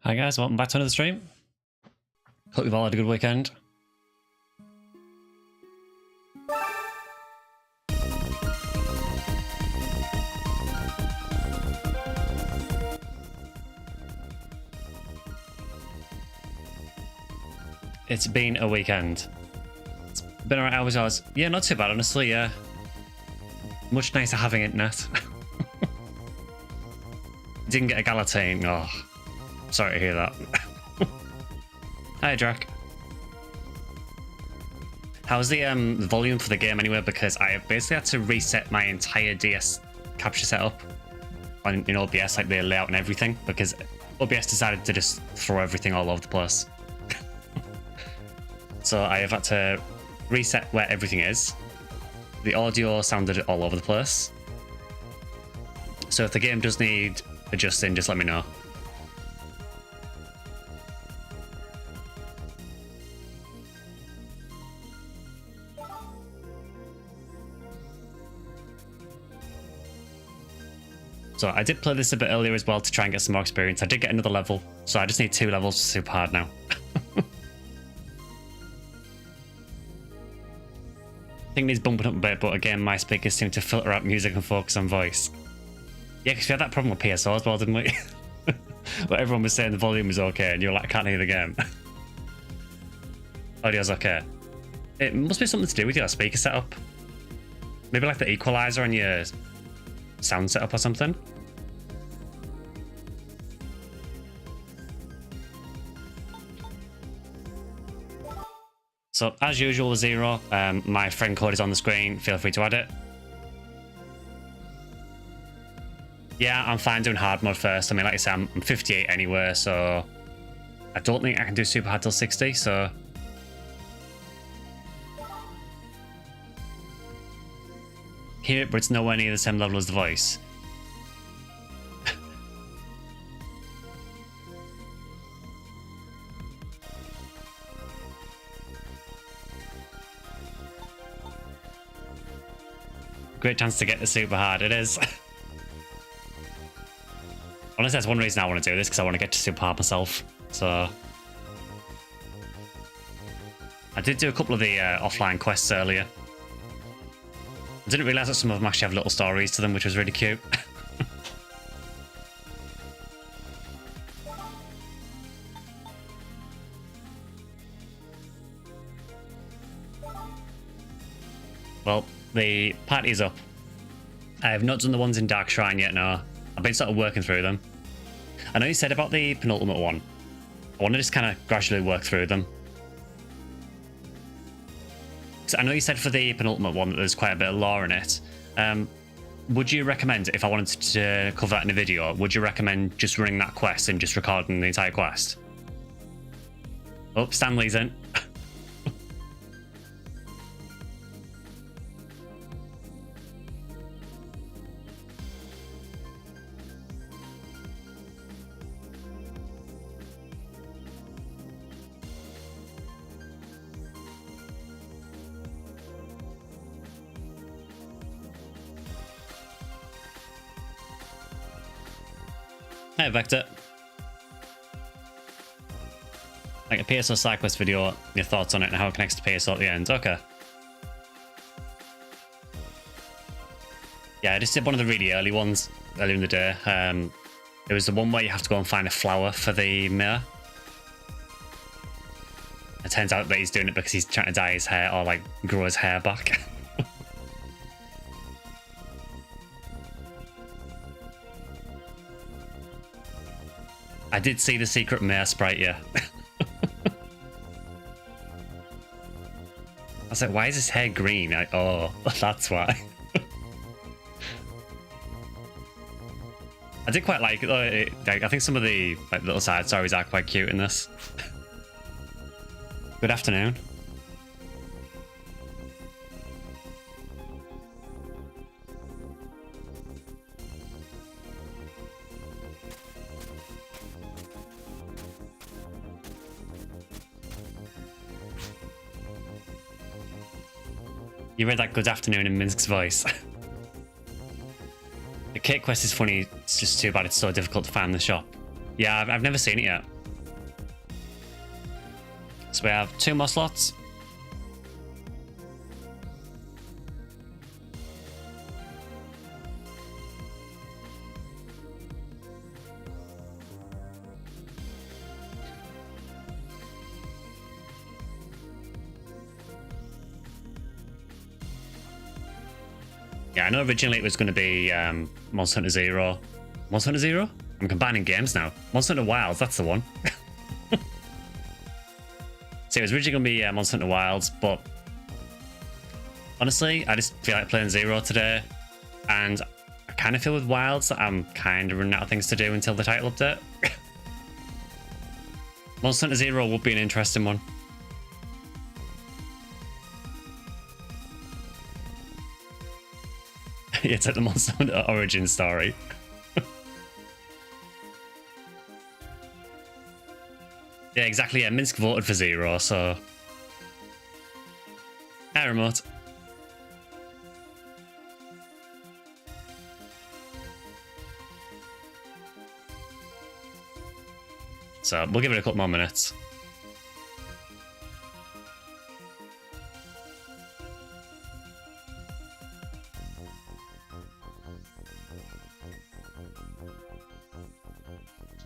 Hi guys, welcome back to another stream. Hope you've all had a good weekend. It's been a weekend. It's been alright hours. Yeah, not too bad honestly, yeah. Much nicer having internet. Didn't get a Galatine. Oh, sorry to hear that. Hi, Drac. How's the volume for the game anyway? Because I basically had to reset my entire DS capture setup in OBS, like the layout and everything, because OBS decided to just throw everything all over the place. So I have had to reset where everything is. The audio sounded all over the place. So if the game does need adjusting, just let me know. So I did play this a bit earlier as well to try and get some more experience. I did get another level, so I just need 2 levels to super hard now. I think needs bumping up a bit, but again, my speakers seem to filter out music and focus on voice. Yeah, because we had that problem with PSO as well, didn't we? But everyone was saying the volume was okay, and you're like, I can't hear the game. Audio's okay. It must be something to do with your speaker setup. Maybe like the equalizer on your sound setup or something. So as usual, Zero, my friend code is on the screen. Feel free to add it. Yeah, I'm fine doing hard mode first. I mean, like I said, I'm 58 anyway, so I don't think I can do super hard till 60, so hear it, but it's nowhere near the same level as the voice. Great chance to get the super hard, it is. Honestly, that's one reason I want to do this, because I want to get to super hard myself. So I did do a couple of the offline quests earlier. I didn't realise that some of them actually have little stories to them, which was really cute. Well, the party's up. I have not done the ones in Dark Shrine yet, no. I've been sort of working through them. I know you said about the penultimate one. I want to just kind of gradually work through them. So I know you said for the penultimate one that there's quite a bit of lore in it. Would you recommend, if I wanted to cover that in a video, would you recommend just running that quest and just recording the entire quest? Oh, Stanley's in. Hey Vector. Like a PSO side quest video, your thoughts on it and how it connects to PSO at the end. Okay. Yeah, I just did one of the really early ones earlier in the day. It was the one where you have to go and find a flower for the mayor. It turns out that he's doing it because he's trying to dye his hair or like grow his hair back. I did see the secret mayor sprite, yeah. I was like, why is his hair green? Oh, that's why. I did quite like it though. I think some of the like little side stories are quite cute in this. Good afternoon. You read that good afternoon in Minsk's voice. The cake quest is funny, it's just too bad it's so difficult to find in the shop. Yeah, I've never seen it yet. So we have 2 more slots. Yeah, I know originally it was going to be Monster Hunter Zero. Monster Hunter Zero? I'm combining games now. Monster Hunter Wilds, that's the one. So it was originally going to be Monster Hunter Wilds, but honestly, I just feel like playing Zero today. And I kind of feel with Wilds that I'm kind of running out of things to do until the title update. Monster Hunter Zero would be an interesting one. It's like the Monster Hunter origin story. Yeah, exactly. Yeah, Minsk voted for Zero, so. Hi, remote. So we'll give it a couple more minutes.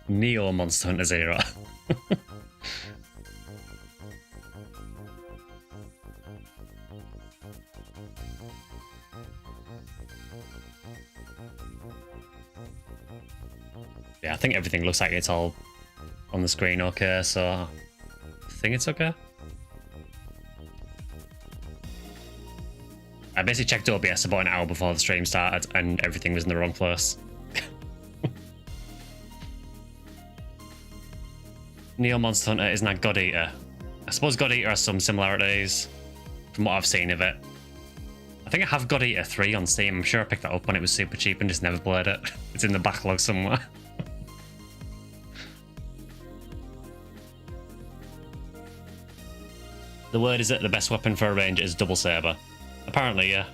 Neo Monster Hunter Zero. Yeah, I think everything looks like it's all on the screen okay, so I think it's okay. I basically checked OBS about an hour before the stream started and everything was in the wrong place. Neo Monster Hunter isn't that God Eater? I suppose God Eater has some similarities from what I've seen of it. I think I have God Eater 3 on Steam. I'm sure I picked that up when it was super cheap and just never played it. It's in the backlog somewhere. The word is that the best weapon for a ranger is double saber. Apparently, yeah.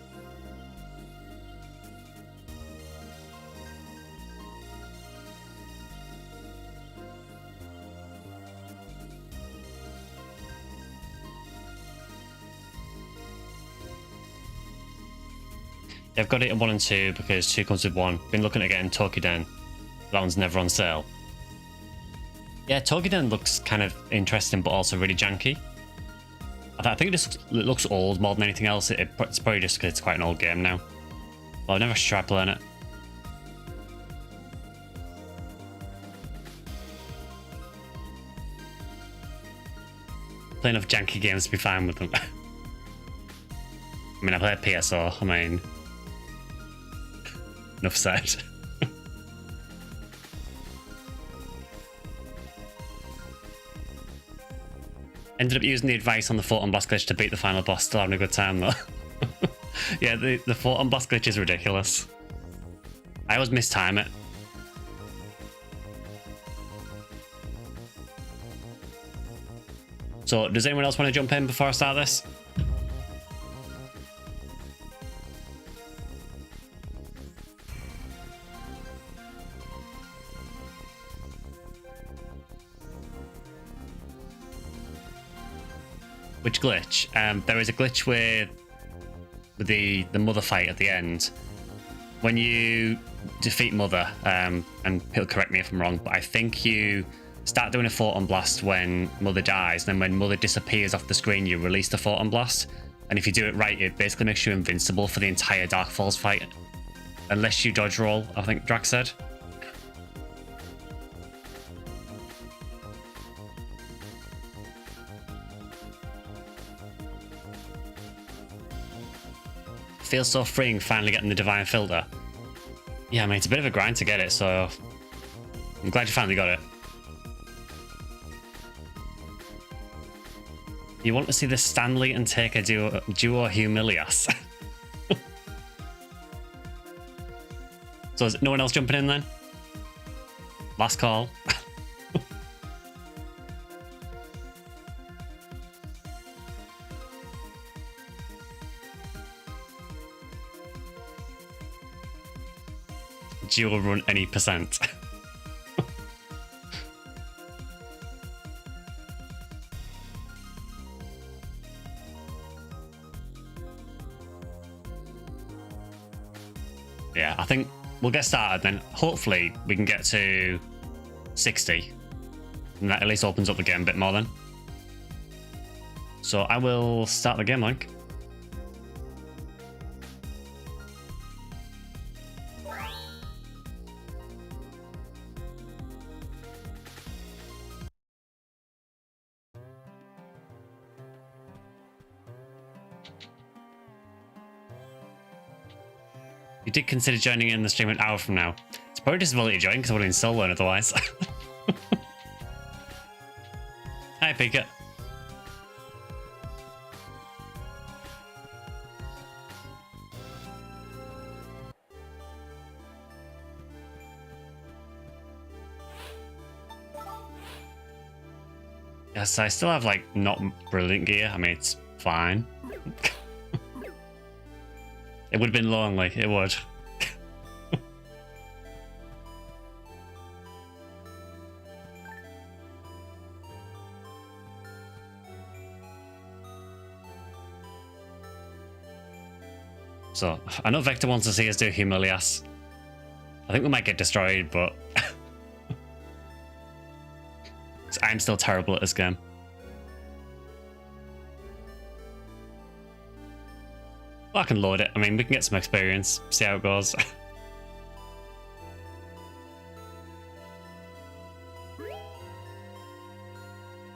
Yeah, I've got it in 1 and 2 because 2 comes with 1. Been looking at getting Tokiden. That one's never on sale. Yeah, Tokiden looks kind of interesting but also really janky. I think it looks old more than anything else. It's probably just because it's quite an old game now. But I've never tried playing it. Play enough janky games to be fine with them. I mean, I played PSO, I mean... Enough said. Ended up using the advice on the Photon Blast glitch to beat the final boss, still having a good time though. Yeah, the Photon Blast glitch is ridiculous. I always mistime it. So, does anyone else want to jump in before I start this? Which glitch? There is a glitch with the Mother fight at the end. When you defeat Mother, and he'll correct me if I'm wrong, but I think you start doing a Photon Blast when Mother dies, then when Mother disappears off the screen, you release the Photon Blast. And if you do it right, it basically makes you invincible for the entire Dark Falls fight. Unless you dodge roll, I think Drax said. Feels so freeing finally getting the Divine Filter. Yeah, I mean, it's a bit of a grind to get it, so I'm glad you finally got it. You want to see the Stanley and Taker duo Humilias. So is no one else jumping in then? Last call. Dual run any percent. Yeah, I think we'll get started then. Hopefully we can get to 60. And that at least opens up the game a bit more then. So I will start the game, like. You did consider joining in the stream an hour from now. It's probably just ability to join because I would have been solo otherwise. Hi, Pika. Yes, I still have like not brilliant gear. I mean, it's fine. It would have been lonely, it would. So, I know Vector wants to see us do Humilias. I think we might get destroyed, but... I'm still terrible at this game. Well, I can load it. I mean, we can get some experience, see how it goes.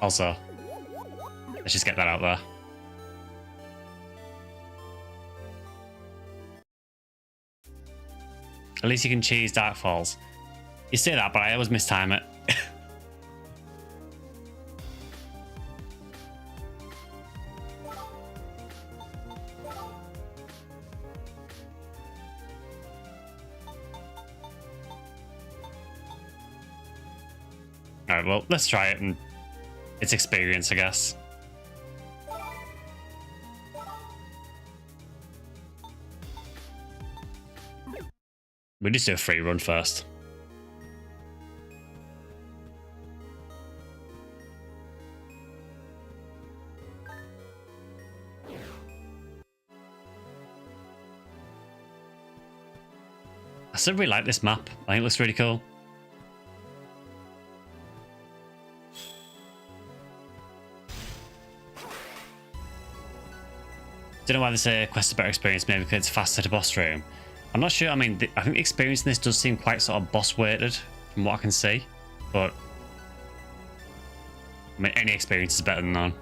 Also, let's just get that out there. At least you can cheese Dark Falls. You say that, but I always mistime it. Alright, well, let's try it, and it's experience, I guess. We just do a free run first. I still really like this map. I think it looks really cool. Don't know why this quest is a better experience, maybe because it's faster to boss room. I'm not sure. I mean, I think the experience in this does seem quite sort of boss weighted from what I can see, but I mean, any experience is better than none.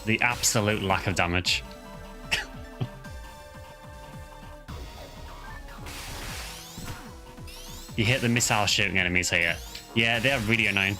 The absolute lack of damage. You hit the missile shooting enemies here. Yeah, they're really annoying.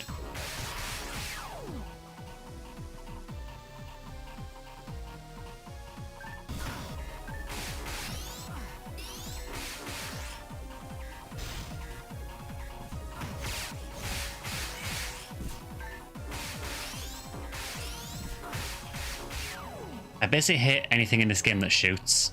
I basically hate anything in this game that shoots.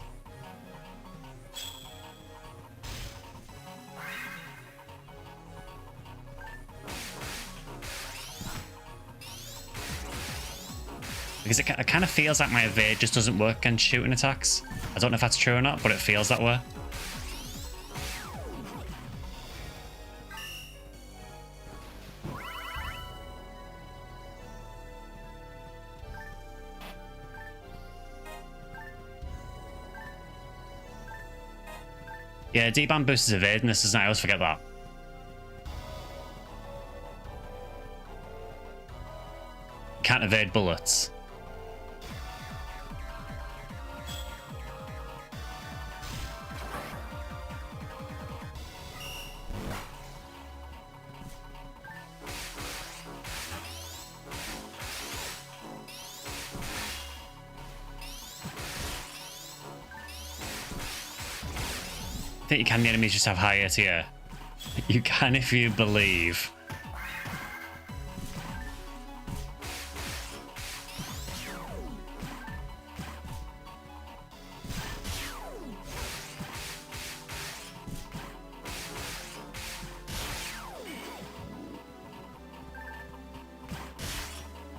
Because it kind of feels like my evade just doesn't work against shooting attacks. I don't know if that's true or not, but it feels that way. Yeah, D-Ban boosts evade and this doesn't. I always forget that. Can't evade bullets. I think you can. The enemies just have higher tier. You can if you believe.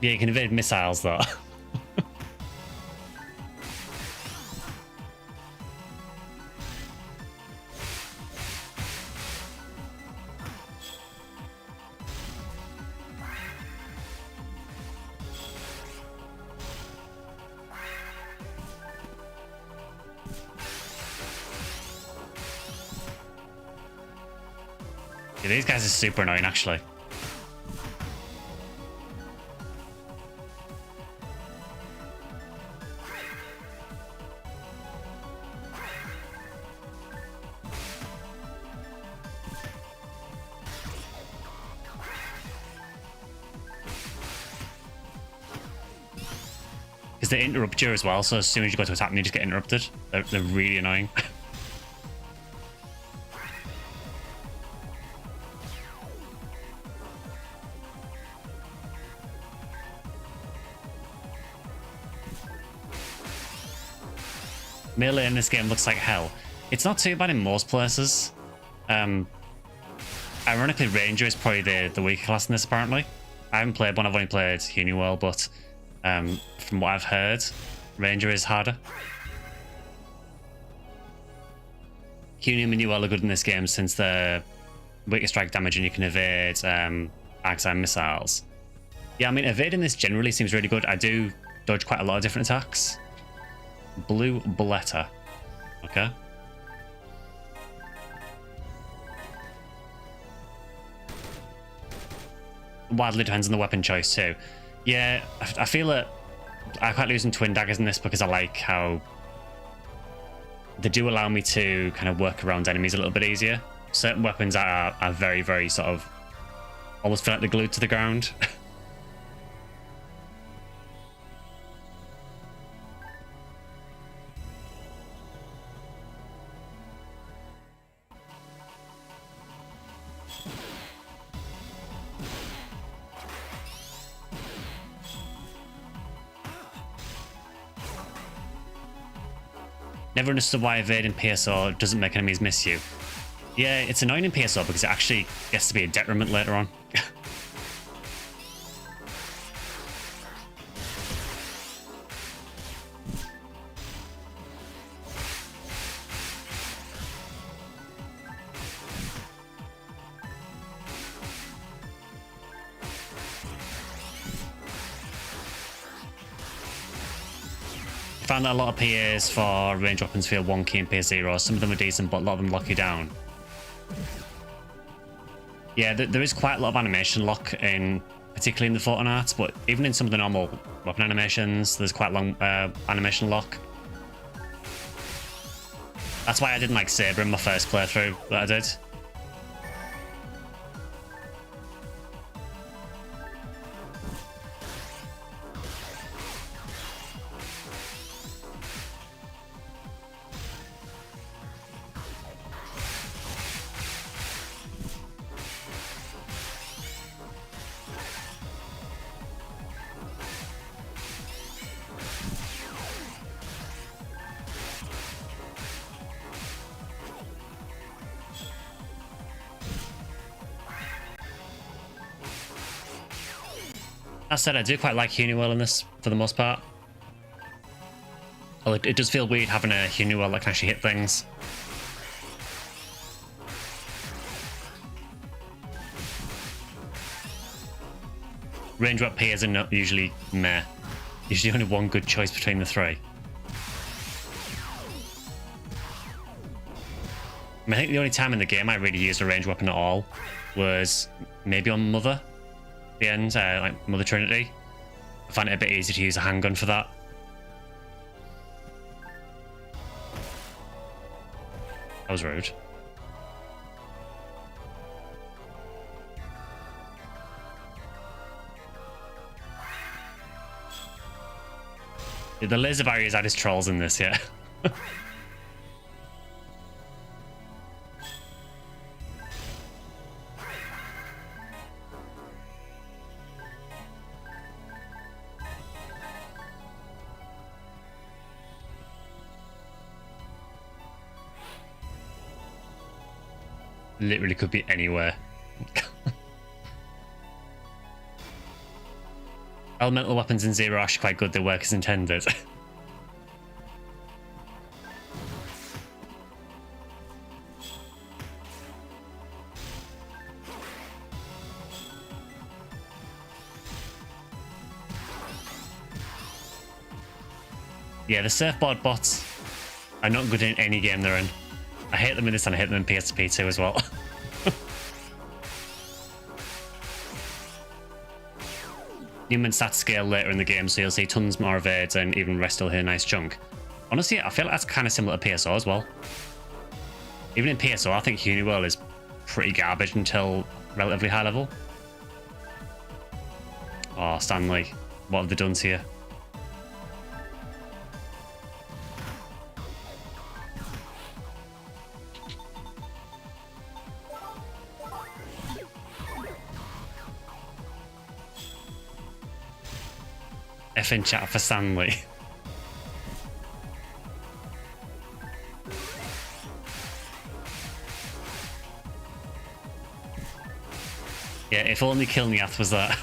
Yeah, you can evade missiles though. Yeah, these guys are super annoying, actually. Because they interrupt you as well, so as soon as you go to attack them, you just get interrupted. They're really annoying. Melee in this game looks like hell. It's not too bad in most places. Ironically, Ranger is probably the weaker class in this, apparently. I haven't played one, I've only played Uniwell, but from what I've heard, Ranger is harder. Uni and Minuel are good in this game since they're weaker strike damage and you can evade arc-side missiles. Yeah, I mean, evading this generally seems really good. I do dodge quite a lot of different attacks. Blue Bletta. Okay. Wildly depends on the weapon choice too. Yeah, I feel that I quite losing twin daggers in this because I like how they do allow me to kind of work around enemies a little bit easier. Certain weapons are very, very sort of almost feel like they're glued to the ground. Never understood why evading PSO doesn't make enemies miss you. Yeah, it's annoying in PSO because it actually gets to be a detriment later on. I found that a lot of PAs for range weapons feel wonky in PS0. Some of them are decent, but a lot of them lock you down. Yeah, there is quite a lot of animation lock in, particularly in the photon arts, but even in some of the normal weapon animations, there's quite long animation lock. That's why I didn't like Saber in my first playthrough that I did. That said, I do quite like Uniwell in this for the most part. Although it does feel weird having a Uniwell that can actually hit things. Range up peers are not usually meh. Usually only one good choice between the three. I think the only time in the game I really used a range weapon at all was maybe on Mother. The end, like Mother Trinity. I find it a bit easy to use a handgun for that. That was rude. The laser barriers are just trolls in this, yeah. Literally could be anywhere. Elemental weapons in Zero are actually quite good. They work as intended. Yeah, the surfboard bots are not good in any game they're in. I hate them in this and I hate them in PSP too as well. Human stats scale later in the game, so you'll see tons more evades and even rest will hit a nice chunk. Honestly, I feel like that's kind of similar to PSO as well. Even in PSO, I think Uniworld is pretty garbage until relatively high level. Oh, Stanley, what have they done to you? Effing chat for Stanley. Yeah, if only Kilniath was there.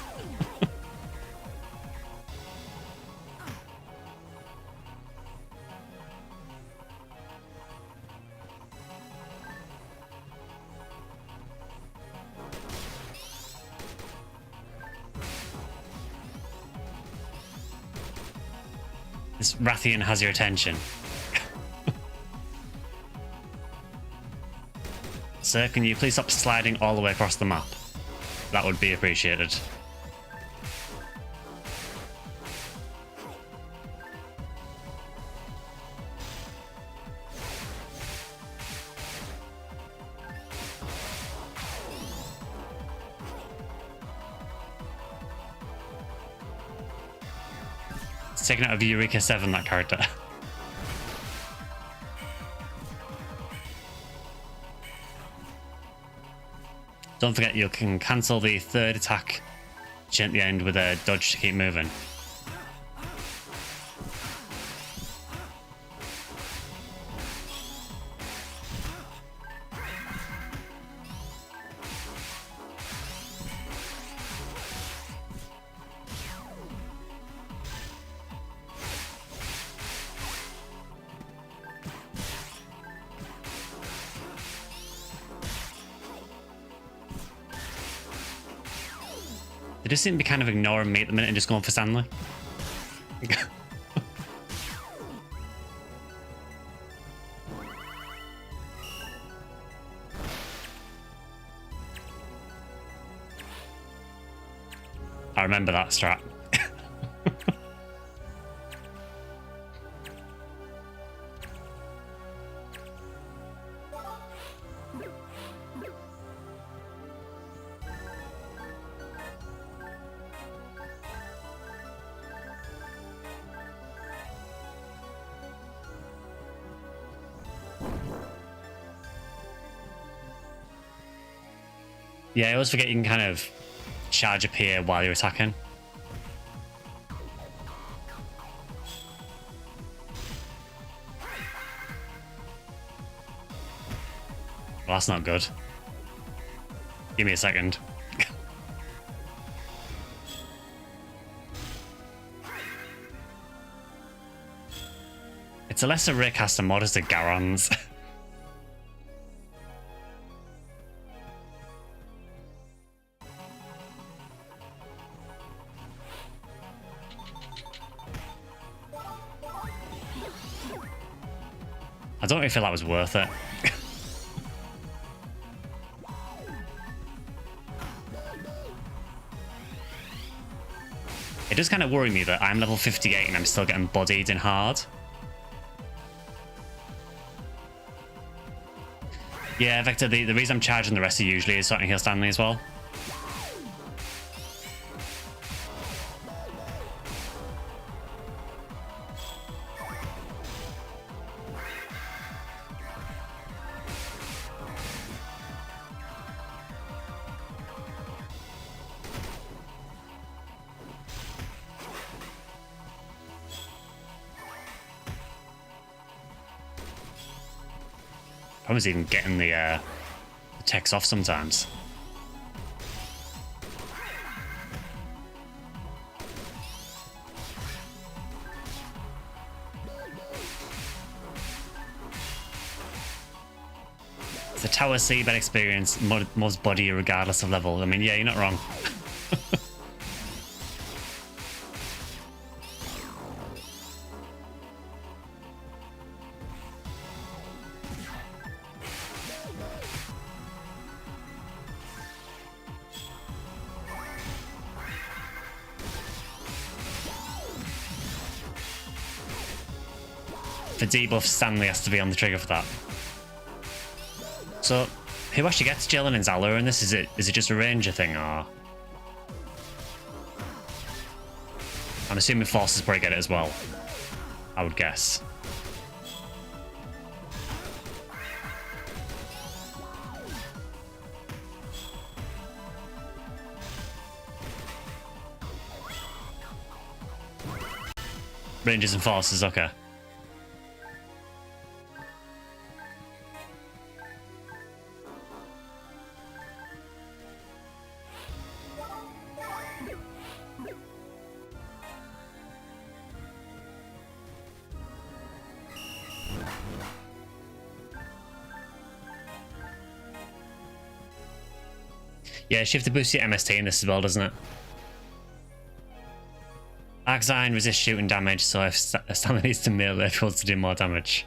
This Rathian has your attention. Sir, can you please stop sliding all the way across the map? That would be appreciated. It's taken out of Eureka 7, that character. Don't forget you can cancel the third attack at the end with a dodge to keep moving. They just seem to be kind of ignoring me at the minute and just going for Stanley. I remember that strat. Yeah, I always forget you can kind of charge up here while you're attacking. Well, that's not good. Give me a second. It's a lesser Raycaster mod as the Garons. I don't really feel that was worth it. It does kind of worry me that I'm level 58 and I'm still getting bodied in hard. Yeah, Vector, the reason I'm charging the rest of usually is starting to heal Stanley as well. I was even getting the text off sometimes. The tower seabed experience mods body regardless of level. I mean, yeah, you're not wrong. For debuff, Stanley has to be on the trigger for that. So, who actually gets Jillen and Zala in this? Is it just a ranger thing, or...? I'm assuming Forces probably get it as well. I would guess. Rangers and Forces, okay. Yeah, shift to boost your MST in this as well, doesn't it? Arczine resists shooting damage, so if Stanley needs to melee, if he wants to do more damage.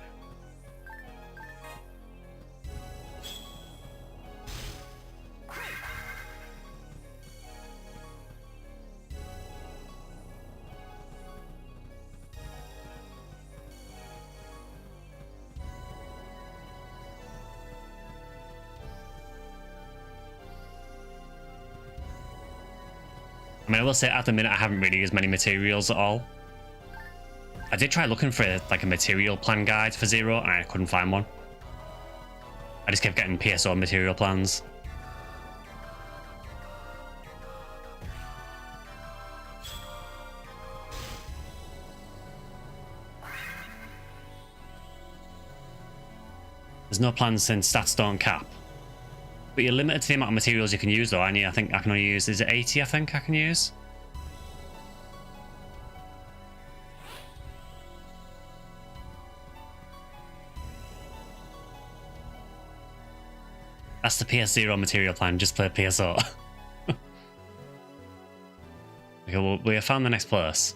I mean, I will say at the minute I haven't really used many materials at all. I did try looking for like a material plan guide for Zero and I couldn't find one. I just kept getting PSO material plans. There's no plans since stats don't cap. But you're limited to the amount of materials you can use though, aren't you? I think I can only use, is it 80 I think I can use? That's the PS0 material plan, just play PSO. Okay, well, we have found the next place.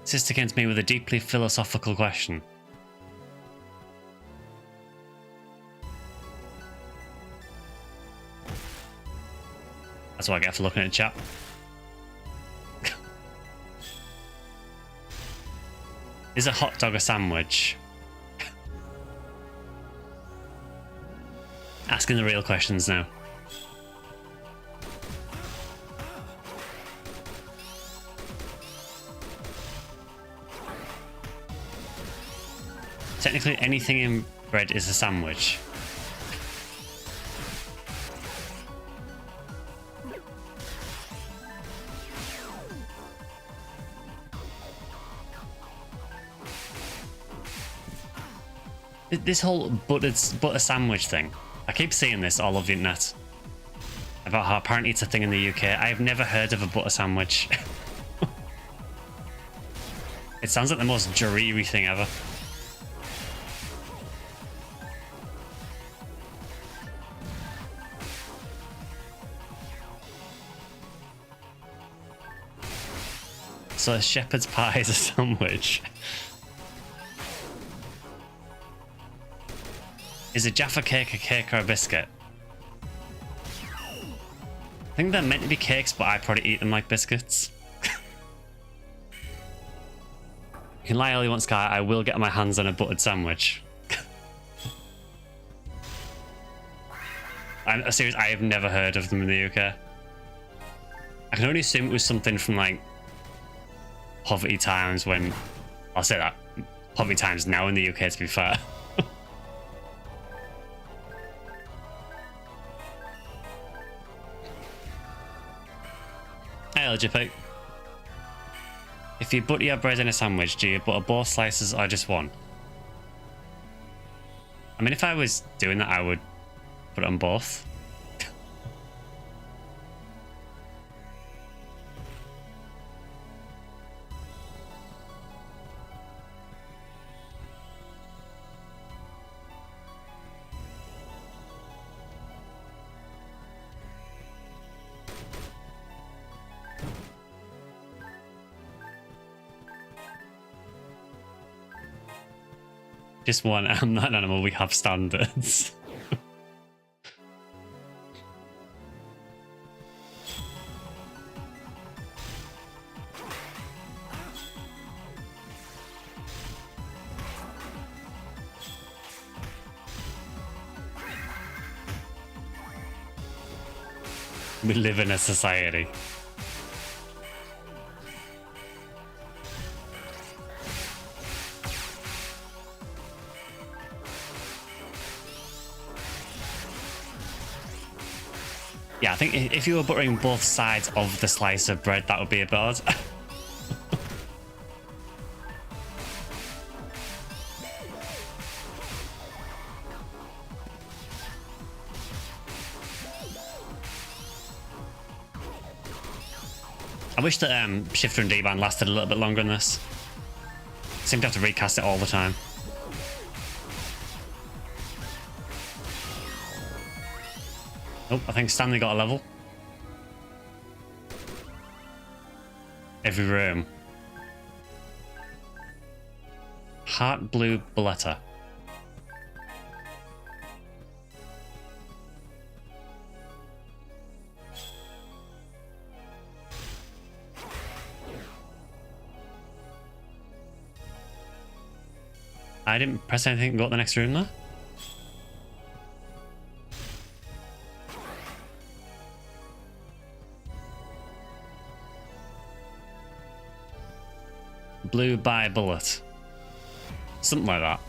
Sister came to me with a deeply philosophical question. That's what I get for looking at chat. Is a hot dog a sandwich? Asking the real questions now. Technically, anything in bread is a sandwich. This whole butter sandwich thing, I keep seeing this all over the internet about how apparently it's a thing in the UK. I've never heard of a butter sandwich. It sounds like the most dreary thing ever. So a shepherd's pie is a sandwich. Is a Jaffa cake a cake or a biscuit? I think they're meant to be cakes, but I probably eat them like biscuits. You can lie all you want, Sky. I will get my hands on a buttered sandwich. I'm serious, I have never heard of them in the UK. I can only assume it was something from like poverty times when... I'll say that. Poverty times now in the UK, to be fair. Hey, LGP. If you butter your bread in a sandwich, do you butter both slices or just one? I mean, if I was doing that, I would put it on both. Just one. I'm not an animal. We have standards. We live in a society. Yeah, I think if you were buttering both sides of the slice of bread, that would be a bad. I wish that Shifter and D-Band lasted a little bit longer than this. Seem to have to recast it all the time. Oh, I think Stanley got a level. Every room. Heart blue Bulletta. I didn't press anything and go to the next room there. Blue by bullet. Something like that.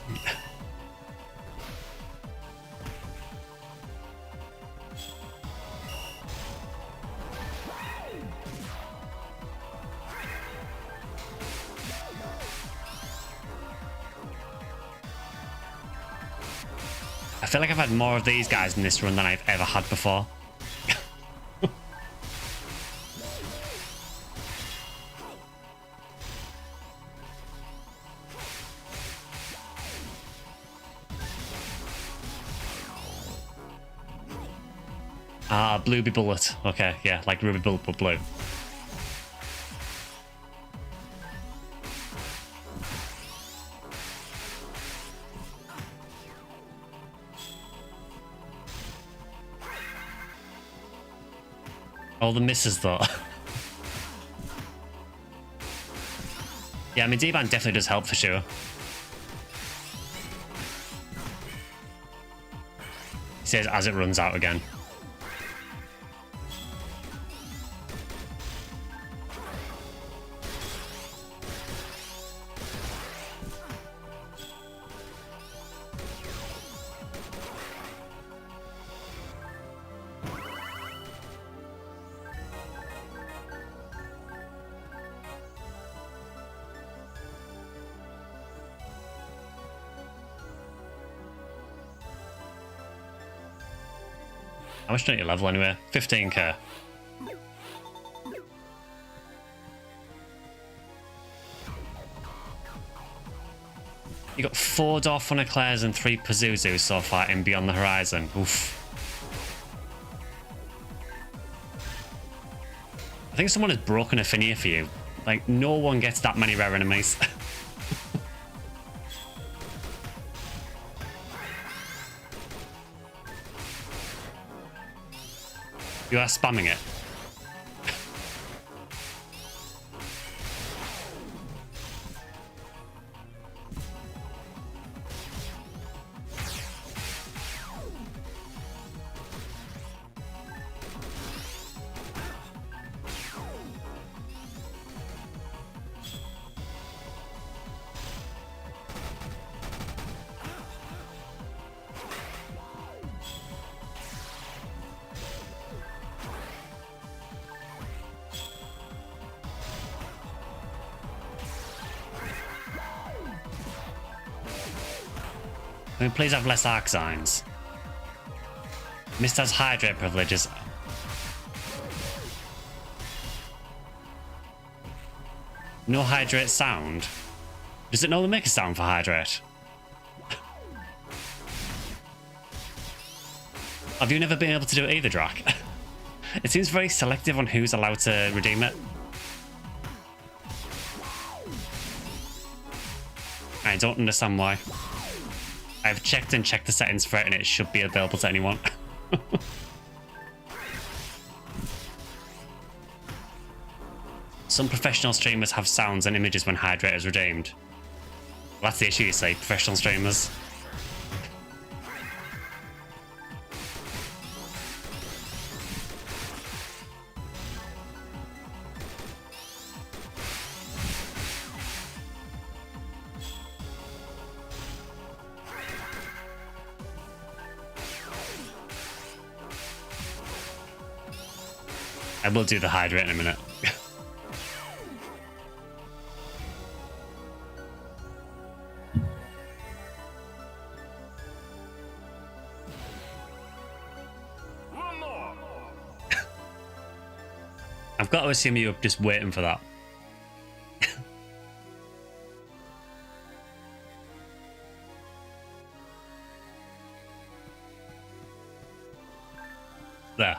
I feel like I've had more of these guys in this run than I've ever had before. Ah, Blueby Bullet. Okay, yeah, like Ruby Bullet but blue. All the misses though. Yeah, I mean D-Band definitely does help for sure. He says as it runs out again. How much don't you level anyway? 15k. You got 4 Dwarf Eclairs and 3 Pazuzus so far in Beyond the Horizon. Oof. I think someone has broken a Phineas for you. Like, no one gets that many rare enemies. You are spamming it. I mean, please have less arc signs. Mist has hydrate privileges. No hydrate sound. Does it normally make a sound for hydrate? Have you never been able to do it either, Drac? It seems very selective on who's allowed to redeem it. I don't understand why. I've checked the settings for it, and it should be available to anyone. Some professional streamers have sounds and images when Hydrate is redeemed. Well, that's the issue, you say, professional streamers. I will do the Hydrate in a minute. I've got to assume you're just waiting for that. There.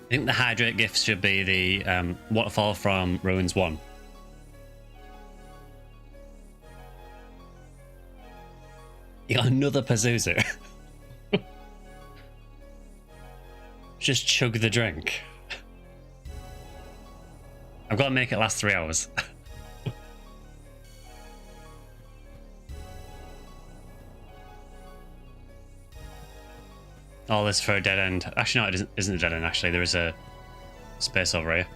I think the Hydrate gifts should be the waterfall from Ruins 1. You got another Pazuzu. Just chug the drink. I've got to make it last 3 hours. All this for a dead end. Actually, no, it isn't a dead end, actually. There is a space over here.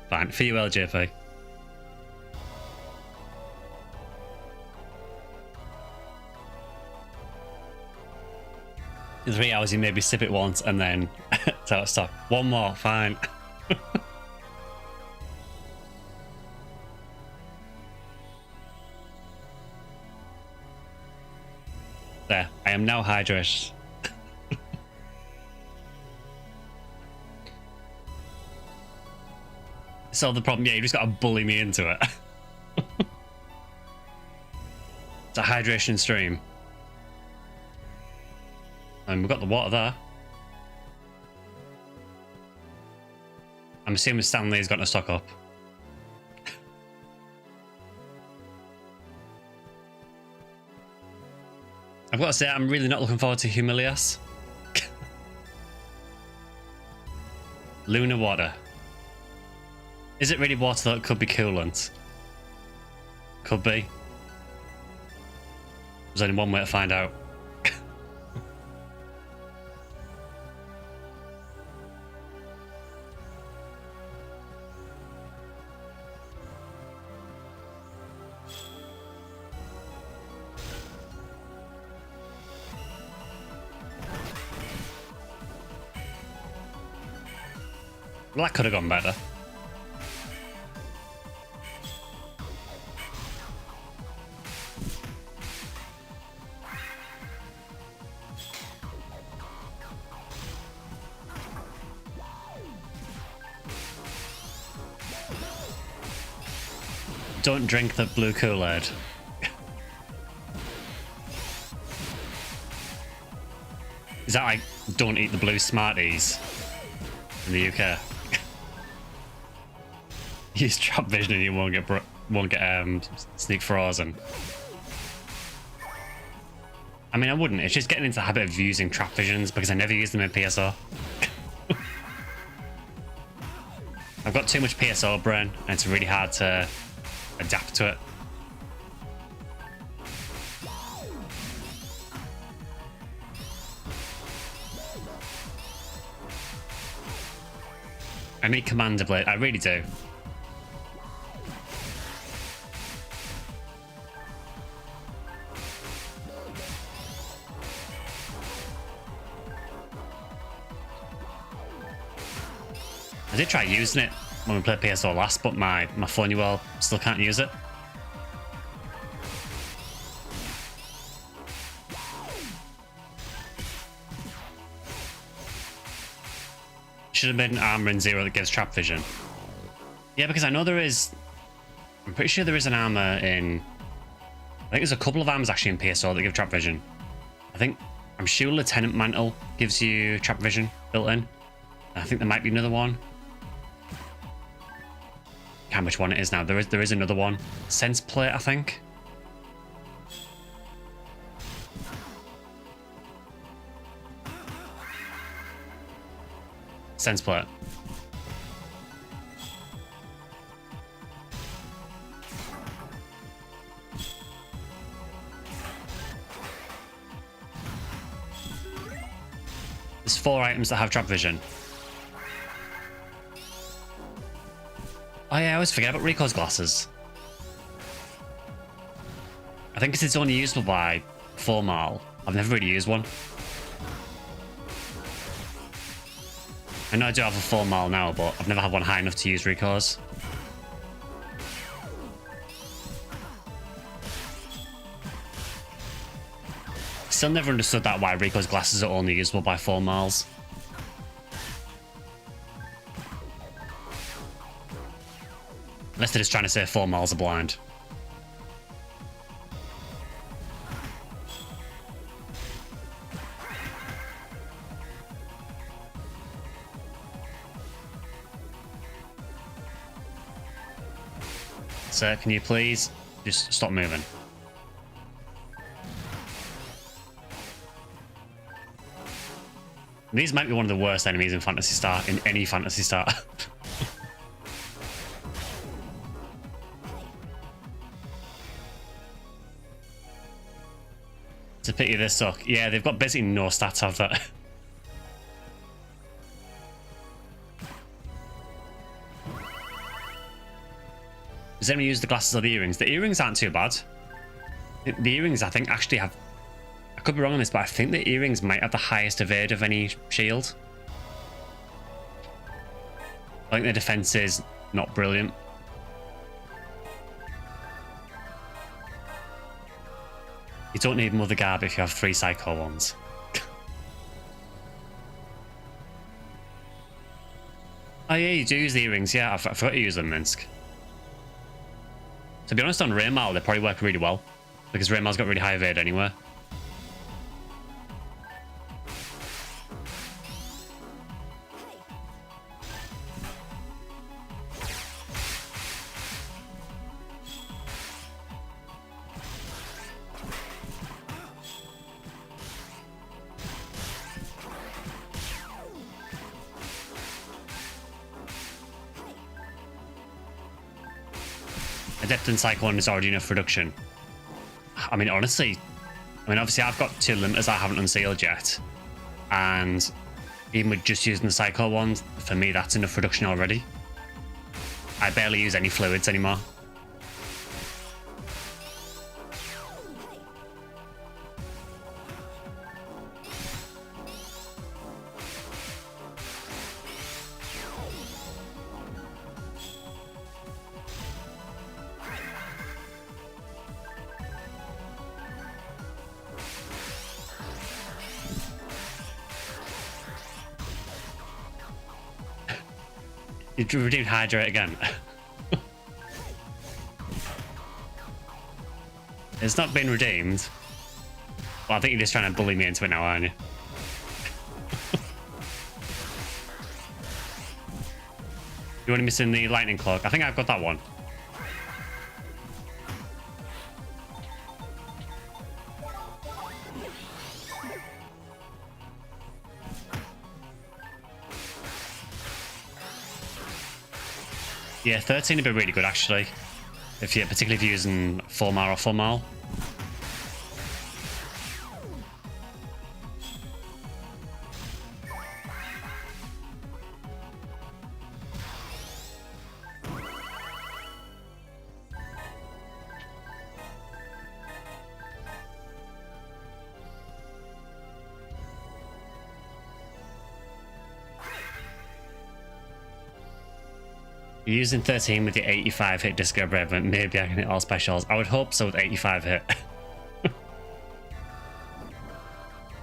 Fine. For you, LJP. In 3 hours, you maybe sip it once and then it's out of stock. One more, fine. There, I am now hydrated. Solve the problem. Yeah, you just got to bully me into it. It's a hydration stream. And we've got the water there. I'm assuming Stanley's got to stock up. I've got to say, I'm really not looking forward to Humilius. Lunar water. Is it really water that could be coolant? Could be. There's only one way to find out. Well, that could have gone better. Don't drink the blue Kool-Aid. Is that like, don't eat the blue Smarties in the UK? Use trap vision and you won't get sneak frozen. I mean, I wouldn't. It's just getting into the habit of using trap visions because I never use them in PSO. I've got too much PSO brain and it's really hard to adapt to it. I need Commander Blade. I really do. I did try using it when we played PSO last, but my phone UL still can't use it. Should have made an armor in Zero that gives trap vision. Yeah, because I know there is... I'm pretty sure there is an armor in I think there's a couple of arms actually in PSO that give trap vision. I'm sure Lieutenant Mantle gives you trap vision built in. I think there might be another one. Can't remember which one it is now. There is another one. Sense plate, I think. Sense plate. There's 4 items that have trap vision. Oh yeah, I always forget about Rico's glasses. I think it's only usable by 4 Mal. I've never really used one. I know I do have a 4 Mal now, but I've never had one high enough to use Rico's. Still never understood that why Rico's glasses are only usable by 4 Mals. Unless they're just trying to say 4 Mals are blind. Sir, can you please just stop moving? These might be one of the worst enemies in Phantasy Star, in any Phantasy Star. It's a pity they suck. Yeah, they've got basically no stats out of that. Does anyone use the glasses or the earrings? The earrings aren't too bad. The earrings, I think, actually have... I could be wrong on this, but I think the earrings might have the highest evade of any shield. I think the defense is not brilliant. You don't need Mother Garb if you have 3 Psycho ones. Oh yeah, you do use the earrings. Yeah, I forgot to use them, Minsk. To be honest, on Raymal, they probably work really well. Because Raymal's got really high evade anyway. Adept and Psycho 1 is already enough reduction. I mean, honestly, obviously I've got 2 limiters I haven't unsealed yet. And even with just using the Psycho one, for me, that's enough reduction already. I barely use any fluids anymore. You redeemed Hydrate again. It's not been redeemed. Well, I think you're just trying to bully me into it now, aren't you? You want to miss in the lightning cloak? I think I've got that one. Yeah, 13 would be really good actually. Particularly if you're using 4 Mal or 4 Mal. You're using 13 with your 85 hit Disco Brave, and maybe I can hit all specials. I would hope so with 85 hit.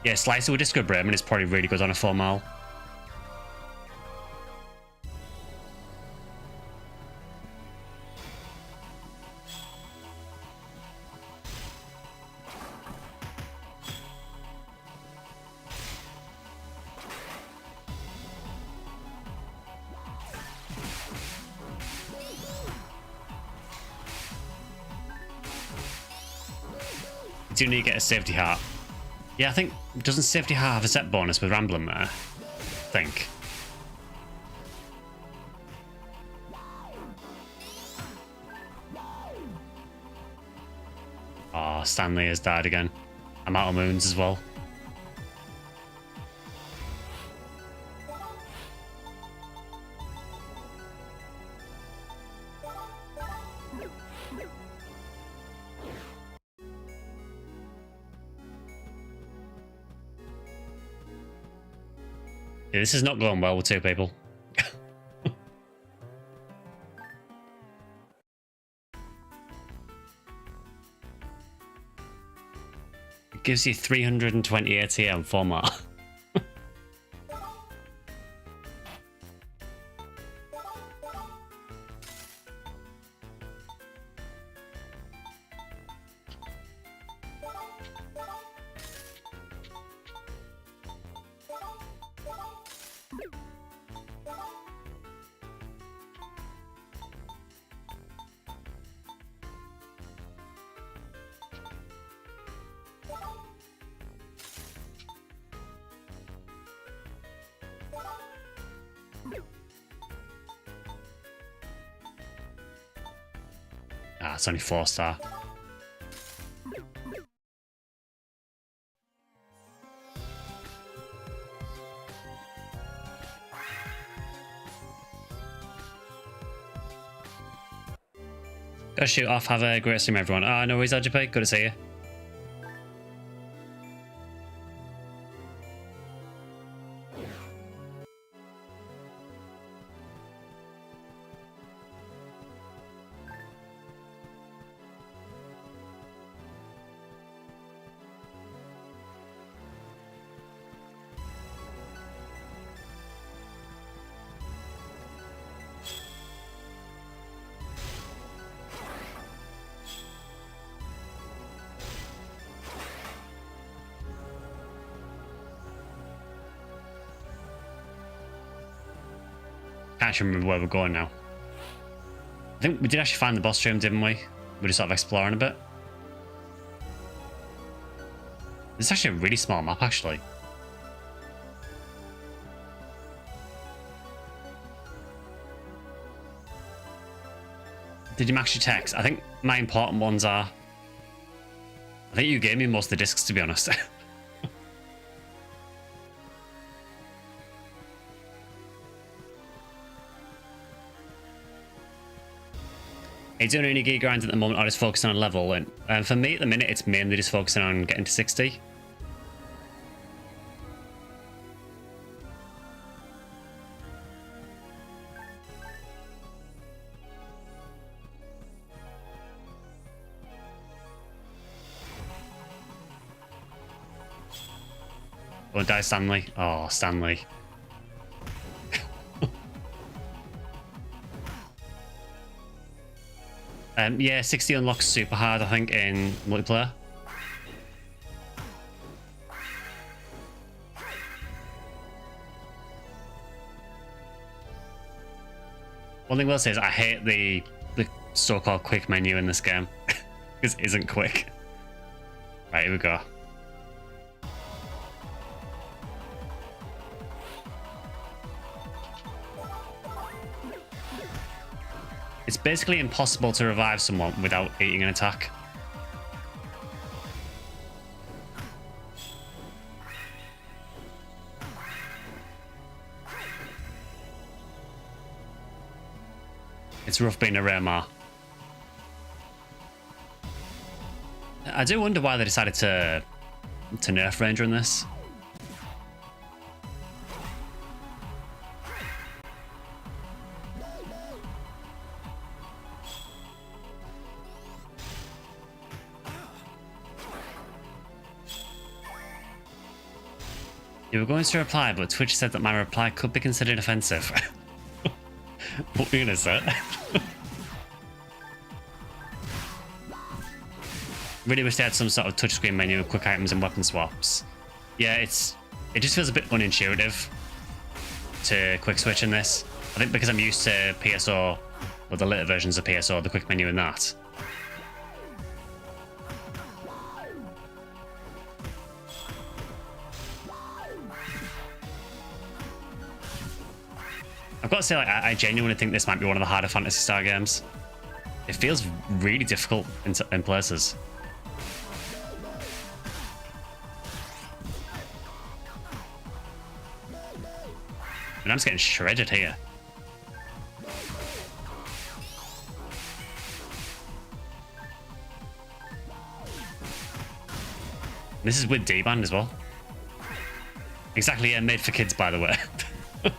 Yeah, Slicer with Disco Brave is probably really good on a 4 Mal. Do you need to get a safety heart? Yeah, I think, doesn't safety heart have a set bonus with Rambling there? I think. Oh, Stanley has died again. I'm out of moons as well. Yeah, this is not going well with two people. It gives you 320 ATM format. Ah, it's only 4-star. Gotta shoot off. Have a great stream, everyone. Ah, no worries, RGP. Good to see you. I can't remember where we're going now. I think we did actually find the boss room, didn't we? We're just sort of exploring a bit. It's actually a really small map, actually. Did you max your text? I think my important ones are... I think you gave me most of the discs, to be honest. Are you doing any gear grinds at the moment or just focusing on a level? And for me at the minute, it's mainly just focusing on getting to 60. Won't die, Stanley. Oh, Stanley. Yeah, 60 unlocks super hard, I think, in multiplayer. One thing I will say is I hate the so-called quick menu in this game. Because it isn't quick. Right, here we go. It's basically impossible to revive someone without eating an attack. It's rough being a rare mar. I do wonder why they decided to nerf Ranger in this. You were going to reply, but Twitch said that my reply could be considered offensive. What were you gonna say? Really wish they had some sort of touchscreen menu with quick items and weapon swaps. Yeah, it just feels a bit unintuitive to quick switch in this. I think because I'm used to PSO, or the later versions of PSO, the quick menu and that. I've got to say, like, I genuinely think this might be one of the harder Phantasy Star games. It feels really difficult in places. And I'm just getting shredded here. This is with D-band as well. Exactly, yeah, made for kids, by the way. Your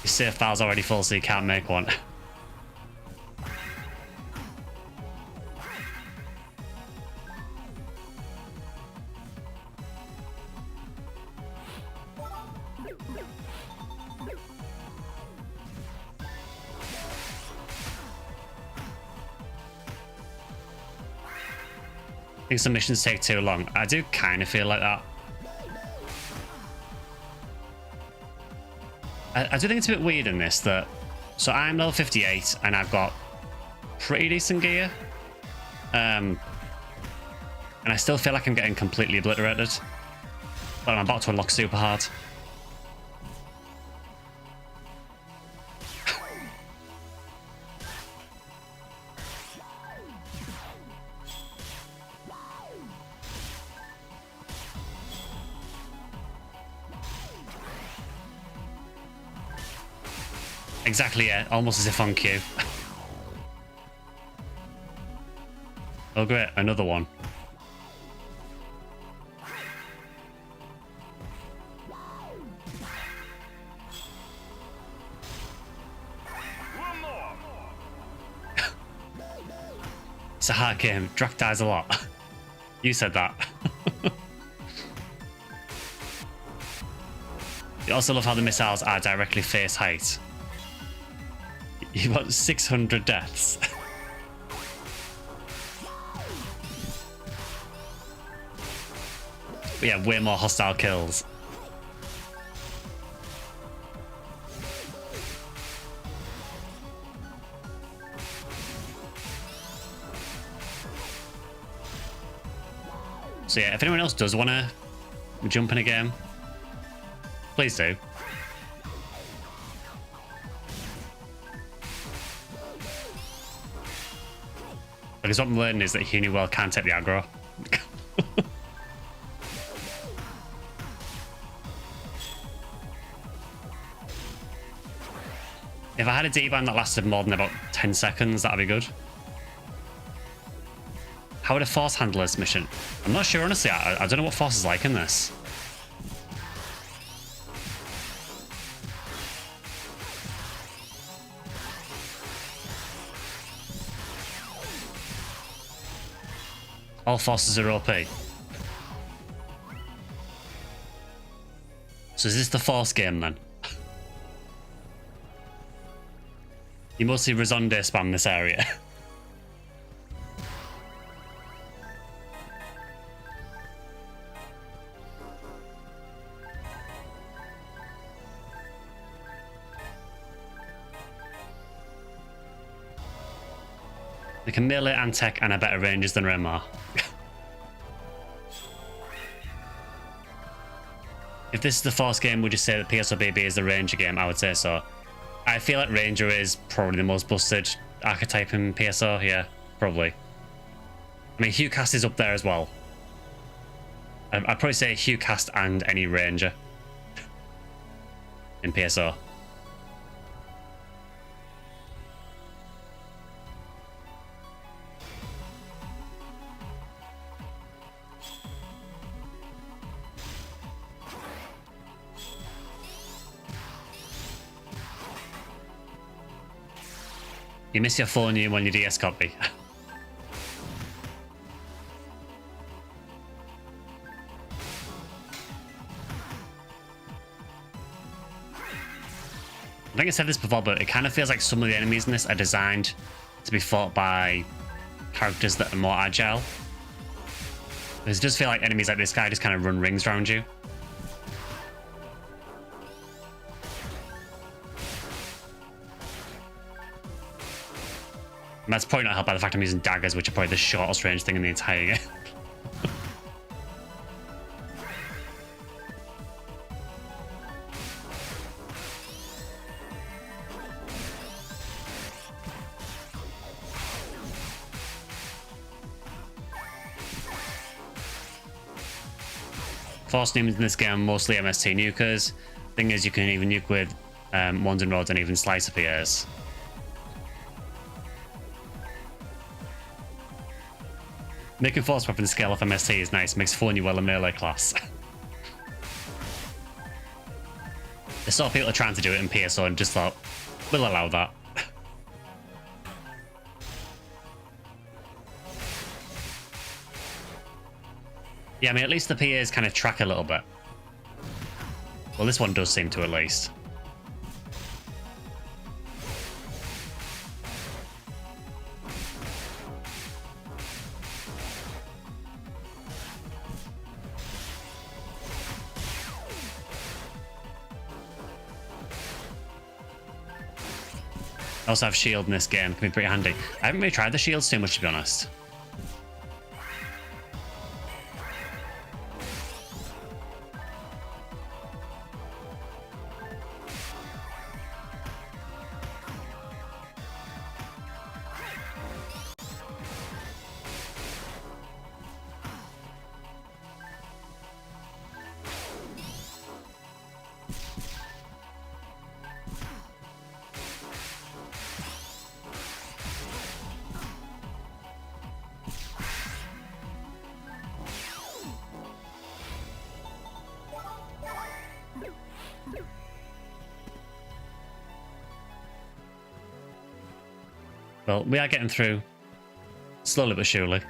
save file's already full, so you can't make one. I think some missions take too long. I do kind of feel like that. I do think it's a bit weird in this that... So I'm level 58 and I've got pretty decent gear. And I still feel like I'm getting completely obliterated. But I'm about to unlock super hard. Exactly, yeah. Almost as if on cue. Oh, great. Another one. It's a hard game. Drac dies a lot. You said that. You also love how the missiles are directly face height. You've got 600 deaths. But yeah, way more hostile kills. So yeah, if anyone else does want to jump in a game, please do. Because what I'm learning is that Honeywell can take the aggro. If I had a D-band that lasted more than about 10 seconds, that'd be good. How would a force handle this mission? I'm not sure, honestly. I don't know what force is like in this. All forces are OP. So is this the force game then? You mostly Razonde spam this area. They can melee and tech and are better ranges than Remar. If this is the force game, would you say that PSOBB is the ranger game? I would say so. I feel like ranger is probably the most busted archetype in PSO. Yeah, probably. I mean, Hugh Cast is up there as well. I'd probably say Hugh Cast and any ranger in PSO. You miss your phone when your DS copy. I think I said this before, but it kind of feels like some of the enemies in this are designed to be fought by characters that are more agile. It does feel like enemies like this guy just kind of run rings around you. that's probably not helped by the fact I'm using daggers, which are probably the shortest range thing in the entire game. Force nukes in this game are mostly MST nukers. Thing is, you can even nuke with ones and rods and even slicer PAs. Making force weapons scale off MST is nice, makes fun you well a melee class. I saw people are trying to do it in PSO and just thought, we'll allow that. Yeah, I mean, at least the PAs kind of track a little bit. Well, this one does seem to, at least. I also have shield in this game, can be pretty handy. I haven't really tried the shields too much, to be honest. Well, we are getting through. Slowly but surely.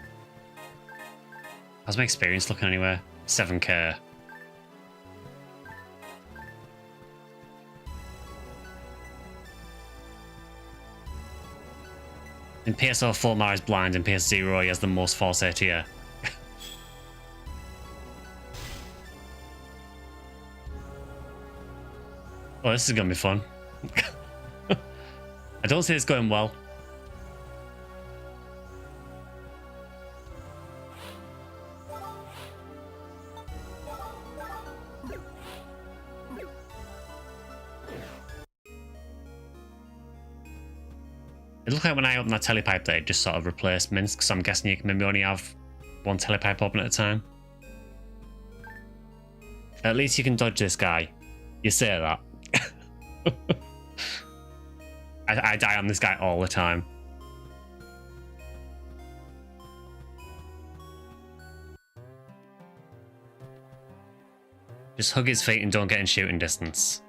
How's my experience looking anyway? 7k. In PSO 4, Mar is blind. In PS0, he has the most force ATR. Oh, this is going to be fun. I don't see this going well. It looked like when I opened that telepipe there, it just sort of replaced Minsk, so I'm guessing you can maybe only have one telepipe open at a time. At least you can dodge this guy. You say that. I die on this guy all the time. Just hug his feet and don't get in shooting distance.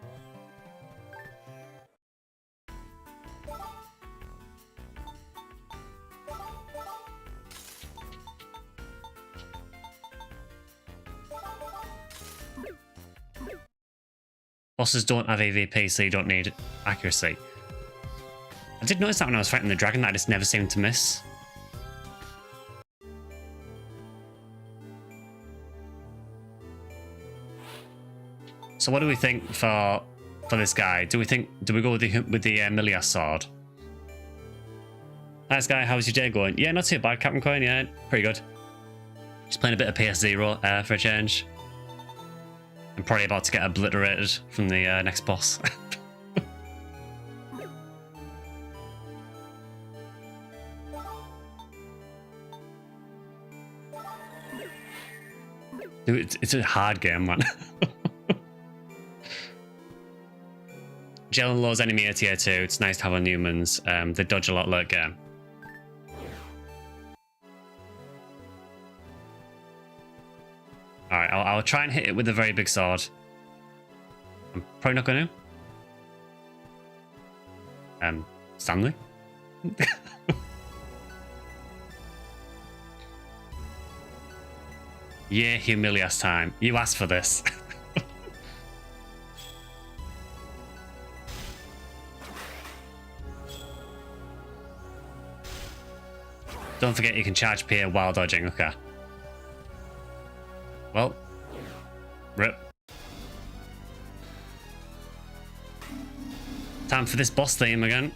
Bosses don't have AVP, so you don't need accuracy. I did notice that when I was fighting the dragon, that I just never seemed to miss. So what do we think for this guy? Do we go with the Milias sword? Nice guy, how's your day going? Yeah, not too bad, Captain Coin. Yeah, pretty good. Just playing a bit of PS0 for a change. I'm probably about to get obliterated from the next boss. Dude, it's a hard game, man. Gel and Law's enemy at tier 2. It's nice to have on humans. They dodge a lot late game. Alright, I'll try and hit it with a very big sword. I'm probably not going to. Stanley? Yeah, Humilias time. You asked for this. Don't forget you can charge PA while dodging, okay. Well, rip. Time for this boss theme again.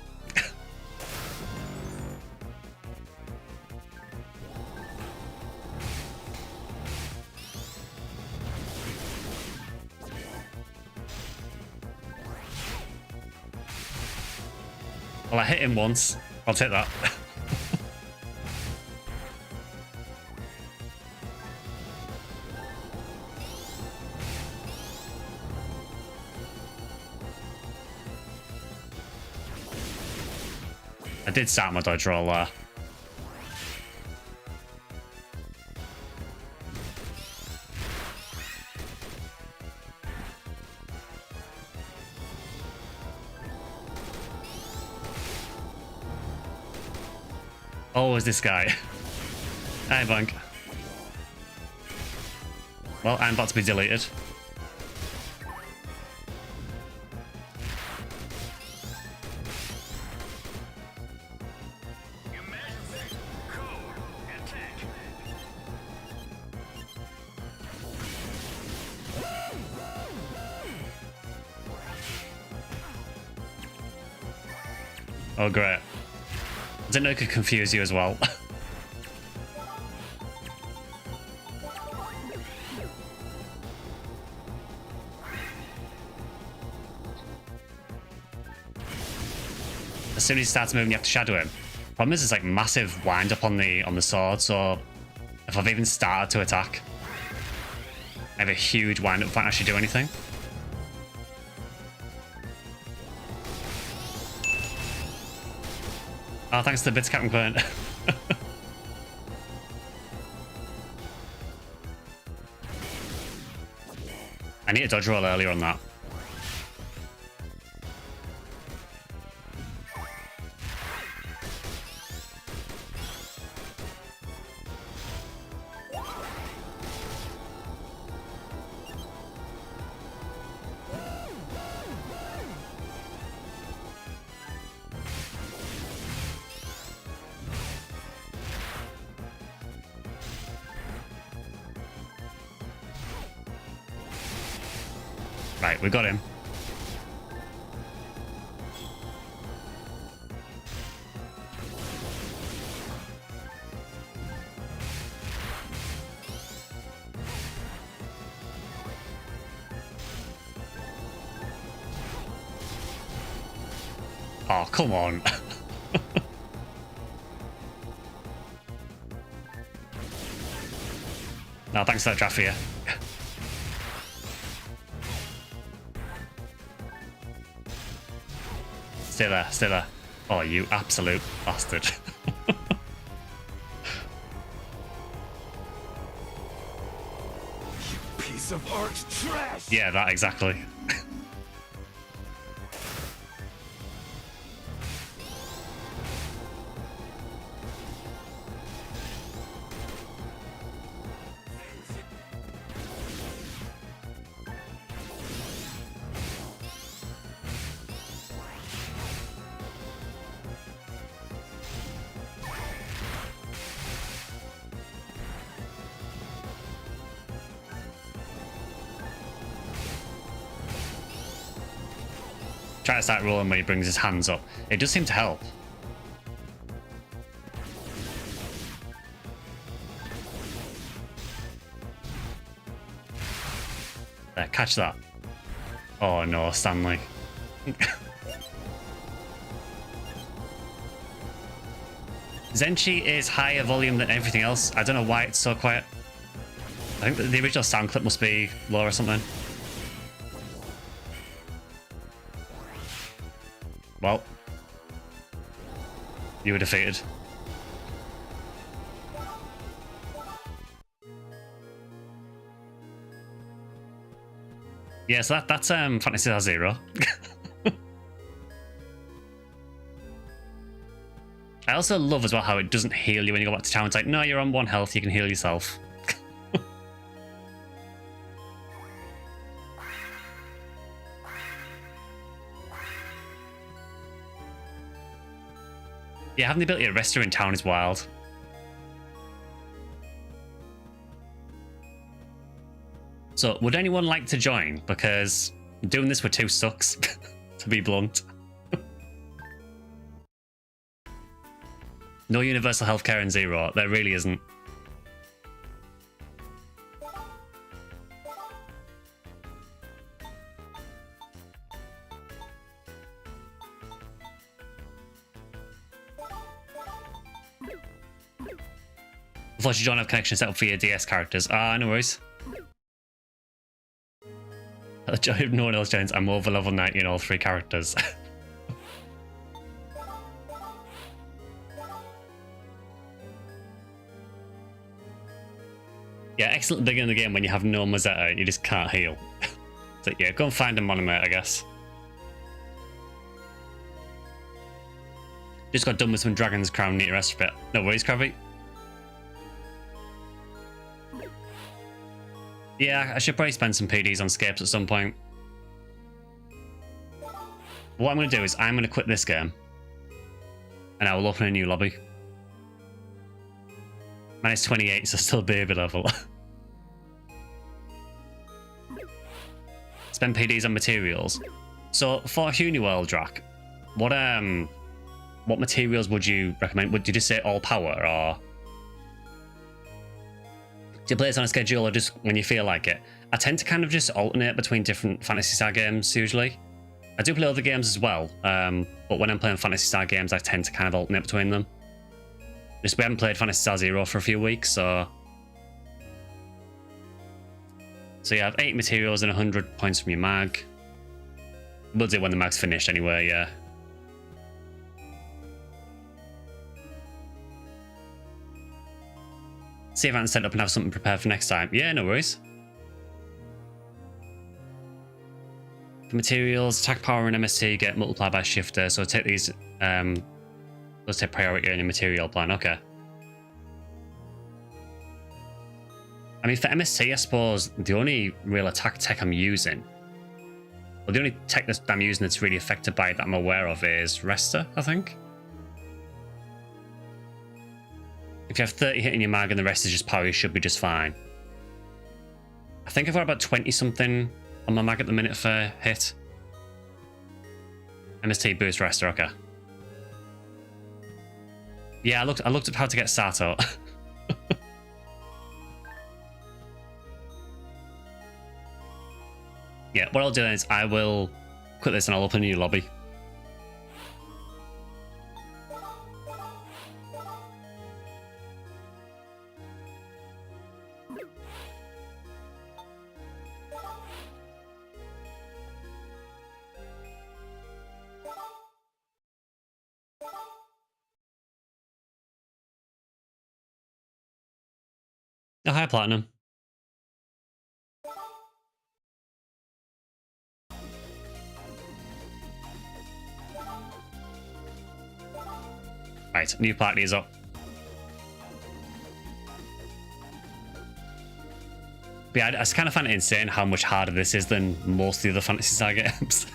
Well, I hit him once. I'll take that. I did start my dodge roll there. Oh, is this guy? Hi, Blank. Well, I'm about to be deleted. Oh, great. I didn't know it could confuse you as well. As soon as he starts moving, you have to shadow him. Problem is, it's like massive wind up on the sword, so if I've even started to attack, I have a huge wind up if I can't actually do anything. Oh, thanks to the bits, Captain Quint. I need a dodge roll earlier on that. Right, we got him. Oh, come on. No, thanks for that draft here. Stay there, stay there. Oh, you absolute bastard. You piece of arch trash! Yeah, that exactly. Try to start rolling when he brings his hands up. It does seem to help. There, catch that. Oh no, Stanley. Zenchi is higher volume than everything else. I don't know why it's so quiet. I think the original sound clip must be low or something. Well, you were defeated. Yeah, so that's Phantasy Star 0. I also love as well how it doesn't heal you when you go back to town. It's like, no, you're on 1 health, you can heal yourself. Yeah, having the ability to rest her in town is wild. So, would anyone like to join? Because doing this with 2 sucks, to be blunt. No universal healthcare in 0. There really isn't. Unfortunately, you don't have connection set up for your DS characters. Ah, no worries. If no one else joins, I'm over level 90 in all 3 characters. Yeah, excellent beginning of the game when you have no Mazetta and you just can't heal. So yeah, go and find a monomate, I guess. Just got done with some Dragon's Crown, need to rest a bit. No worries, Krabby. Yeah, I should probably spend some PDs on Scapes at some point. What I'm going to do is I'm going to quit this game. And I will open a new lobby. Minus 28, so still baby level. Spend PDs on materials. So for Uniworld Drac, what materials would you recommend? Would you just say all power, or do you play this on a schedule, or just when you feel like it? I tend to kind of just alternate between different Phantasy Star games usually. I do play other games as well, but when I'm playing Phantasy Star games, I tend to kind of alternate between them. Just we haven't played Phantasy Star Zero for a few weeks, so you have 8 materials and 100 points from your mag. We'll do it when the mag's finished anyway, yeah. See if I can set up and have something prepared for next time. Yeah, no worries. For materials, attack power and MST get multiplied by shifter, so take these, let's take priority in a material plan, okay. I mean, for MST, I suppose the only real attack tech I'm using, well, the only tech that I'm using that's really affected by it that I'm aware of is Resta, I think. If you have 30 hit in your mag and the rest is just power, you should be just fine. I think I've got about 20 something on my mag at the minute for hit. MST boost Resta, okay. Yeah, I looked up how to get Sato. Yeah, what I'll do is I will quit this and I'll open a new lobby. Oh, hi, Platinum. Right, new party is up. But yeah, I just kind of find it insane how much harder this is than most of the other Phantasy Star games.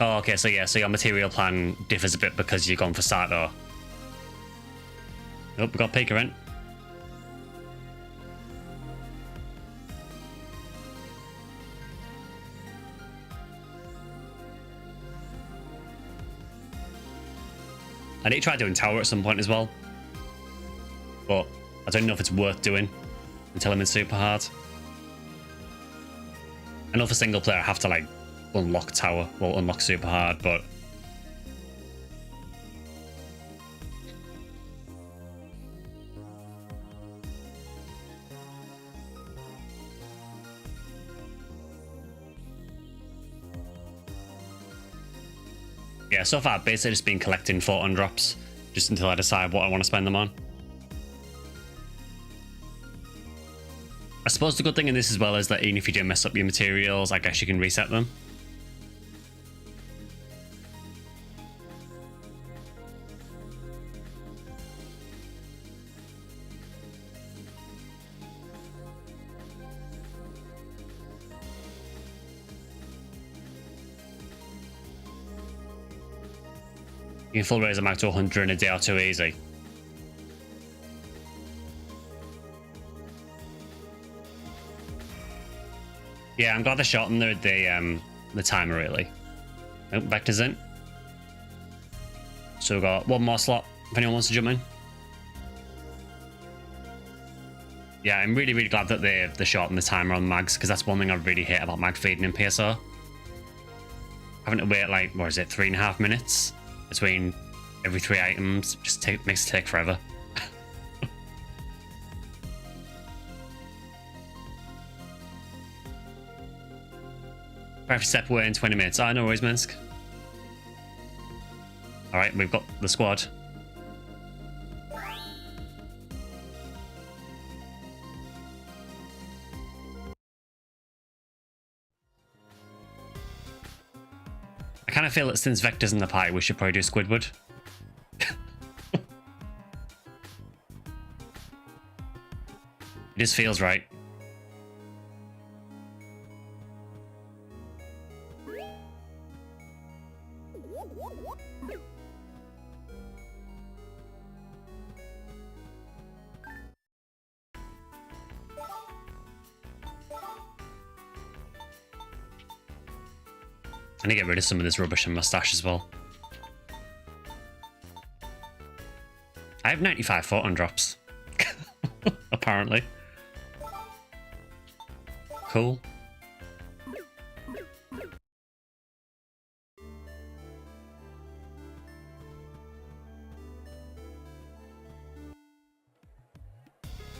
Oh, okay, so yeah, so your material plan differs a bit because you've gone for Sato. Oh, we got Pika in. I need to try doing tower at some point as well, but I don't know if it's worth doing until I'm in super hard. I know for single player I have to like unlock tower, well unlock super hard, but yeah, so far I've basically just been collecting photon drops just until I decide what I want to spend them on. I suppose the good thing in this as well is that even if you do mess up your materials, I guess you can reset them. You can full raise a mag to 100 in a day or two easy. Yeah, I'm glad they shortened the timer really. Oh, Vector's in. So we've got one more slot if anyone wants to jump in. Yeah, I'm really, really glad that they shortened the timer on mags, because that's one thing I really hate about mag feeding in PSO. having to wait like, what is it, 3.5 minutes between every 3 items just makes it take forever. I have to step away in 20 minutes. Ah, no worries, Minsk. Alright, we've got the squad. I kind of feel that since Vector's in the party, we should probably do Squidward. It just feels right. I need to get rid of some of this rubbish and mustache as well. I have 95 photon drops. Apparently. Cool.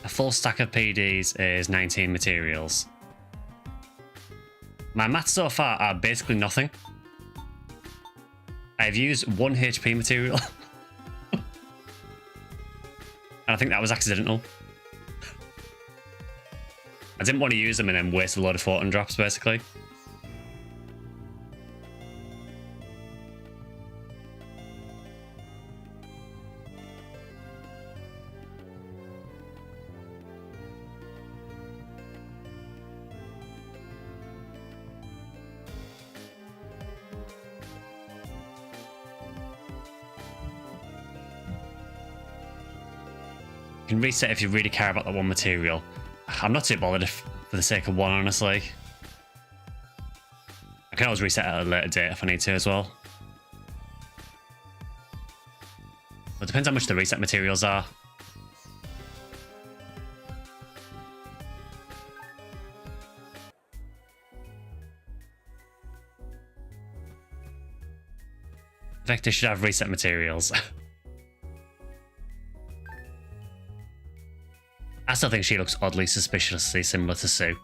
A full stack of PDs is 19 materials. My maths so far are basically nothing. I've used 1 HP material. And I think that was accidental. I didn't want to use them and then waste a load of photon drops, basically. You can reset if you really care about that one material. I'm not too bothered if, for the sake of one, honestly. I can always reset at a later date if I need to as well. But it depends how much the reset materials are. Vector should have reset materials. I still think she looks oddly suspiciously similar to Sue.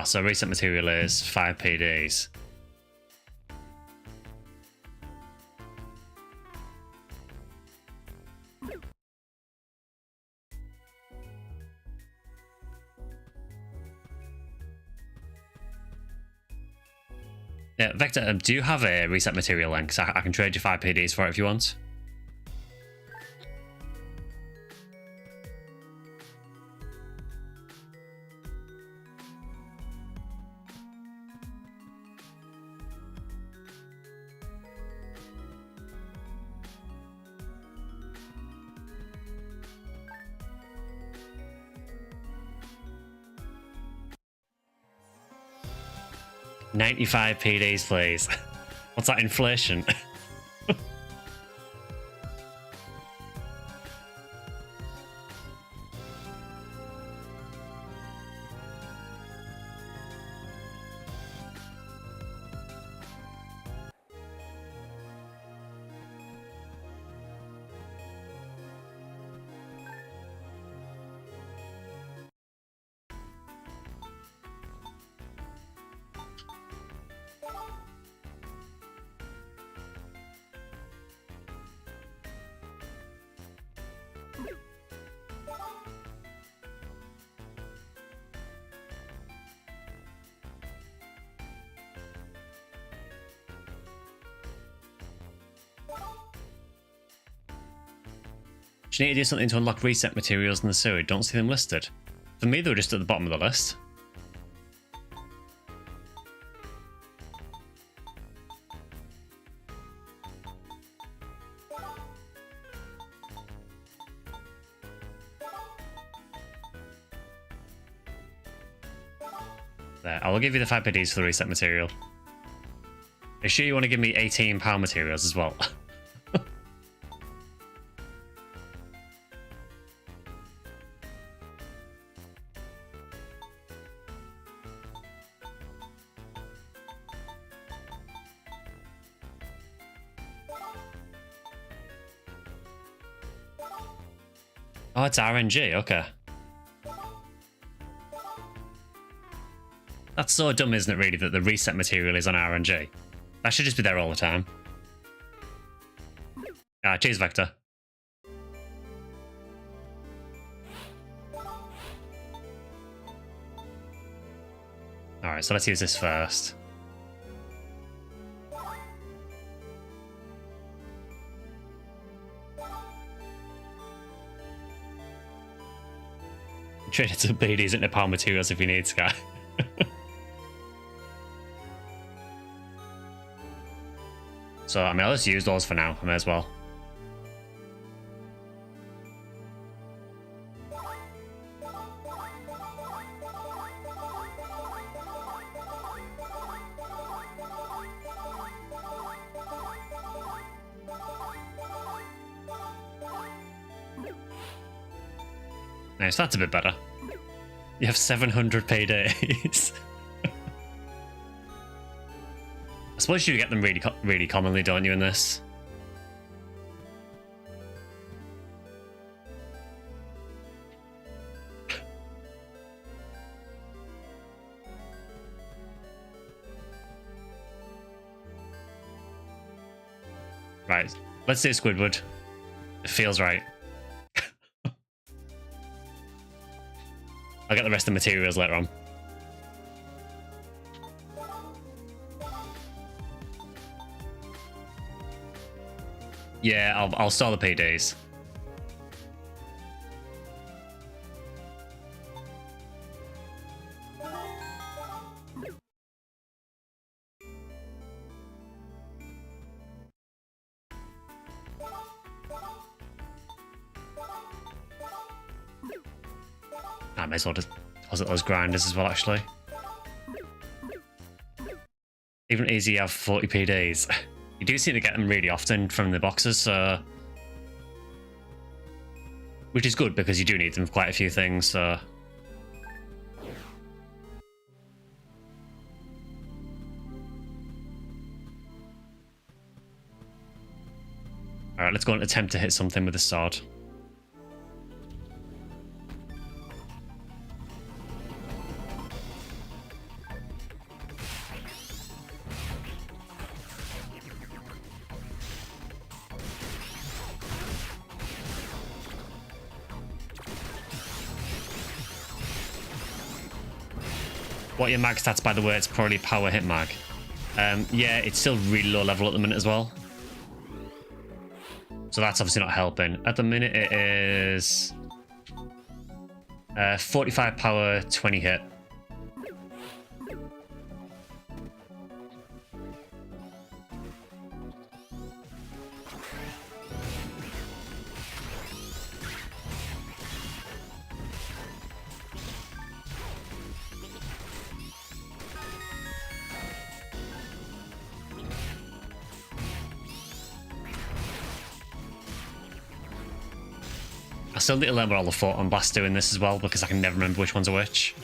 So reset material is 5 PDs. Yeah, Vector, do you have a reset material then? Because I can trade you 5 PDs for it if you want. $95 PDs, please. What's that, inflation? Do you need to do something to unlock reset materials in the sewer? Don't see them listed. For me, they were just at the bottom of the list. There, I will give you the 5 PDs for the reset material. Are you sure you want to give me 18 power materials as well? Oh, it's RNG, okay. That's so dumb, isn't it, really, that the reset material is on RNG? That should just be there all the time. Ah, cheers, Vector. Alright, so let's use this first. Trade it to BDs into power materials if you need, Sky. So, I mean, I'll just use those for now. I may as well. Nice, that's a bit better. You have 700 paydays. I suppose you get them really commonly, don't you, in this? Right, let's do Squidward. It feels right. I'll get the rest of the materials later on. Yeah, I'll store the PDs. I may as well deposit those grinders as well, actually. Even easy, you have 40 PDs. You do seem to get them really often from the boxes, so... Which is good, because you do need them for quite a few things, so... Alright, let's go and attempt to hit something with the sword. What are your mag stats, by the way? It's probably power hit mag. Yeah, it's still really low level at the minute as well. So that's obviously not helping. At the minute it is 45 power, 20 hit. I still need to learn what all the photon blasts do in this as well, because I can never remember which ones are which.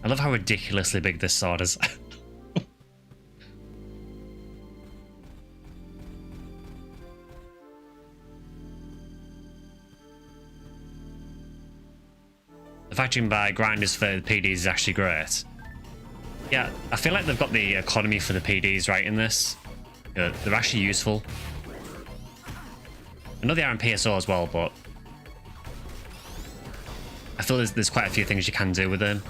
I love how ridiculously big this sword is. The fact you can buy grinders for PDs is actually great. Yeah, I feel like they've got the economy for the PDs right in this. They're actually useful. I know they are in PSO as well, but I feel there's quite a few things you can do with them.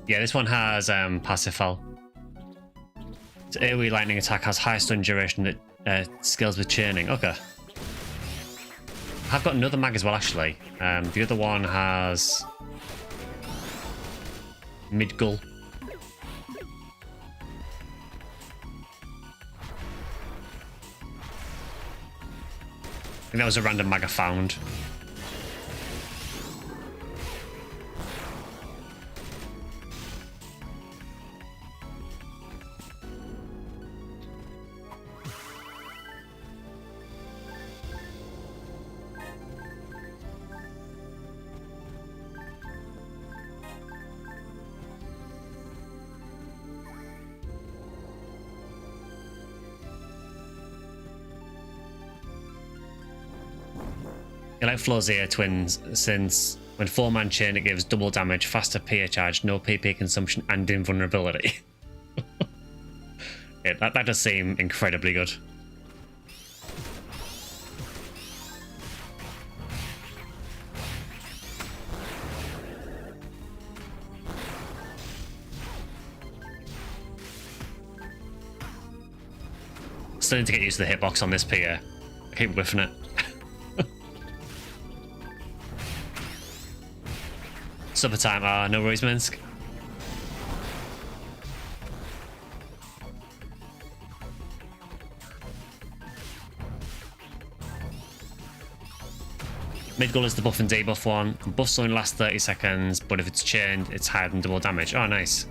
Yeah, this one has passive fall. Its AoE lightning attack has high stun duration that scales with chaining. Okay. I've got another mag as well, actually. The other one has mid-gull. I think that was a random mag I found. You like Flozier twins, since when 4-man chain it gives double damage, faster PA charge, no PP consumption, and invulnerability. Yeah, that does seem incredibly good. Still need to get used to the hitbox on this PA. I keep whiffing it. Supper time. No worries, Minsk. Mid-gull is the buff and debuff one. Buffs only last 30 seconds, but if it's chained, it's higher than double damage. Oh, nice.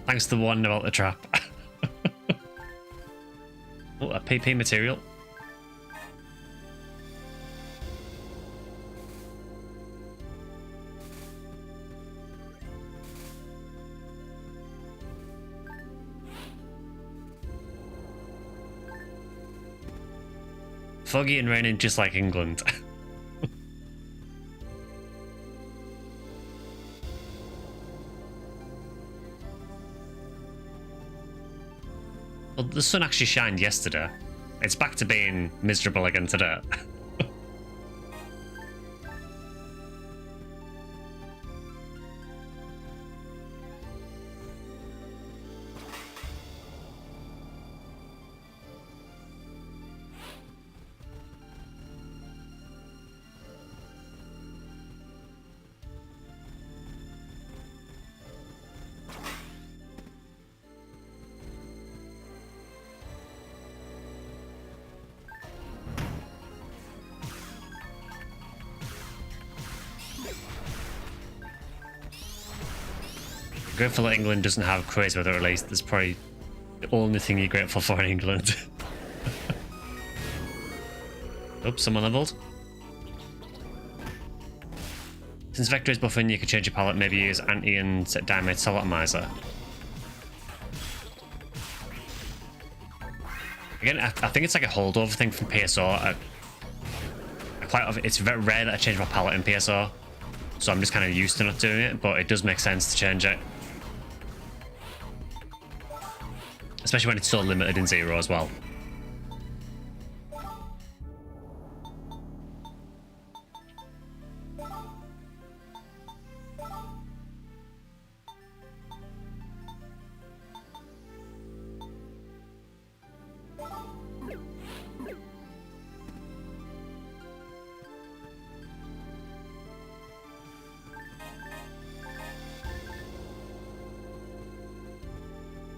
Thanks to the one about the trap. Oh, a PP material. Foggy and raining just like England. Well, the sun actually shined yesterday. It's back to being miserable again today. Grateful that England doesn't have crazy weather release. That's probably the only thing you're grateful for in England. Oops, someone leveled. Since Vector is buffing, you can change your palette, maybe use anti and set damage cell atomizer. Again, I think it's like a holdover thing from PSO. It's very rare that I change my palette in PSO, so I'm just kind of used to not doing it, but it does make sense to change it. Especially when it's so limited in Zero as well.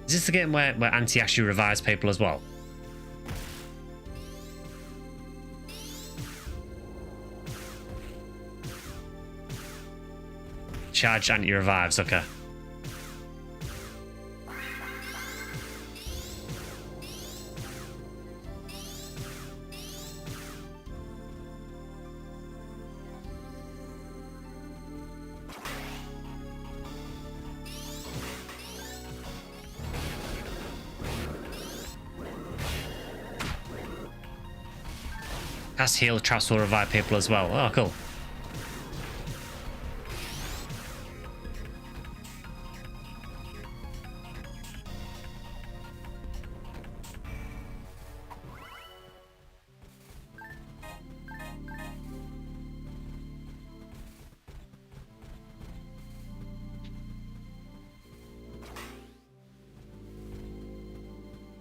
Is this the game where Anti actually revives people as well? Charge Anti revives, okay. Cast heal traps will revive people as well. Oh, cool.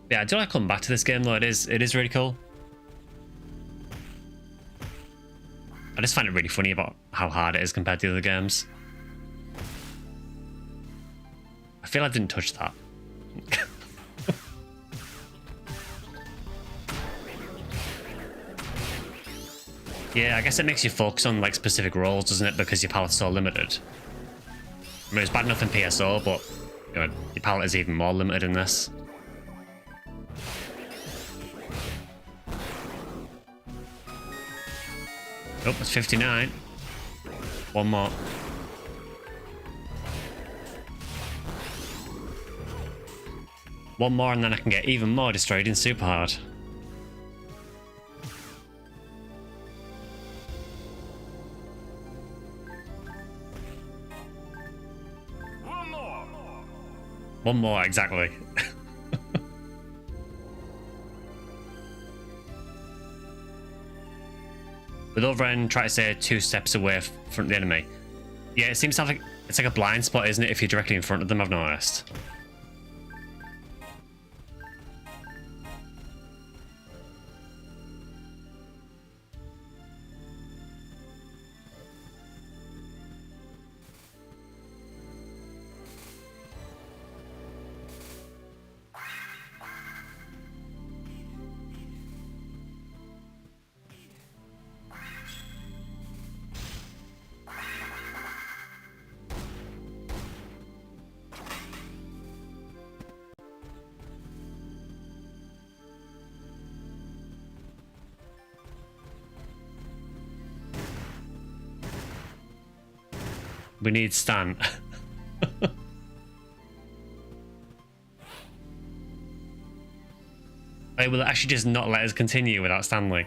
Yeah, I do like coming back to this game though. It is really cool. I just find it really funny about how hard it is compared to the other games. I feel I didn't touch that. Yeah, I guess it makes you focus on like specific roles, doesn't it? Because your palette's so limited. I mean, it's bad enough in PSO, but you know, your palette is even more limited in this. Oh, it's 59. One more. One more and then I can get even more destroyed in super hard. One more. One more, exactly. With overend, try to stay 2 steps away from the enemy. Yeah, it seems to have like, it's like a blind spot, isn't it, if you're directly in front of them, I've noticed. We need Stan. They will actually just not let us continue without Stanley.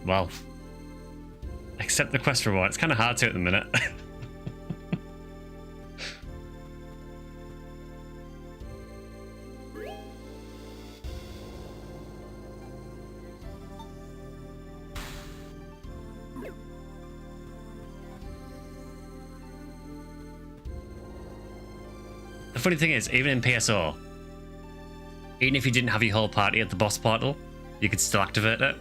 Well, accept the quest reward. It's kind of hard to at the minute. The funny thing is, even in PSO, even if you didn't have your whole party at the boss portal, you could still activate it.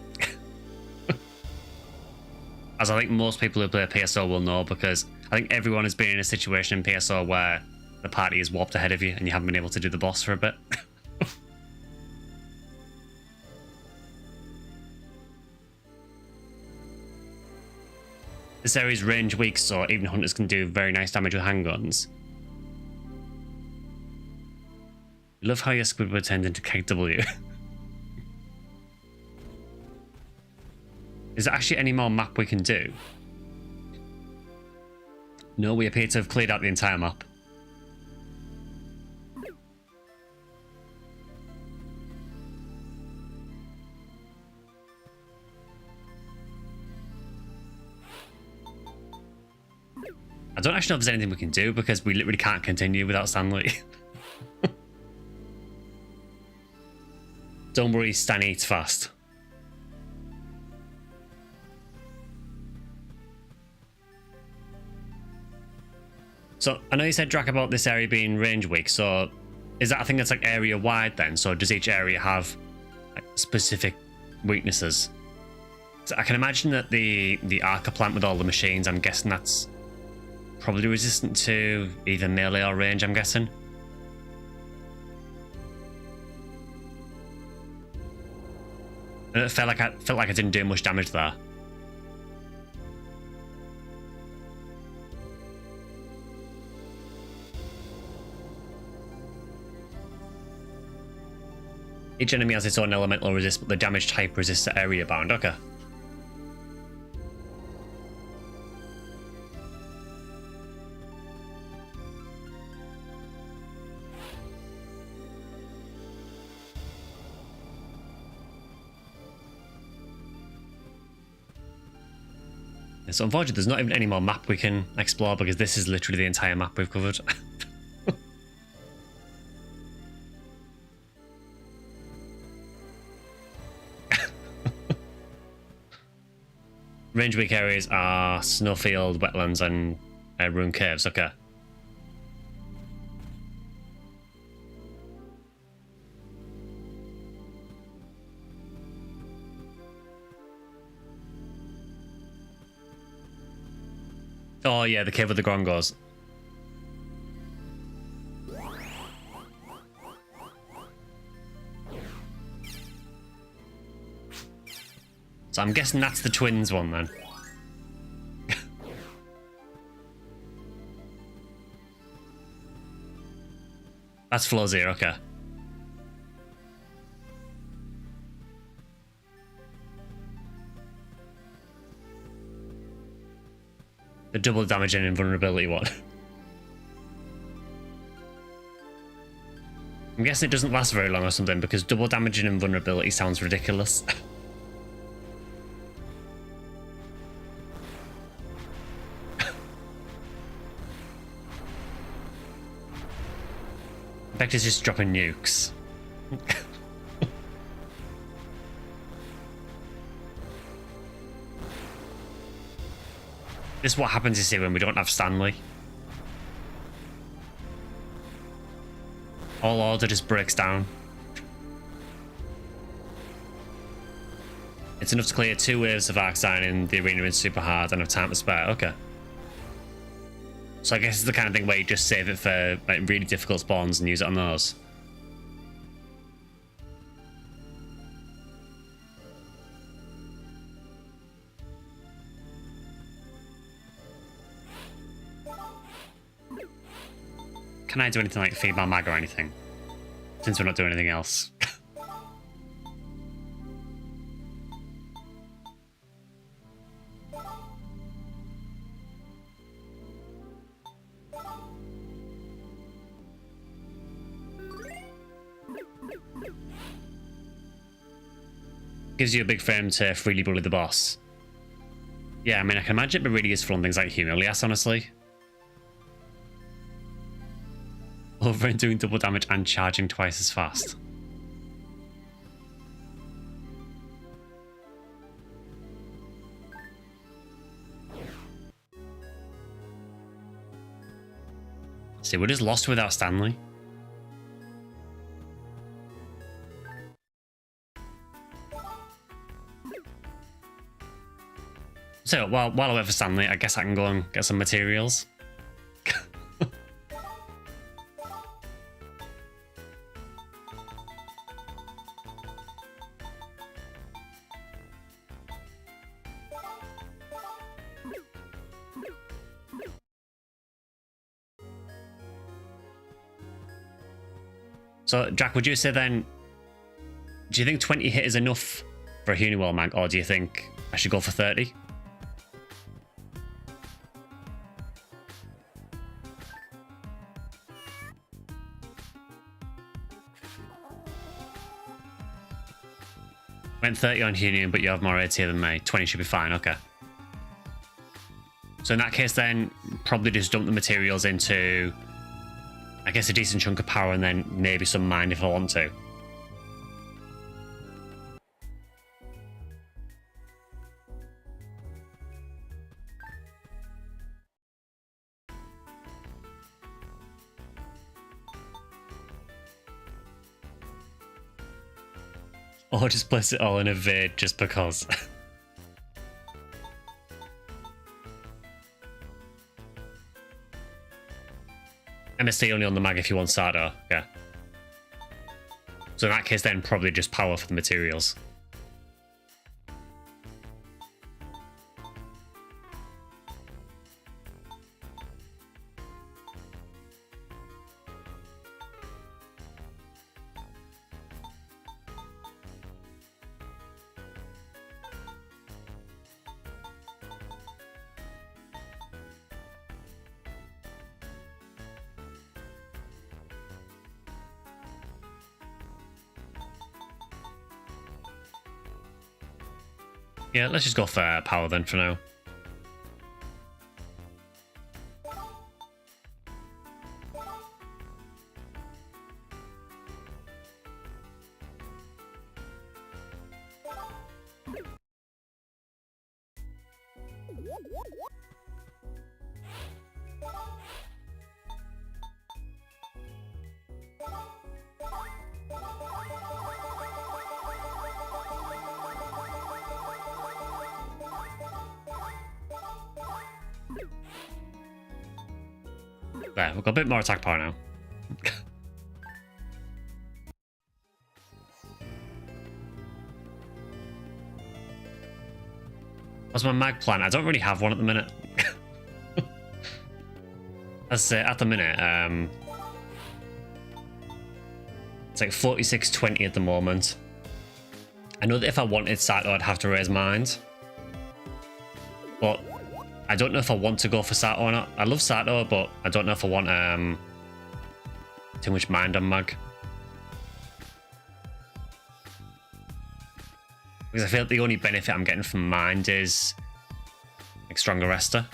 As I think most people who play PSO will know, because I think everyone has been in a situation in PSO where the party is warped ahead of you and you haven't been able to do the boss for a bit. This area is range weak, so even hunters can do very nice damage with handguns. Love how your Squidward turned into KW. Is there actually any more map we can do? No, we appear to have cleared out the entire map. I don't actually know if there's anything we can do because we literally can't continue without Stanley. Don't worry, Stan eats fast. So, I know you said, Drac, about this area being range weak, so is that a thing that's like area wide then? So does each area have like, specific weaknesses? So I can imagine that the Arca plant with all the machines, I'm guessing that's probably resistant to either melee or range, I'm guessing. And it felt like I didn't do much damage there. Each enemy has its own elemental resist, but the damage type resists to area bound. Okay. So unfortunately, there's not even any more map we can explore because this is literally the entire map we've covered. Range weak areas are snowfield, wetlands, and ruined caves. Okay. Oh yeah, the cave with the Grongos. So I'm guessing that's the twins one then. That's Flozier, okay. The double damage and invulnerability one. I'm guessing it doesn't last very long or something because double damage and invulnerability sounds ridiculous. Vector's just dropping nukes. This is what happens, you see, when we don't have Stanley. All order just breaks down. It's enough to clear 2 waves of Arcsign in the arena in super hard and have time to spare. Okay. So I guess it's the kind of thing where you just save it for like really difficult spawns and use it on those. Can I do anything like feed my mag or anything? Since we're not doing anything else. Gives you a big frame to freely bully the boss. Yeah, I mean, I can imagine it'd be really useful on things like Humilias, honestly. Over and doing double damage and charging twice as fast. See, we're just lost without Stanley. So, while I wait for Stanley, I guess I can go and get some materials. So, Jack, would you say then, do you think 20 hit is enough for a Huniwell mag, or do you think I should go for 30? Went 30 on Hunium, but you have more AT than me. 20 should be fine, okay. So in that case then, probably just dump the materials into, I guess, a decent chunk of power and then maybe some mine if I want to. Or just place it all in a vid just because. MST only on the mag if you want Sardo, yeah. So in that case then probably just power for the materials. Yeah, let's just go for power then for now. There, we've got a bit more attack power now. What's my mag plan? I don't really have one at the minute. As at the minute, it's like 46.20 at the moment. I know that if I wanted Sato, I'd have to raise mind. But I don't know if I want to go for Sato or not. I love Sato, but I don't know if I want too much mind on mag. Because I feel like the only benefit I'm getting from mind is like stronger Rester.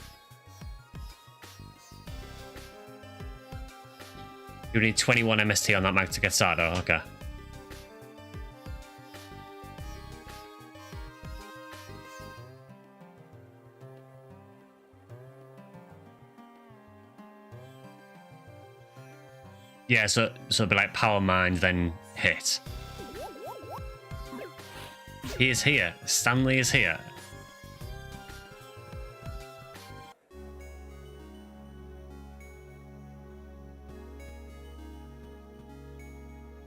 You need 21 MST on that mag to get Sato, okay. Yeah, so it'd be like power mind, then hit. He is here. Stanley is here.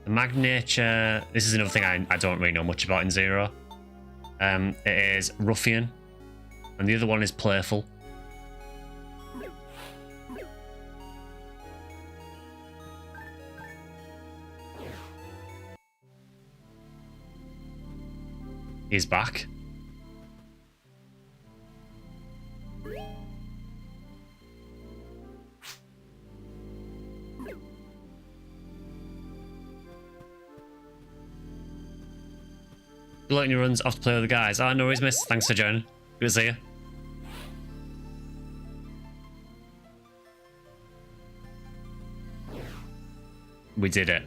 The mag nature. This is another thing I don't really know much about in Zero. It is ruffian, and the other one is playful. He's back. Good luck in your runs off to play with the guys. Oh, no worries, miss. Thanks for joining. Good to see you. We did it.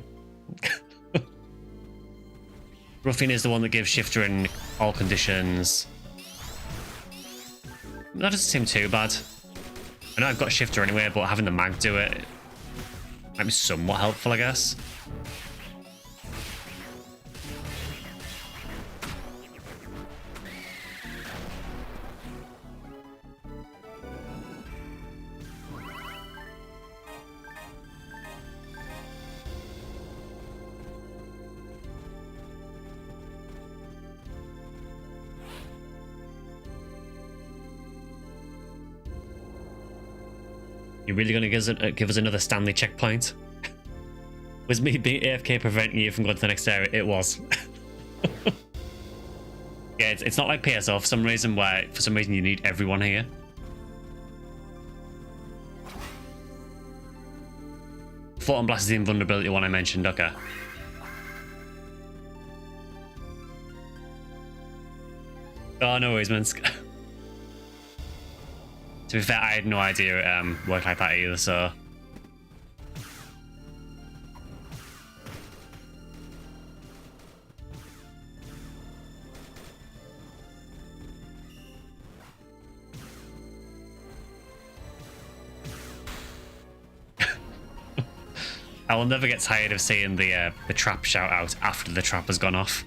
Ruffian is the one that gives Shifter in all conditions. That doesn't seem too bad. I know I've got Shifter anyway, but having the mag do it might be somewhat helpful, I guess. You're really going to give us another Stanley checkpoint? Was me being AFK preventing you from going to the next area? It was. Yeah, it's not like PSO for some reason where for some reason you need everyone here. Photon Blast is the invulnerability one I mentioned, okay. Oh, no worries, man. To be fair, I had no idea it worked like that either, so... I will never get tired of seeing the trap shout out after the trap has gone off.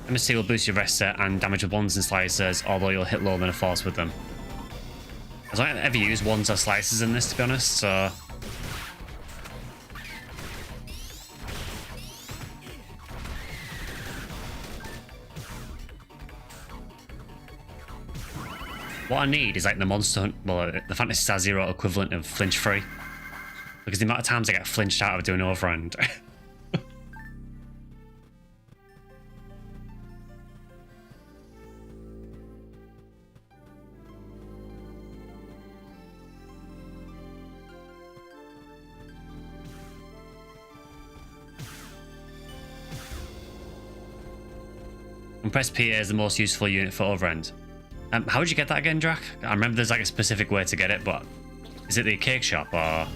MST will boost your Rester and damage with wands and slicers, although you'll hit lower than a force with them. I don't ever use wands or slicers in this, to be honest, so... What I need is like the Monster Hunt, well, the Phantasy Star Zero equivalent of flinch free. Because the amount of times I get flinched out of doing overhand. And press PA is the most useful unit for overend. How would you get that again, Drac? I remember there's like a specific way to get it, but is it the cake shop or?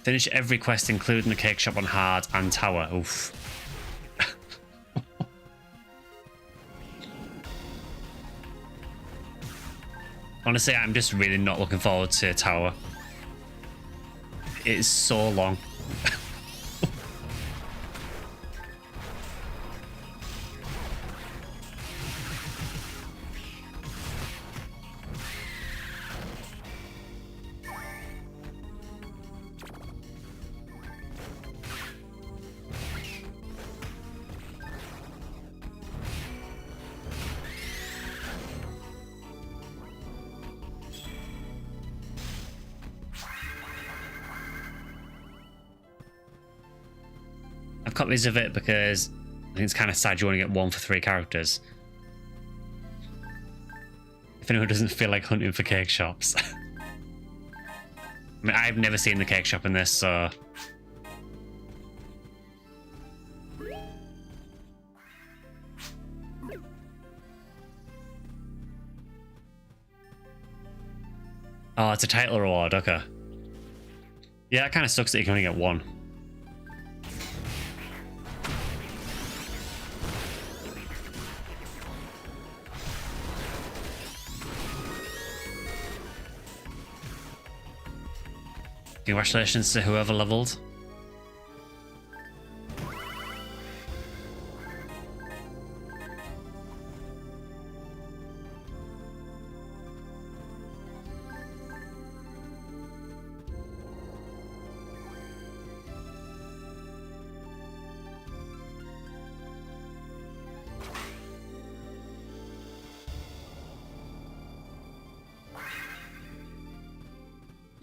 Finish every quest, including the cake shop on hard and tower. Oof. Honestly, I'm just really not looking forward to tower. It's so long. I've copies of it because I think it's kind of sad you only get 1 for 3 characters. If anyone doesn't feel like hunting for cake shops. I mean, I've never seen the cake shop in this, so... Oh, it's a title reward, okay. Yeah, it kind of sucks that you can only get 1. Congratulations to whoever leveled.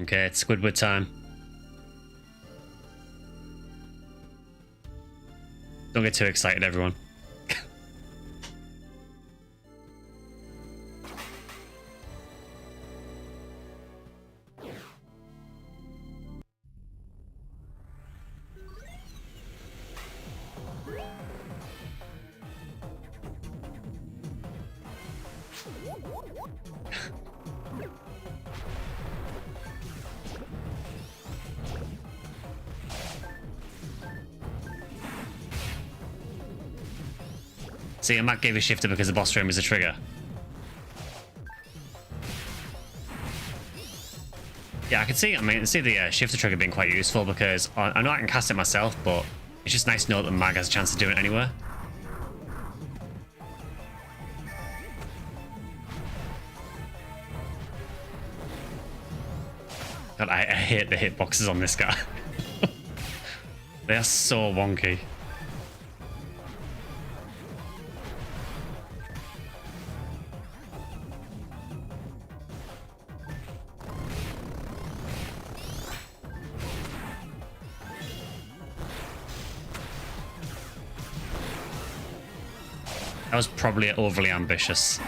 Okay, it's Squidward time. Don't get too excited, everyone. See, I might give a shifter because the boss room is a trigger. Yeah, I can see. I mean, I see the shifter trigger being quite useful because I know I can cast it myself, but it's just nice to know that the mag has a chance of doing it anywhere. God, I hate the hitboxes on this guy. They are so wonky. That was probably overly ambitious.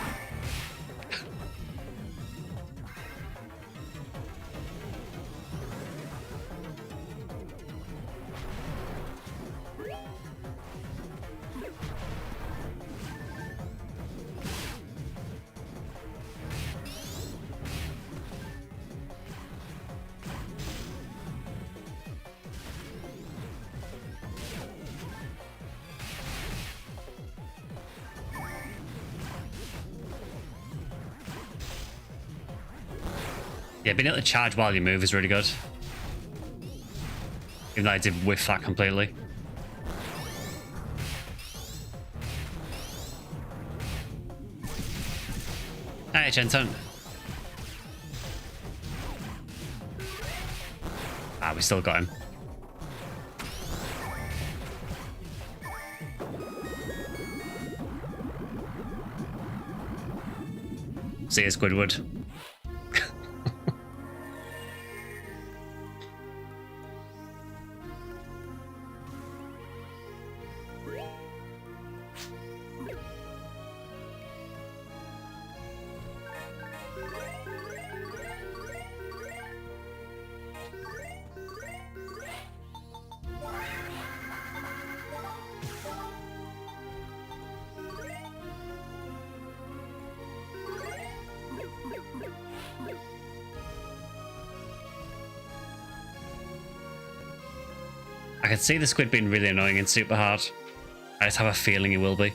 Yeah, being able to charge while you move is really good. Even though I did whiff that completely. Hey, Chenton. Ah, we still got him. See you, Squidward. I can see the squid being really annoying and super hard. I just have a feeling he will be.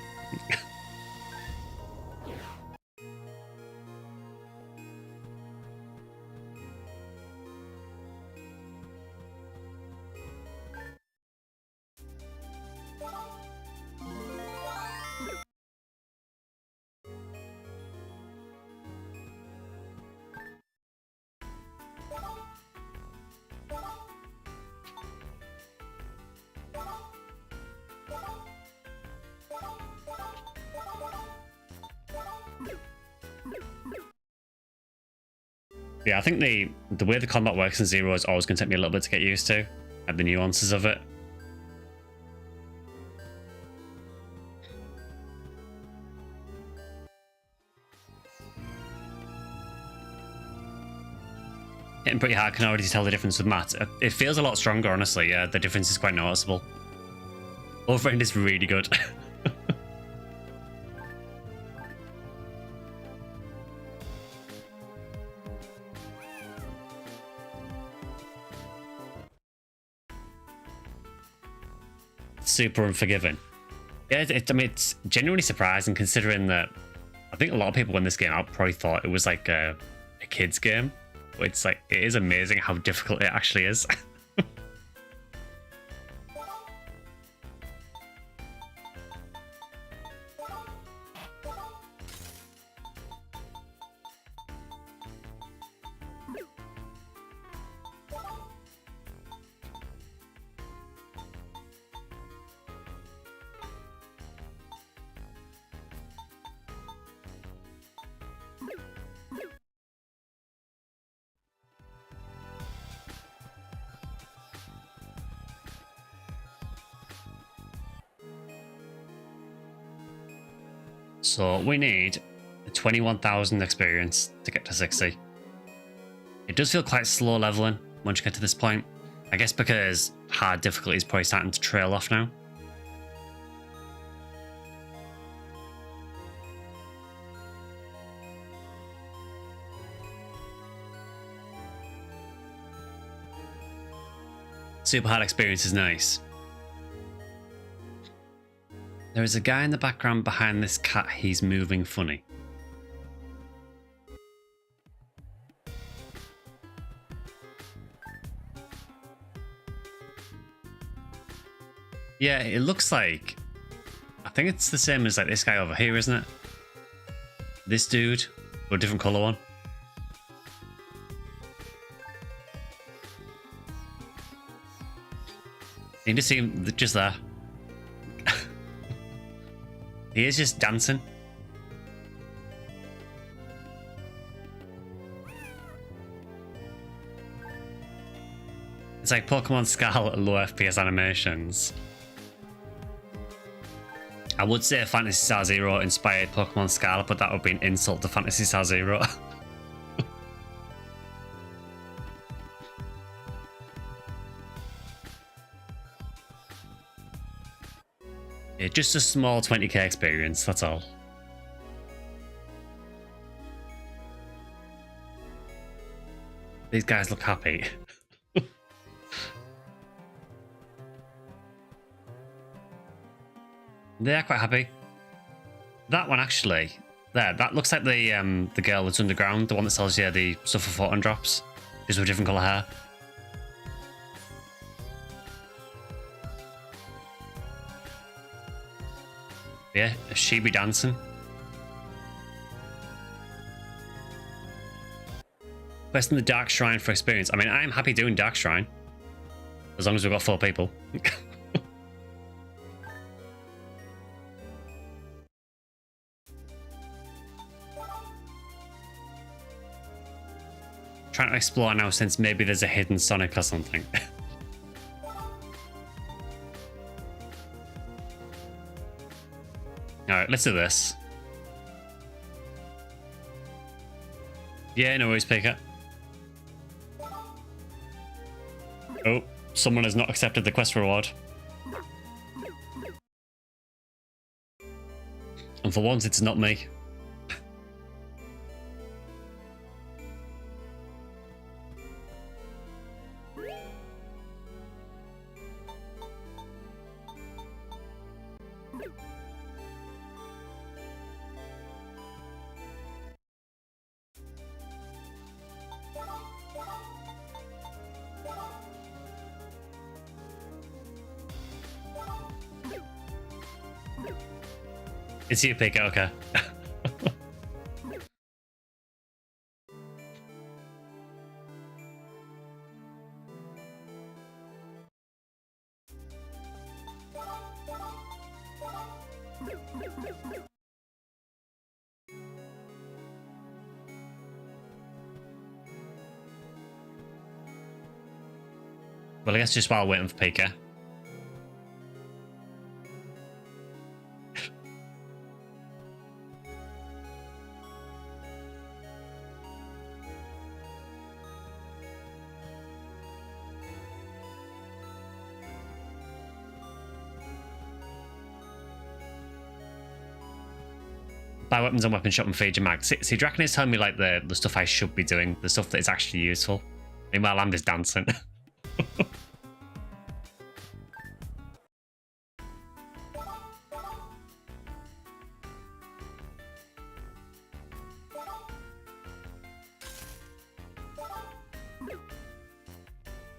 Yeah, I think the way the combat works in Zero is always going to take me a little bit to get used to, and the nuances of it. Hitting pretty hard, can already tell the difference with Matt. It feels a lot stronger, honestly. Yeah, the difference is quite noticeable. Overend is really good. Super unforgiving. Yeah, I mean, it's genuinely surprising considering that I think a lot of people when this game out probably thought it was like a kid's game. But it's like, it is amazing how difficult it actually is. So we need 21,000 experience to get to 60. It does feel quite slow leveling once you get to this point. I guess because hard difficulty is probably starting to trail off now. Super hard experience is nice. There is a guy in the background behind this cat. He's moving funny. Yeah, it looks like... I think it's the same as like this guy over here, isn't it? This dude, or a different colour one. You can just see him just there. He is just dancing. It's like Pokemon Scarlet at low FPS animations. I would say Phantasy Star Zero inspired Pokemon Scarlet, but that would be an insult to Phantasy Star Zero. Yeah, just a small 20k experience, that's all. These guys look happy. They are quite happy. That one actually, there, that looks like the girl that's underground, the one that sells you the stuff for photon drops, just with different colour hair. Yeah, she be dancing. Questing the Dark Shrine for experience. I mean, I'm happy doing Dark Shrine. As long as we've got 4 people. Trying to explore now since maybe there's a hidden Sonic or something. Alright, let's do this. Yeah, no worries, Pika. Oh, someone has not accepted the quest reward. And for once, it's not me. It's you, Pika, okay. Well, I guess just while waiting for Pika. Buy weapons and weapon shop and feed your mag. See, Draken is telling me like the stuff I should be doing, the stuff that is actually useful. Meanwhile, I'm just dancing.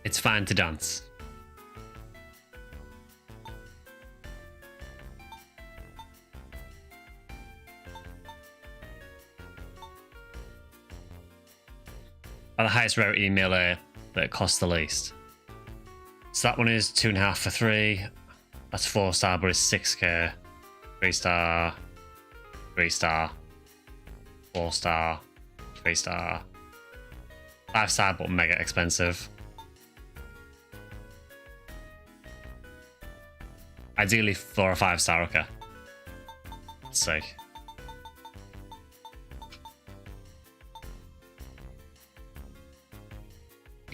It's fine to dance. The highest rarity mailer that costs the least. So that one is 2.5 for 3. That's 4-star, but it's 6k. 3-star, 3-star, 4-star, 3-star, 5-star, but mega expensive. Ideally 4 or 5-star, okay. Let's see.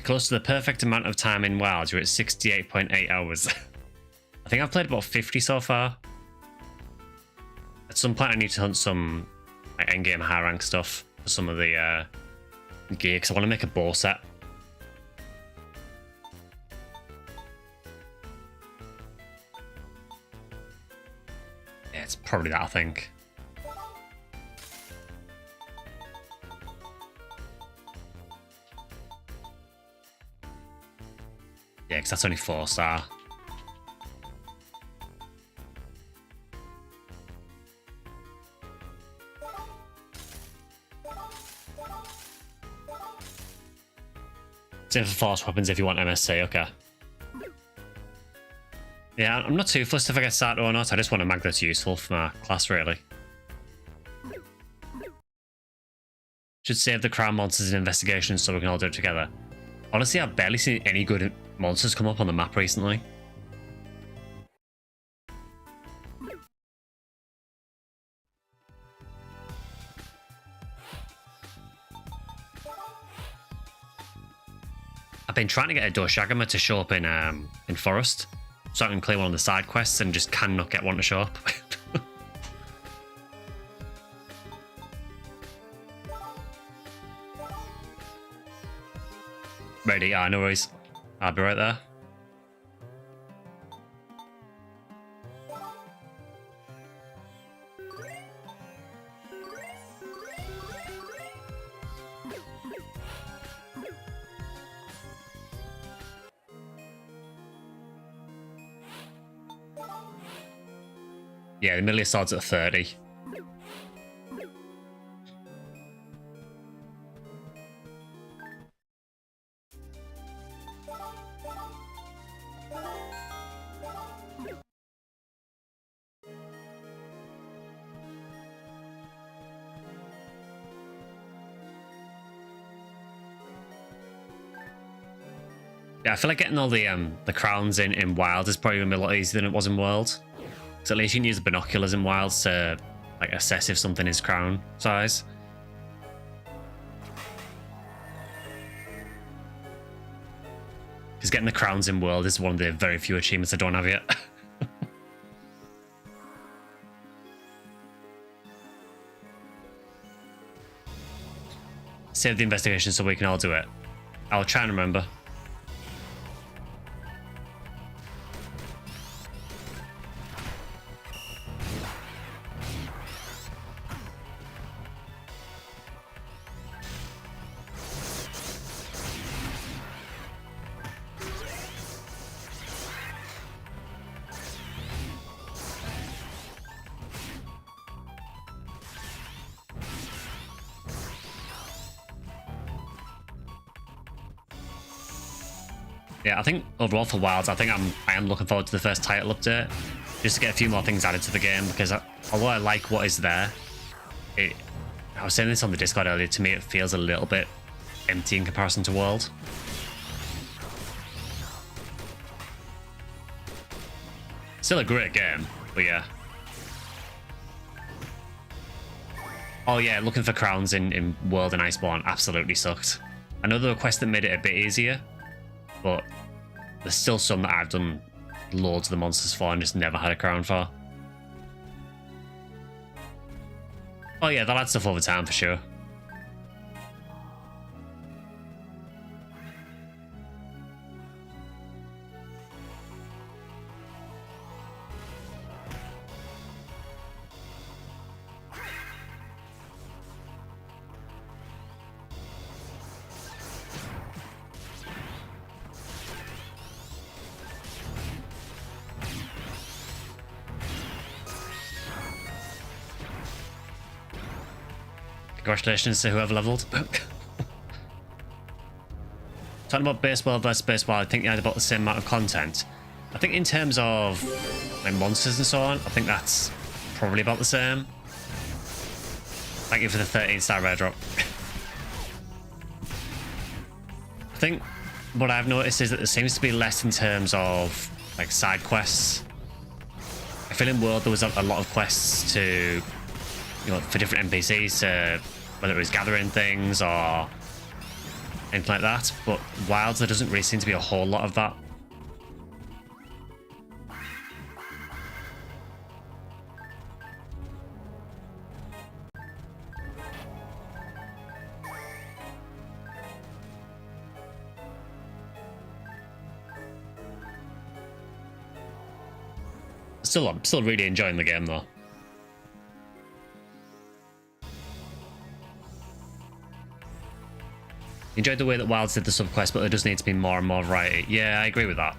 Close to the perfect amount of time in Wilds. You're at 68.8 hours. I think I've played about 50 so far. At some point I need to hunt some like, endgame high rank stuff for some of the gear, because I want to make a bow set. Yeah, it's probably that, I think. Yeah, because that's only 4-star. Same for force weapons if you want MSC, okay. Yeah, I'm not too fussed if I get started or not. I just want a mag that's useful for my class, really. Should save the crown monsters in investigation so we can all do it together. Honestly, I've barely seen any good monsters come up on the map recently. I've been trying to get a Doshagama to show up in Forest, so I can clear one of the side quests, and just cannot get one to show up. Ready? Ah, no worries. I'll be right there. Yeah, the Millia Sword's at 30. Yeah, I feel like getting all the crowns in Wild is probably going to be a lot easier than it was in World. So at least you can use the binoculars in Wild to like assess if something is crown size. Because getting the crowns in World is one of the very few achievements I don't have yet. Save the investigation so we can all do it. I'll try and remember. Yeah, I think overall for Wilds, I am looking forward to the first title update, just to get a few more things added to the game, because although I like what is there, I was saying this on the Discord earlier, to me it feels a little bit empty in comparison to World. Still a great game, but yeah. Oh yeah, looking for crowns in World and Iceborne absolutely sucked. I know there were quests that made it a bit easier, but there's still some that I've done loads of the monsters for and just never had a crown for. Oh yeah, they'll add stuff over time for sure. Congratulations to whoever leveled. Talking about base world versus base world, I think they had about the same amount of content. I think in terms of like monsters and so on, I think that's probably about the same. Thank you for the 13-star rare drop. I think what I've noticed is that there seems to be less in terms of like side quests. I feel in World there was a lot of quests to, you know, for different NPCs, whether it was gathering things or anything like that, but Wilds there doesn't really seem to be a whole lot of that. I'm still really enjoying the game though. Enjoyed the way that Wilds did the subquest, but there does need to be more and more variety. Yeah, I agree with that.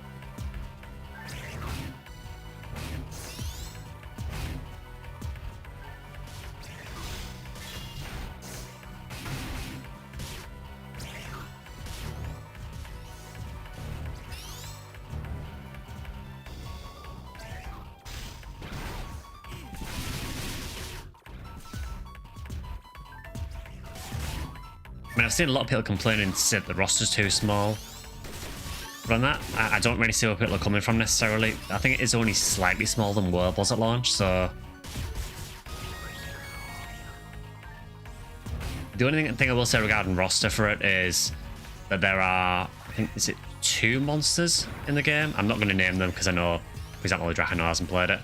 I mean, I've seen a lot of people complaining that the roster's too small. But on that, I don't really see where people are coming from necessarily. I think it is only slightly smaller than World was at launch, so... The only thing I will say regarding roster for it is that there are, I think, is it 2 monsters in the game? I'm not going to name them because I know, for example, the Draken hasn't played it.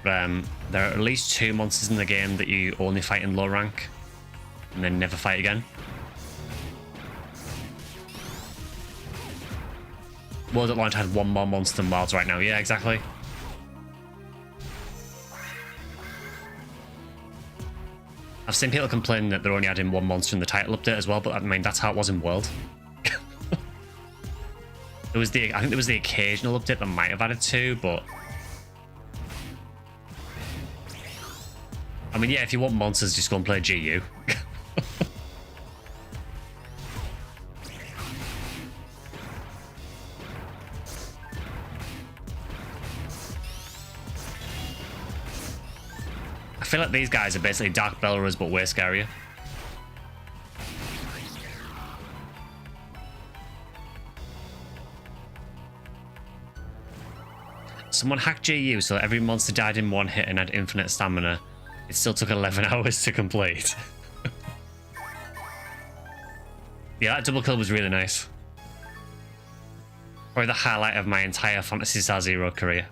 But there are at least 2 monsters in the game that you only fight in low rank and then never fight again. World at launch had 1 more monster than Wilds right now. Yeah, exactly. I've seen people complaining that they're only adding 1 monster in the title update as well, but I mean, that's how it was in World. I think there was the occasional update that might have added 2, but... I mean, yeah, if you want monsters, just go and play GU. I feel like these guys are basically Dark Bellerers, but way scarier. Someone hacked GU so every monster died in 1 hit and had infinite stamina. It still took 11 hours to complete. Yeah, that double kill was really nice. Probably the highlight of my entire Phantasy Star Zero career.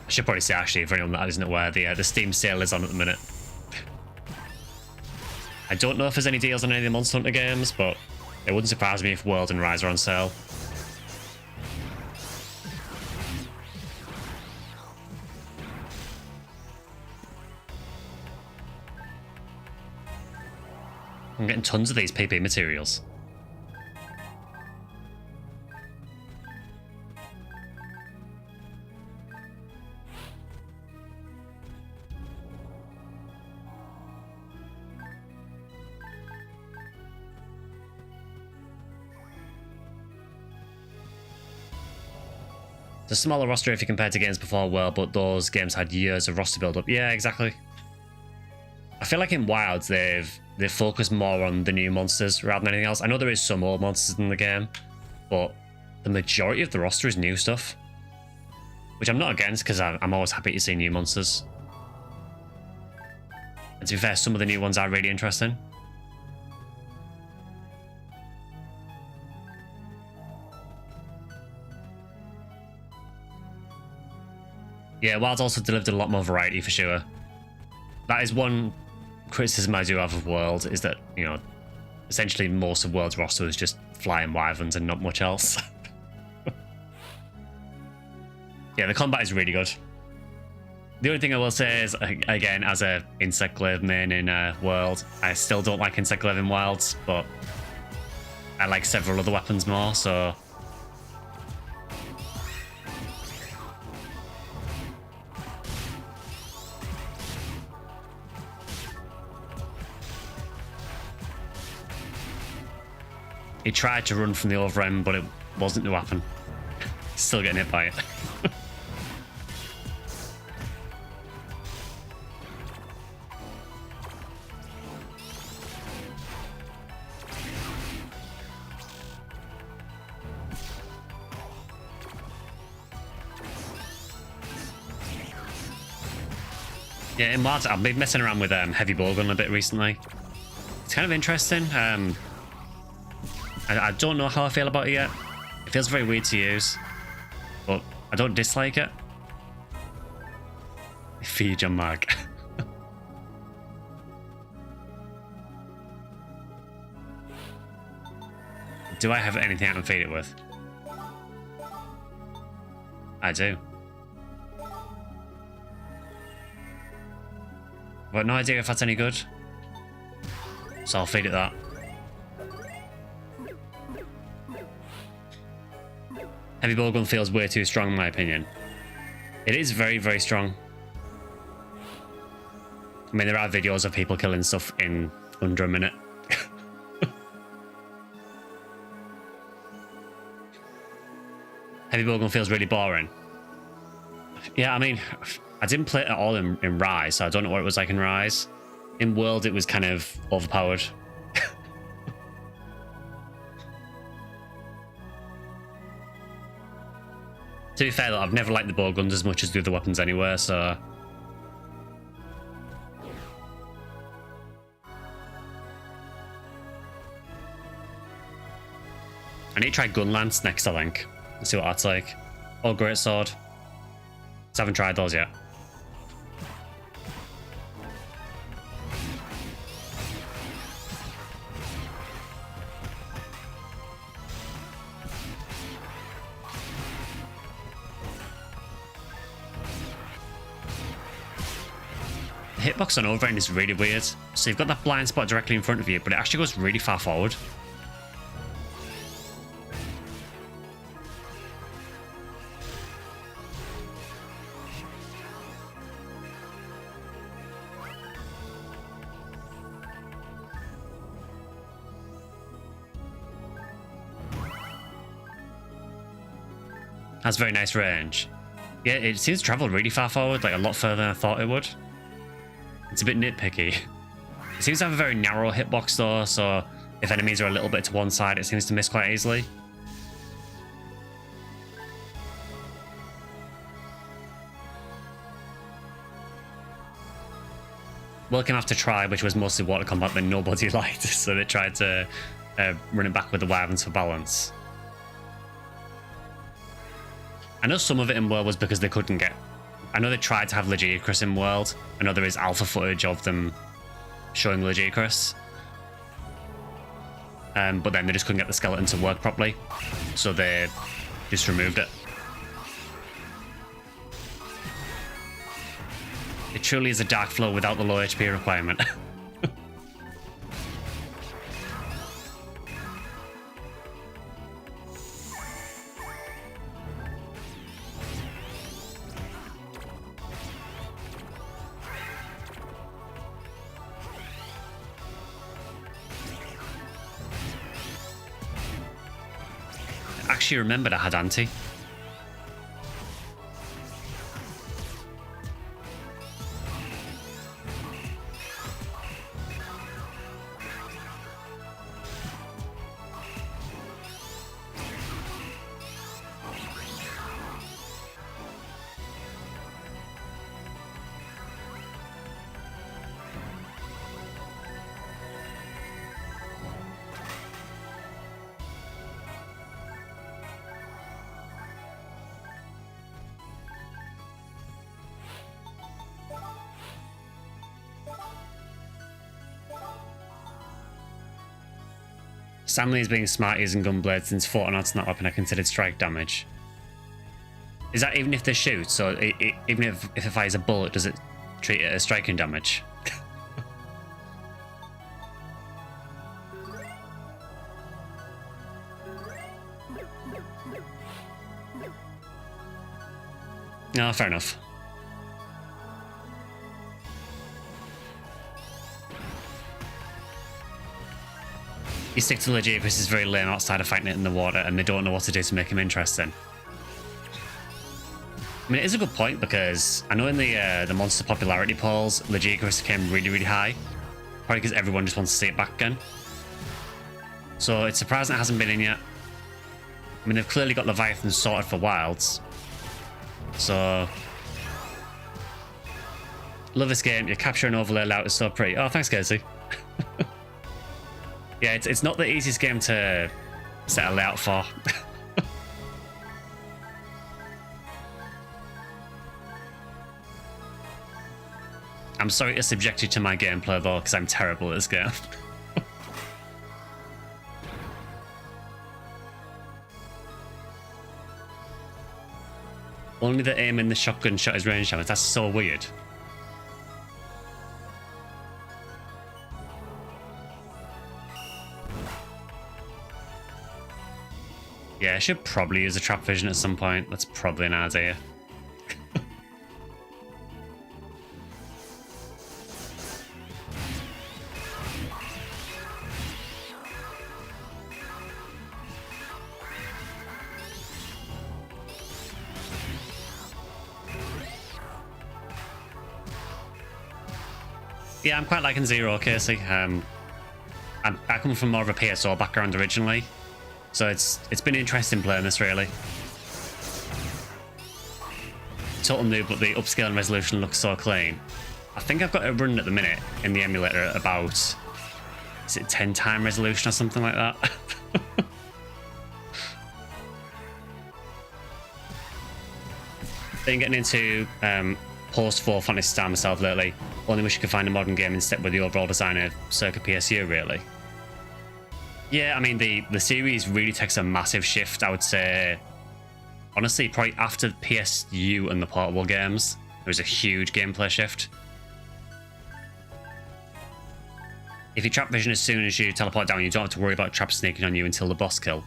I should probably say actually, for anyone that isn't aware, the Steam sale is on at the minute. I don't know if there's any deals on any of the Monster Hunter games, but it wouldn't surprise me if World and Rise are on sale. I'm getting tons of these PP materials. It's a smaller roster if you compare to games before, well, but those games had years of roster build-up. Yeah, exactly. I feel like in Wilds they've focused more on the new monsters rather than anything else. I know there is some old monsters in the game, but the majority of the roster is new stuff, which I'm not against because I'm always happy to see new monsters. And to be fair, some of the new ones are really interesting. Yeah, Wilds also delivered a lot more variety for sure. That is one criticism I do have of World, is that, you know, essentially most of World's roster is just flying wyverns and not much else. Yeah, the combat is really good. The only thing I will say is, again, as a Insect Glaive main in World, I still don't like Insect Glaive in Wilds, but I like several other weapons more, so... He tried to run from the overend, but it wasn't to happen. Still getting hit by it. Yeah, in Wilds, I've been messing around with heavy bowgun a bit recently. It's kind of interesting. I don't know how I feel about it yet. It feels very weird to use, but I don't dislike it. Feed your mag. Do I have anything I can feed it with? I do. But no idea if that's any good. So I'll feed it that. Heavy bowgun feels way too strong in my opinion. It is very, very strong. I mean, there are videos of people killing stuff in under a minute. Heavy bowgun feels really boring. Yeah, I mean, I didn't play it at all in Rise, so I don't know what it was like in Rise. In World, it was kind of overpowered. To be fair, though, I've never liked the bowguns as much as the other weapons anyway, so... I need to try Gunlance next, I think. Let's see what that's like. Or Greatsword. Just haven't tried those yet. The hitbox on overend is really weird. So you've got that blind spot directly in front of you, but it actually goes really far forward. Has very nice range. Yeah, it seems to travel really far forward, like a lot further than I thought it would. It's a bit nitpicky. It seems to have a very narrow hitbox though, so if enemies are a little bit to one side, it seems to miss quite easily. Will came after Try, which was mostly water combat that nobody liked, so they tried to run it back with the wyverns for balance. I know some of it in World was because they couldn't get... I know they tried to have Legicrus in World. I know there is alpha footage of them showing Legicrus. But then they just couldn't get the skeleton to work properly. So they just removed it. It truly is a dark flow without the low HP requirement. actually remembered I had anti. Stanley is being smart using gunblade since Fortnite's not weapon I considered strike damage. Is that even if they shoot? So even if it fires a bullet, does it treat it as striking damage? No, fair enough. You stick to legit because it's very lame outside of fighting it in the water and they don't know what to do to make him interesting. I mean, it is a good point because I know in the monster popularity polls, Legicurus came really, really high. Probably because everyone just wants to see it back again. So it's surprising it hasn't been in yet. I mean, they've clearly got Leviathan sorted for Wilds. So... Love this game. Your capture and overlay layout is so pretty. Oh, thanks, Casey. Yeah, it's not the easiest game to set a layout for. I'm sorry to subject you to my gameplay though, because I'm terrible at this game. Only the aim in the shotgun shot is range damage. That's so weird. Yeah, I should probably use a trap vision at some point. That's probably an idea. Yeah, I'm quite liking Zero, Casey. I come from more of a PSO background originally. So it's been interesting playing this, really. Total noob, but the upscale and resolution looks so clean. I think I've got it running at the minute in the emulator at about, is it 10 time resolution or something like that? Been getting into post-4 Phantasy Star myself lately. Only wish you could find a modern game instead with the overall design of circa PSU, really. Yeah, I mean, the series really takes a massive shift, I would say. Honestly, probably after PSU and the portable games, there was a huge gameplay shift. If you trap vision as soon as you teleport down, you don't have to worry about traps sneaking on you until the boss kill.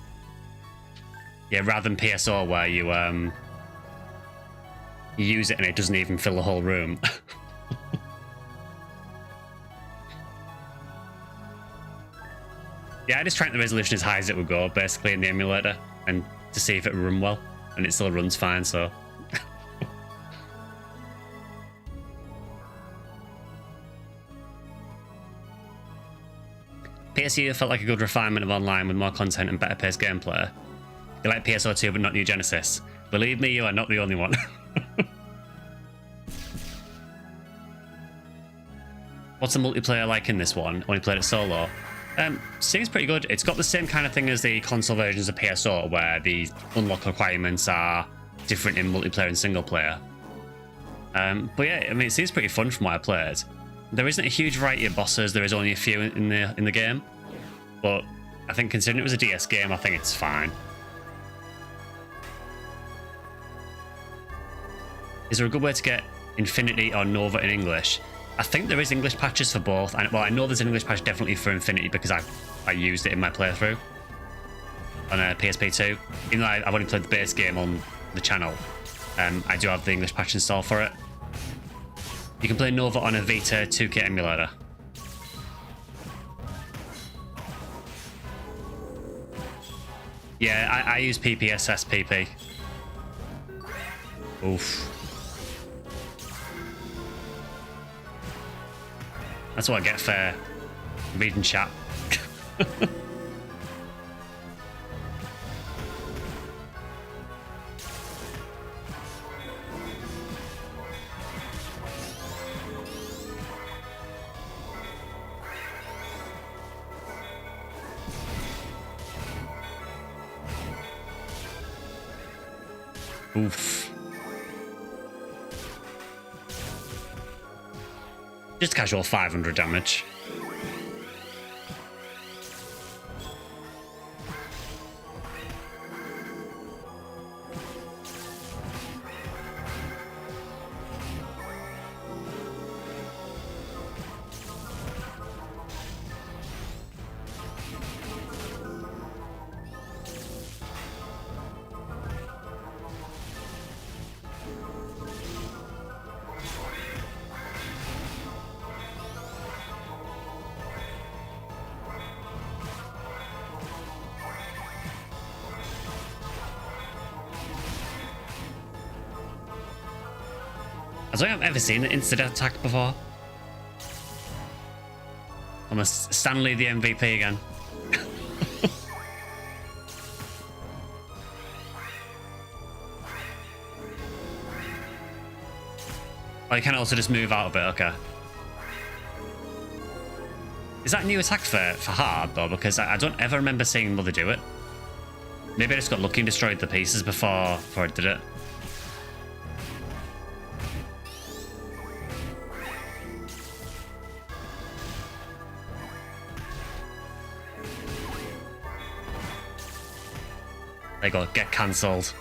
Yeah, rather than PSO where you use it and it doesn't even fill the whole room. Yeah, I just cranked the resolution as high as it would go, basically, in the emulator, and to see if it would run well, and it still runs fine, so... PSU felt like a good refinement of online with more content and better paced gameplay. You like PSO2 but not New Genesis. Believe me, you are not the only one. What's the multiplayer like in this one? Only played it solo. Seems pretty good. It's got the same kind of thing as the console versions of PSO, where the unlock requirements are different in multiplayer and single player. But yeah, I mean, it seems pretty fun from what I played. There isn't a huge variety of bosses. There is only a few in the game, but I think considering it was a DS game, I think it's fine. Is there a good way to get Infinity or Nova in English? I think there is English patches for both. Well, I know there's an English patch definitely for Infinity because I used it in my playthrough on a PSP2. Even though I've only played the base game on the channel, I do have the English patch installed for it. You can play Nova on a Vita 2K emulator. Yeah, I use PPSSPP. Oof. That's what I get for reading chat. Oof. Just casual 500 damage. I don't think I've ever seen an instant attack before. Almost Stanley the MVP again. Oh, you can also just move out a bit, okay. Is that a new attack for hard though? Because I don't ever remember seeing Mother do it. Maybe I just got lucky and destroyed the pieces before I did it. There you go, get cancelled.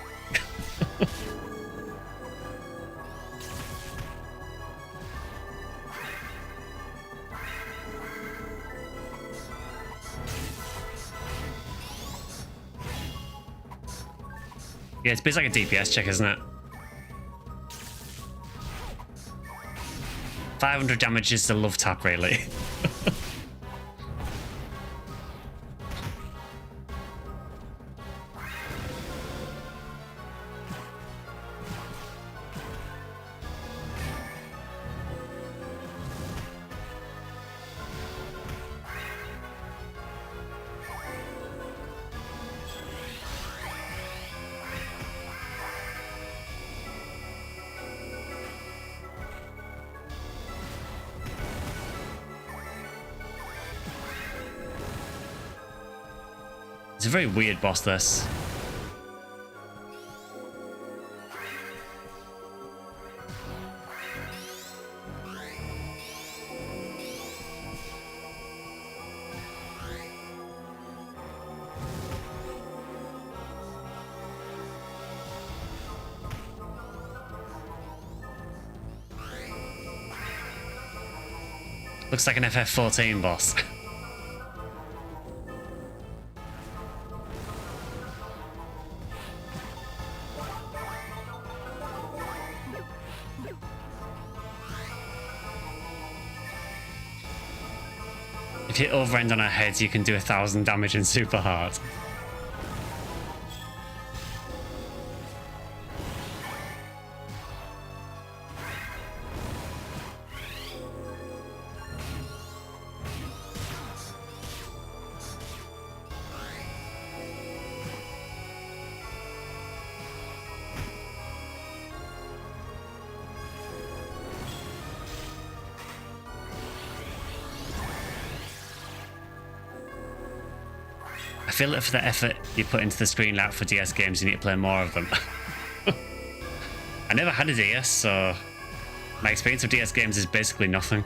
Yeah, it's basically like a DPS check, isn't it? 500 damage is the love tap, really. It's a very weird boss, this. Looks like an FF14 boss. If you overend on our heads, you can do 1,000 damage in super hard. I feel that for the effort you put into the screen layout for DS games, you need to play more of them. I never had a DS, so my experience of DS games is basically nothing.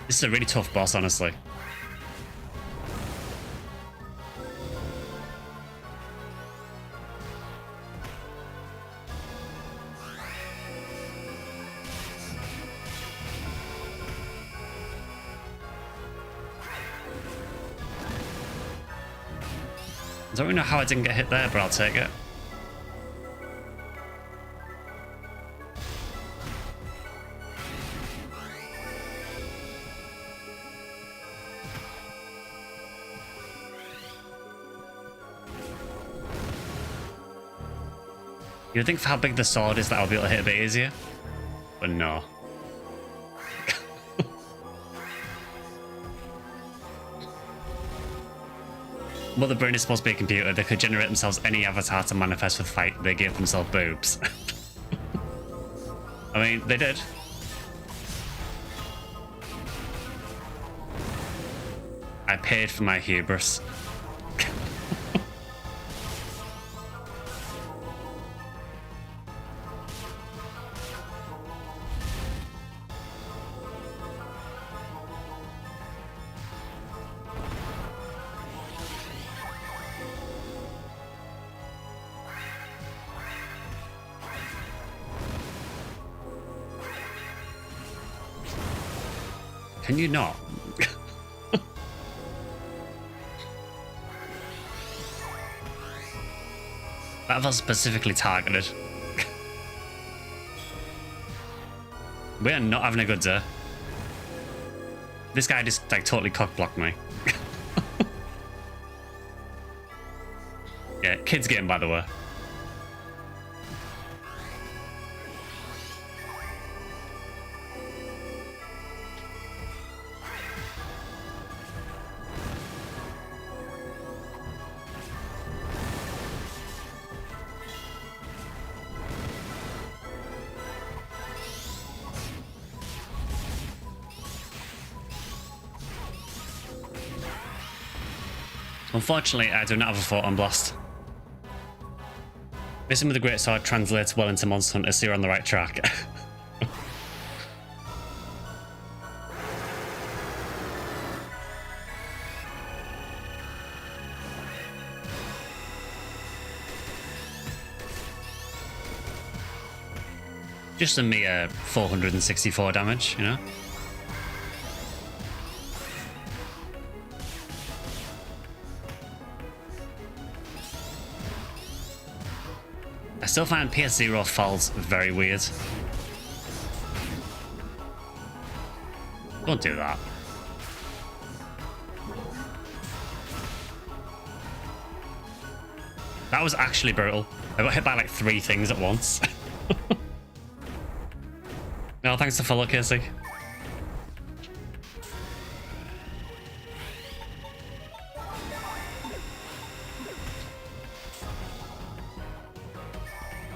This is a really tough boss, honestly. I don't really know how I didn't get hit there, but I'll take it. You'd think for how big the sword is that I'll be able to hit a bit easier, but no. Mother Brain is supposed to be a computer. They could generate themselves any avatar to manifest with fight. They gave themselves boobs. I mean, they did. I paid for my hubris. Can you not? That was specifically targeted. We are not having a good day. This guy just like totally cock-blocked me. Yeah, kids game, by the way. Unfortunately, I do not have a photon blast. Missing with the Great Sword translates well into Monster Hunter, so you're on the right track. Just a mere 464 damage, you know? I still find PS0 falls very weird. Don't do that. That was actually brutal. I got hit by like 3 things at once. No, thanks to follow, Casey.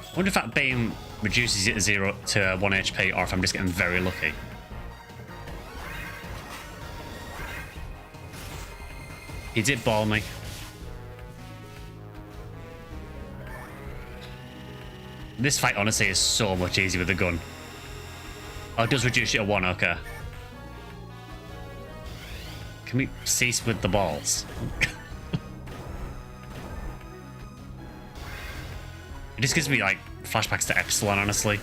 I wonder if that beam reduces it to 0 to 1 HP or if I'm just getting very lucky. He did ball me. This fight honestly is so much easier with the gun. Oh, it does reduce it to 1, okay. Can we cease with the balls? It just gives me like flashbacks to Epsilon, honestly.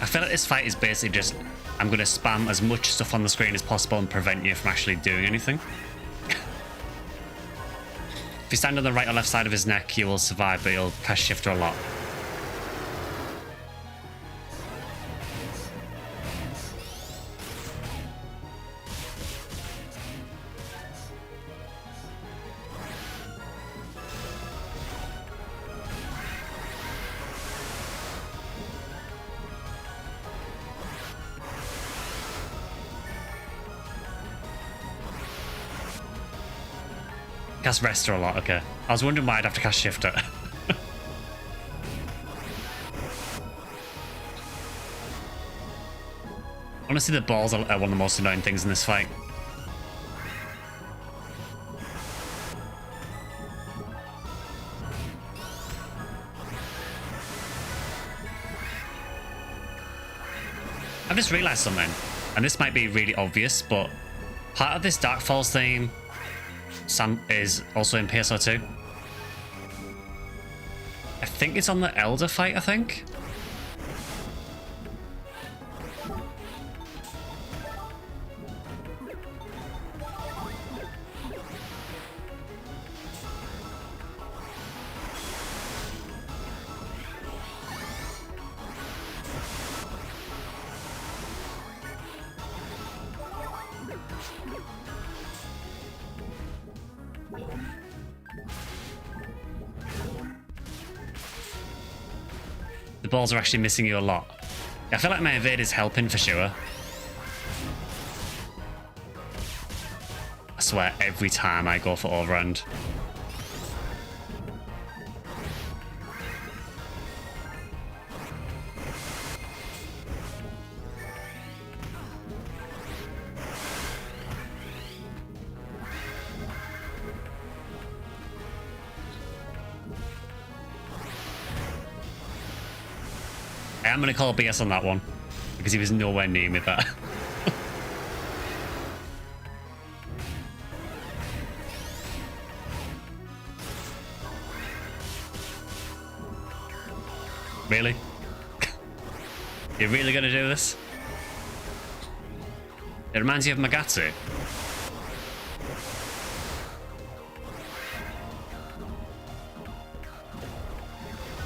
I feel like this fight is basically just, I'm going to spam as much stuff on the screen as possible and prevent you from actually doing anything. If you stand on the right or left side of his neck, you will survive, but you'll cast shifter a lot. Cast Rester a lot, okay. I was wondering why I'd have to cast Shifter. Honestly, the balls are one of the most annoying things in this fight. I've just realised something, and this might be really obvious, but part of this Dark Falls theme is also in PSO2. I think it's on the Elder fight, I think. The balls are actually missing you a lot. I feel like my evade is helping for sure. I swear, every time I go for overhand. I'm going to call BS on that one, because he was nowhere near me there. Really? You're really going to do this? It reminds you of Magatsu.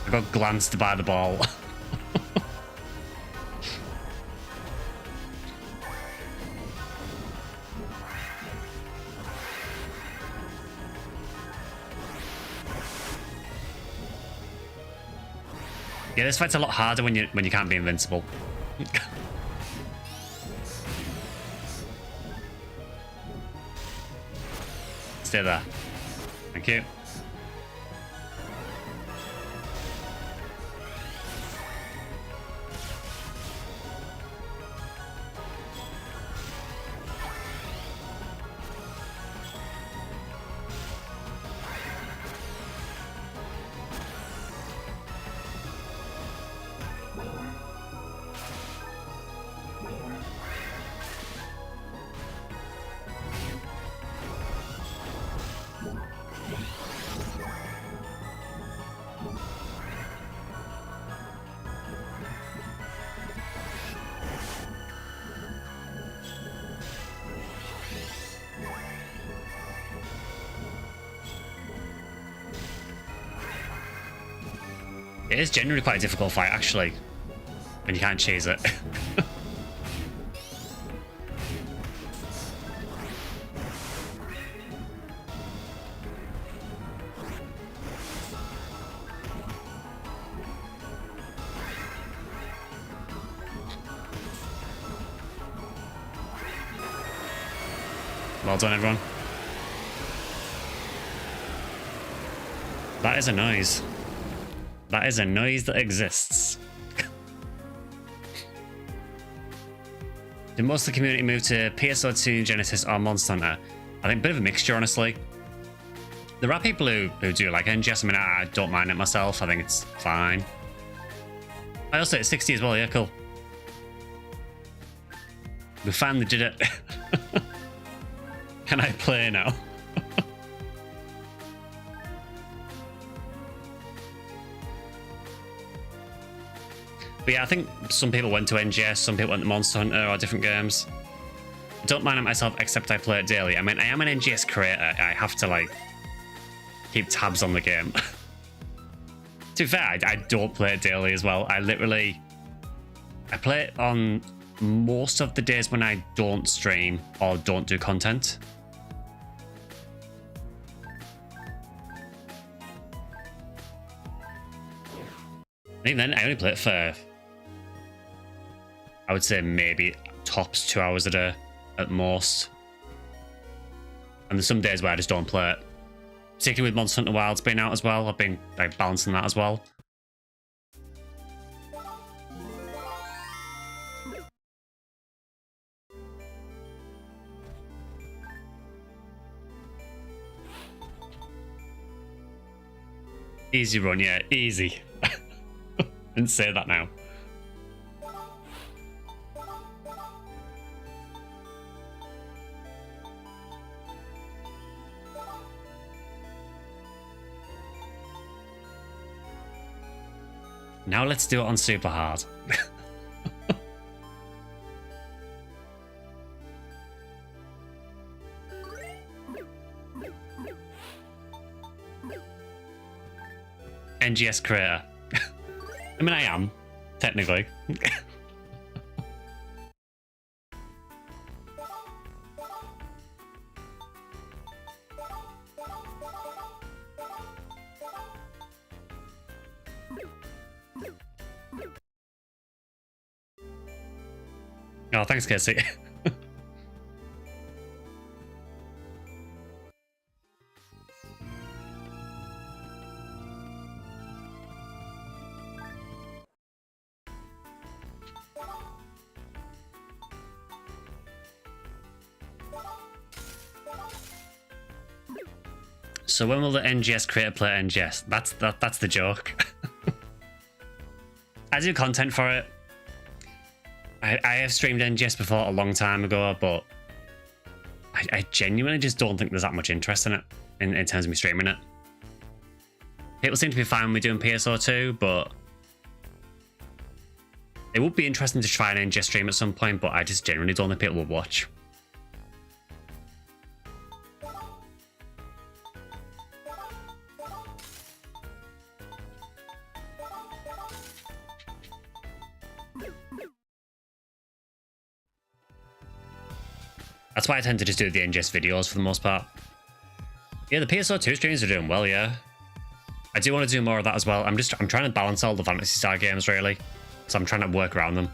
I got glanced by the ball. Yeah, this fight's a lot harder when you can't be invincible. Stay there. Thank you. It is generally quite a difficult fight, actually, when you can't chase it. Well done, everyone. That is a noise. That is a noise that exists. Did most of the community move to PSO2, Genesis, or Monster Hunter? I think a bit of a mixture, honestly. There are people who do like NGS. I mean, I don't mind it myself. I think it's fine. I also hit 60 as well. Yeah, cool. We finally did it. Can I play now? But yeah, I think some people went to NGS, some people went to Monster Hunter or different games. I don't mind it myself, except I play it daily. I mean, I am an NGS creator. I have to, like, keep tabs on the game. To be fair, I don't play it daily as well. I play it on most of the days when I don't stream or don't do content. I think then I only play it for, I would say, maybe tops 2 hours a day at most. And there's some days where I just don't play it. Particularly with Monster Hunter Wilds being out as well. I've been like balancing that as well. Easy run, yeah, easy. Didn't say that now. Now let's do it on super hard. NGS creator. I mean, I am, technically. Oh, thanks, Casey. So when will the NGS creator play NGS? That's the joke. I do content for it. I have streamed NGS before a long time ago, but I genuinely just don't think there's that much interest in it in terms of me streaming it. People seem to be fine with me doing PSO2, but it would be interesting to try an NGS stream at some point, but I just genuinely don't think people will watch. That's why I tend to just do the NGS videos for the most part. Yeah, the PSO2 streams are doing well, yeah. I do want to do more of that as well. I'm trying to balance all the Phantasy Star games, really. So I'm trying to work around them.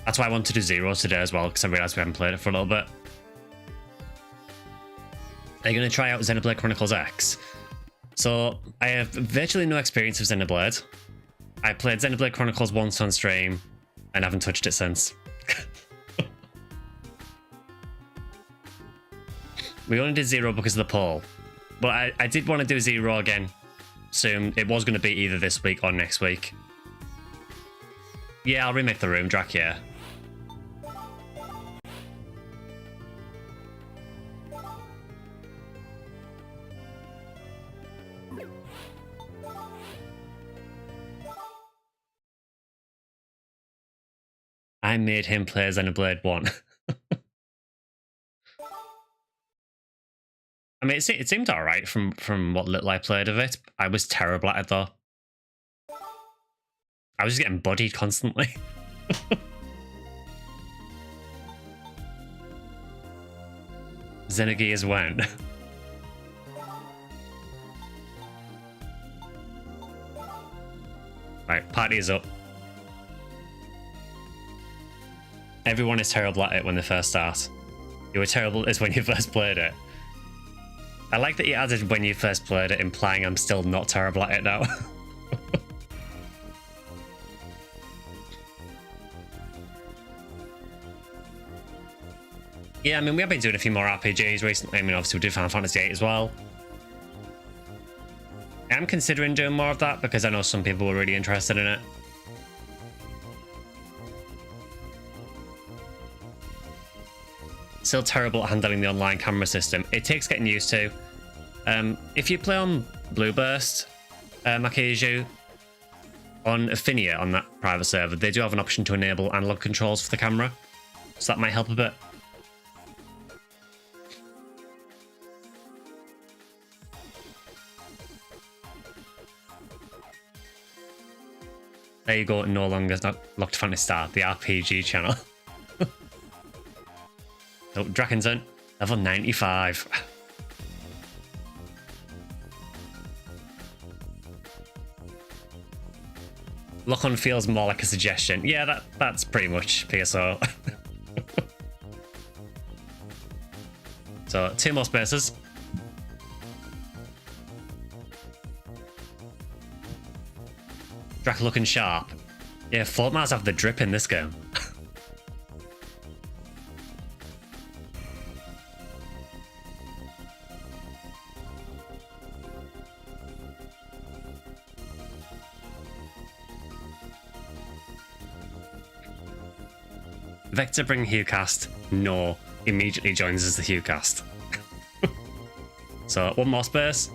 That's why I want to do Zeros today as well, because I realised we haven't played it for a little bit. Are you going to try out Xenoblade Chronicles X? So, I have virtually no experience with Xenoblade. I played Xenoblade Chronicles once on stream, and haven't touched it since. We only did Zero because of the poll. But I did want to do Zero again soon. It was going to be either this week or next week. Yeah, I'll remake the room, Drac, yeah. I made him play Xenoblade 1. I mean, it seemed alright from what little I played of it. I was terrible at it, though. I was just getting bodied constantly. Xenogears went. Right, party is up. Everyone is terrible at it when they first start. You were terrible as when you first played it. I like that you added when you first played it, implying I'm still not terrible at it now. Yeah, I mean, we have been doing a few more RPGs recently. I mean, obviously we did Final Fantasy VIII as well. I'm considering doing more of that because I know some people were really interested in it. Still terrible at handling the online camera system. It takes getting used to. If you play on Blueburst, Makiju, on Affinia on that private server, they do have an option to enable analog controls for the camera. So that might help a bit. There you go, no longer locked to Phantasy Star, the RPG channel. Oh, Drakenzen, level 95. Lock-on feels more like a suggestion. Yeah, that's pretty much PSO. So, 2 more spaces. Drac looking sharp. Yeah, Fortmars have the drip in this game. Vector bring HughCast. No. Immediately joins as the HughCast. So, 1 more space.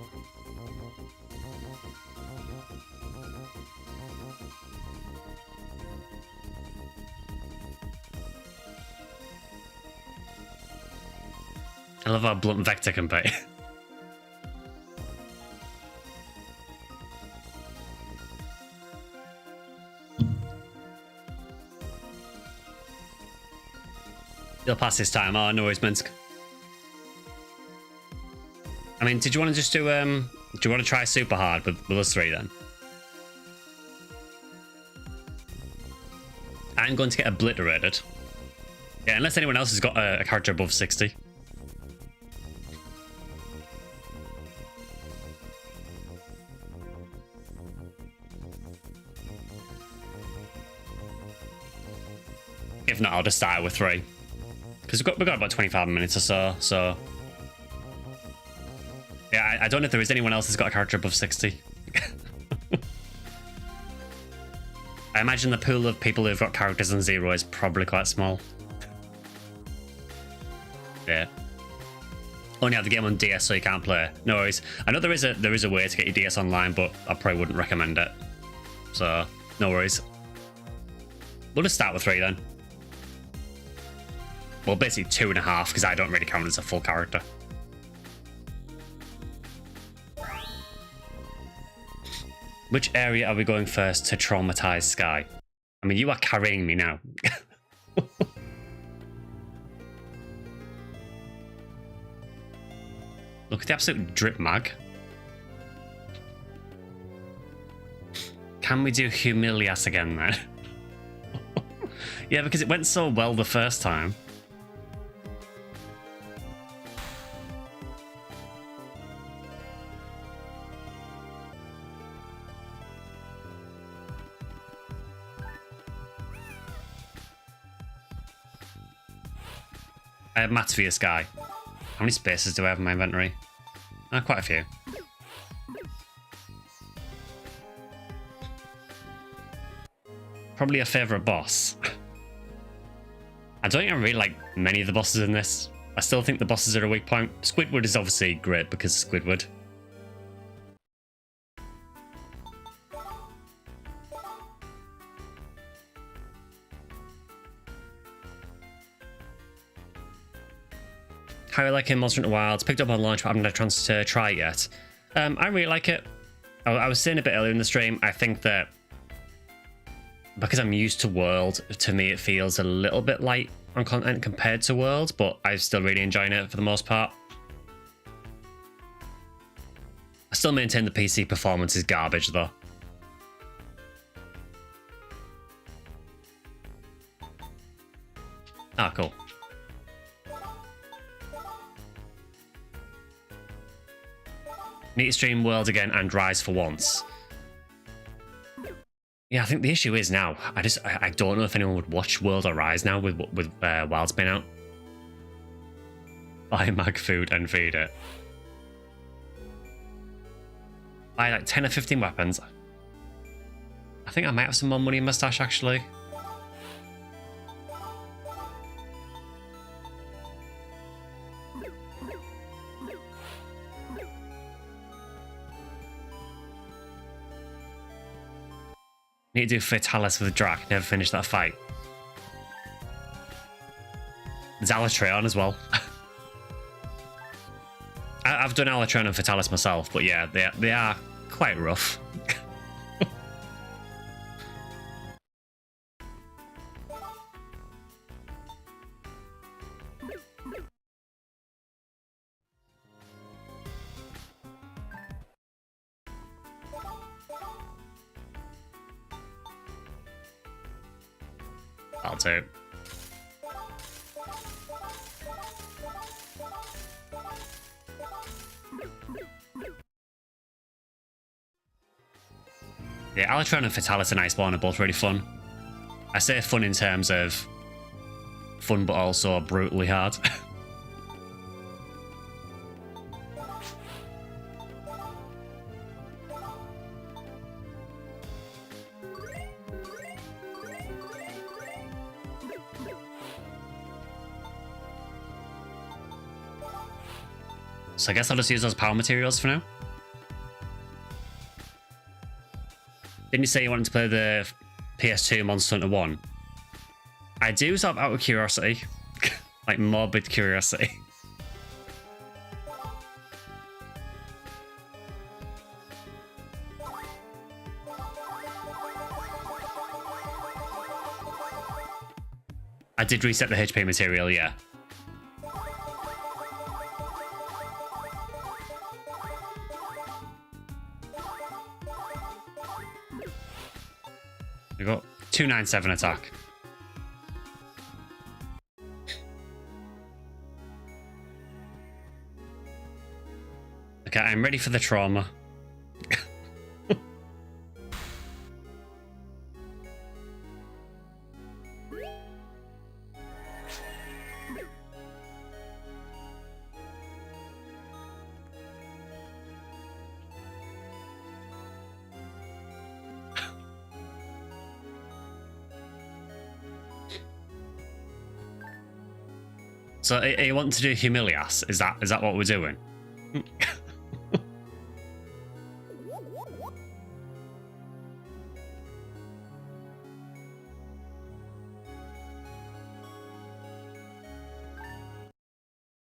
I love how blunt Vector can be. You'll pass this time. Oh, no worries, Minsk. I mean, did you want to just do you want to try super hard with us three then? I'm going to get obliterated. Yeah, unless anyone else has got a character above 60. If not, I'll just start with 3. Because we've got about 25 minutes or so. Yeah, I don't know if there is anyone else that's got a character above 60. I imagine the pool of people who've got characters on 0 is probably quite small. Yeah. Only have the game on DS so you can't play. No worries. I know there is a way to get your DS online, but I probably wouldn't recommend it. So, no worries. We'll just start with 3 then. Well, basically 2.5, because I don't really count as a full character. Which area are we going first to traumatize Sky? I mean, you are carrying me now. Look at the absolute drip mag. Can we do Humilias again then? Yeah, because it went so well the first time. I have mats for your Sky. How many spaces do I have in my inventory? Quite a few. Probably a favourite boss. I don't even really like many of the bosses in this. I still think the bosses are a weak point. Squidward is obviously great because Squidward. How I like it in Monster Hunter Wilds. Picked up on launch, but I haven't had a chance to try it yet. I really like it. I was saying a bit earlier in the stream, I think that because I'm used to World, to me it feels a little bit light on content compared to World, but I'm still really enjoying it for the most part. I still maintain the PC performance is garbage though. Ah, cool. Need to stream World again and Rise for once. Yeah, I think the issue is now, I don't know if anyone would watch World or Rise now with Wild's been out. Buy mag food and feed it. Buy like 10 or 15 weapons. I think I might have some more money in my stash actually. Need to do Fatalis with Drac, never finished that fight. There's Alatreon as well. I've done Alatreon and Fatalis myself, but yeah, they are quite rough. I'll do. Yeah, Alatreon and Fatalis and Iceborne are both really fun. I say fun in terms of fun, but also brutally hard. So I guess I'll just use those power materials for now. Didn't you say you wanted to play the PS2 Monster Hunter 1? I do, sort of out of curiosity. Like morbid curiosity. I did reset the HP material, yeah. We got 297 attack. Okay, I'm ready for the trauma. So, are you wanting to do Humilias? Is that what we're doing?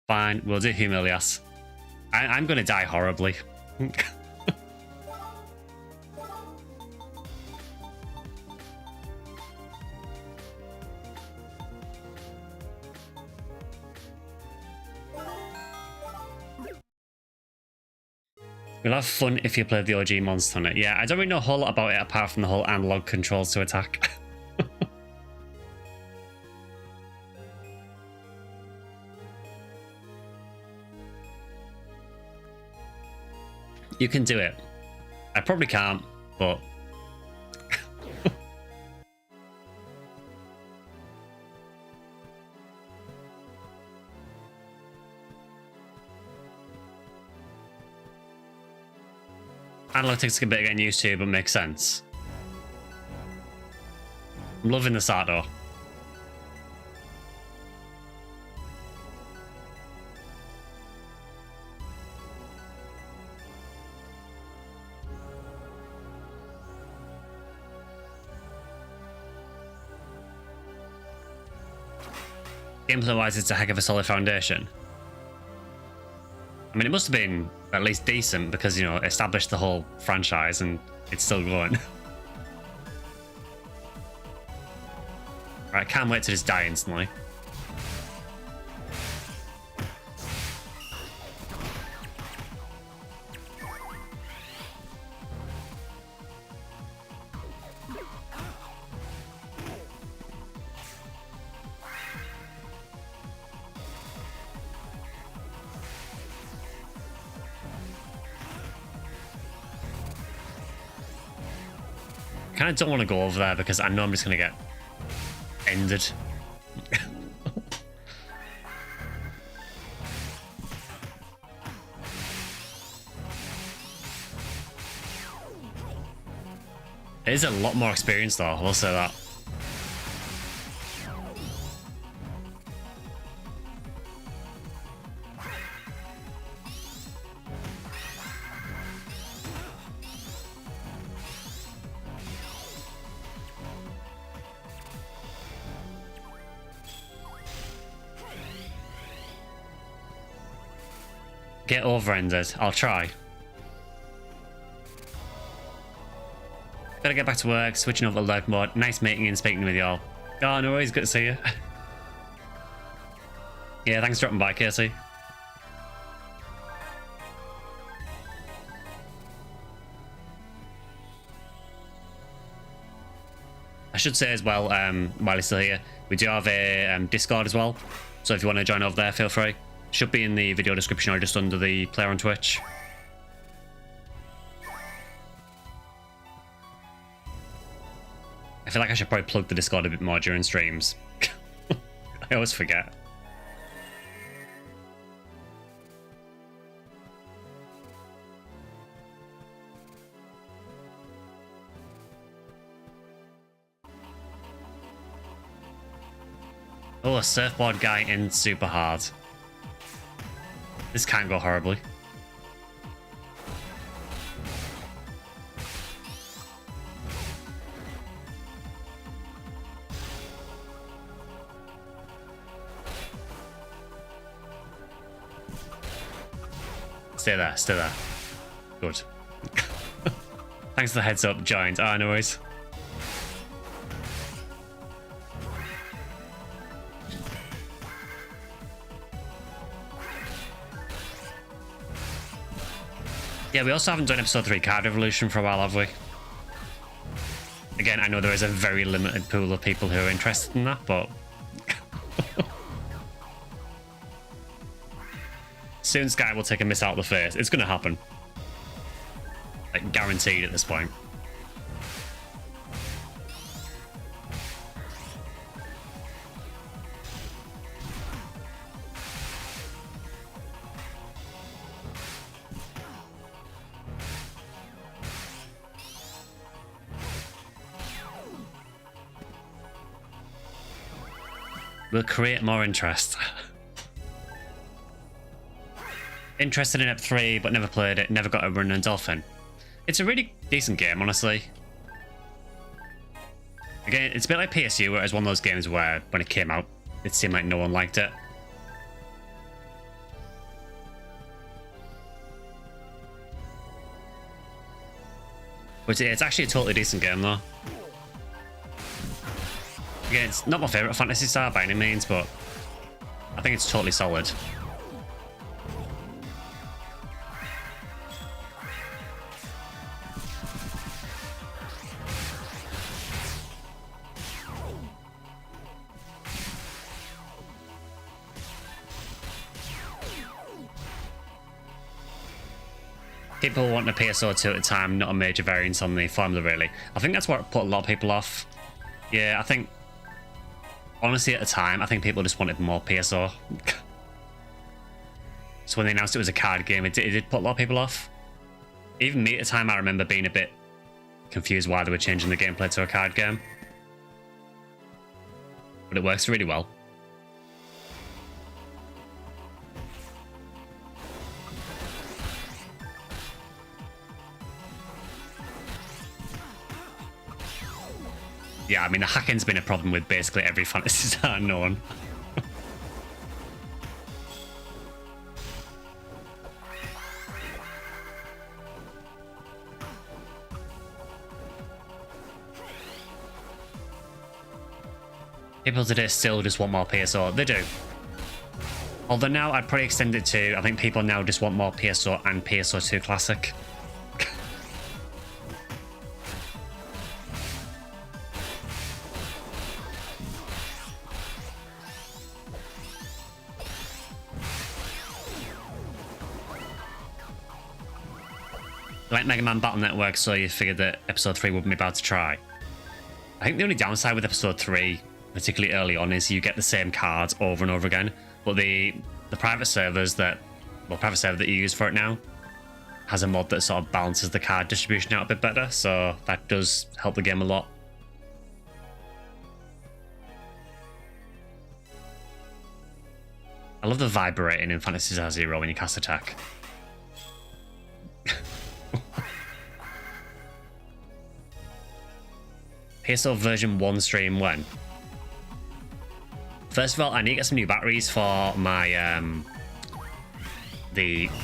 Fine, we'll do Humilias. I'm gonna die horribly. We'll have fun if you play the OG Monster Hunter. Yeah, I don't really know a whole lot about it apart from the whole analog controls to attack. You can do it. I probably can't, but... Analog takes a bit of getting used to, but makes sense. I'm loving the start though. Gameplay-wise, it's a heck of a solid foundation. I mean, it must have been at least decent because, you know, established the whole franchise and it's still going. Right, can't wait to just die instantly. I kind of don't want to go over there because I know I'm just going to get ended. It is a lot more experience though, I will say that. Get over-ended. I'll try. Better get back to work, switching over to lurk mode. Nice meeting and speaking with y'all. Oh, no worries, good to see you. Yeah, thanks for dropping by, Casey. I should say as well, while he's still here, we do have a Discord as well. So if you want to join over there, feel free. Should be in the video description or just under the player on Twitch. I feel like I should probably plug the Discord a bit more during streams. I always forget. Oh, a surfboard guy in super hard. This can't go horribly. Stay there, stay there. Good. Thanks for the heads up, giant. Ah, no worries. Yeah, we also haven't done episode 3 card evolution for a while, have we? Again, I know there is a very limited pool of people who are interested in that, but soon Sky will take a miss out of the face. It's going to happen. Like, guaranteed at this point. We'll create more interest. Interested in Ep 3, but never played it, never got a run in Dolphin. It's a really decent game, honestly. Again, it's a bit like PSU, where it was one of those games where, when it came out, it seemed like no one liked it. But it's actually a totally decent game, though. Again, it's not my favourite Phantasy Star by any means, but I think it's totally solid. People want a PSO 2 at a time, not a major variance on the formula, really. I think that's what put a lot of people off. Yeah, I think... Honestly, at the time, I think people just wanted more PSO. So when they announced it was a card game, it did put a lot of people off. Even me at the time, I remember being a bit confused why they were changing the gameplay to a card game. But it works really well. Yeah, I mean, the hacking's been a problem with basically every Phantasy Star known. People today still just want more PSO. They do. Although now I'd probably extend it to, I think people now just want more PSO and PSO 2 Classic. Like Mega Man Battle Network, so you figured that episode 3 wouldn't be bad to try. I think the only downside with episode 3, particularly early on, is you get the same cards over and over again. But the private servers private server that you use for it now has a mod that sort of balances the card distribution out a bit better, so that does help the game a lot. I love the vibrating in Phantasy Star Zero when you cast attack. PSO version 1 stream when? First of all, I need to get some new batteries for my I can't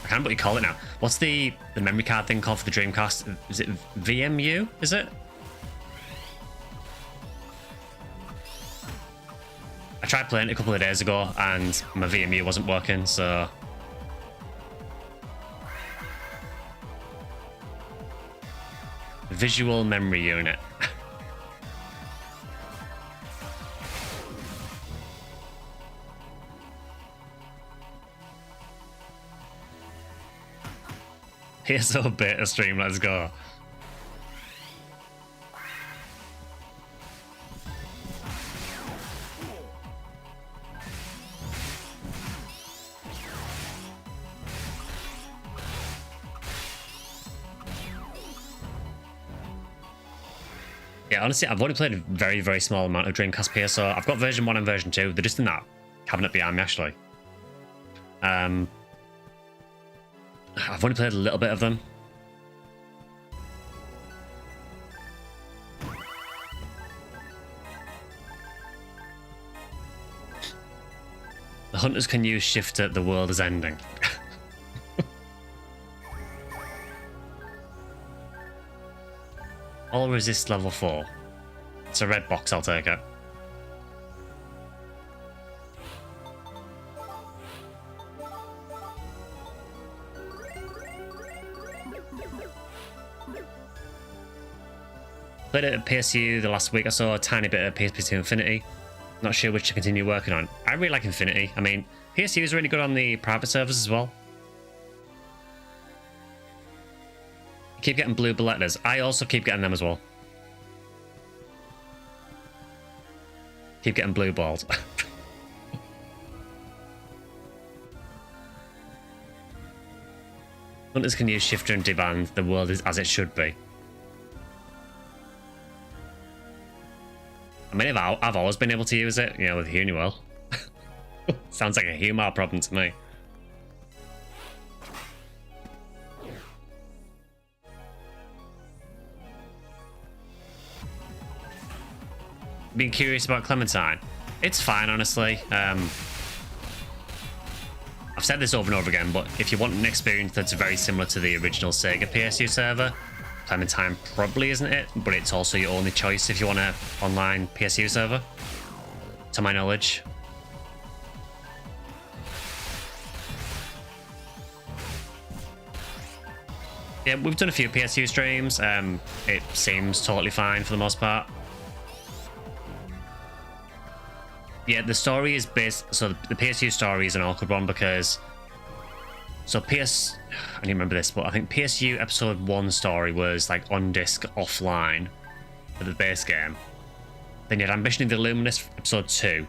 remember what you call it now. What's the memory card thing called for the Dreamcast? Is it VMU? Is it? I tried playing it a couple of days ago and my VMU wasn't working, so visual memory unit. PSO beta stream, let's go. Yeah, honestly, I've only played a very, very small amount of Dreamcast PSO. I've got version 1 and version 2. They're just in that cabinet behind me, actually. I've only played a little bit of them. The hunters can use shifter, the world is ending. All resist level 4. It's a red box, I'll take it. Played it at PSU the last week. I saw a tiny bit of PSP2 Infinity. Not sure which to continue working on. I really like Infinity. I mean, PSU is really good on the private servers as well. Keep getting blue letters. I also keep getting them as well. Keep getting blue balled. Hunters can use shifter and deband. The world is as it should be. I mean, I've always been able to use it, you know, with Uniwell. Sounds like a humor problem to me. Being curious about Clementine. It's fine, honestly. I've said this over and over again, but if you want an experience that's very similar to the original Sega PSU server, Clementine probably isn't it, but it's also your only choice if you want an online PSU server, to my knowledge. Yeah, we've done a few PSU streams. It seems totally fine for the most part. Yeah, the story is based... So the PSU story is an awkward one because... So I didn't remember this, but I think PSU Episode 1 story was like on disc offline for the base game. Then you had Ambition of the Illuminist Episode 2.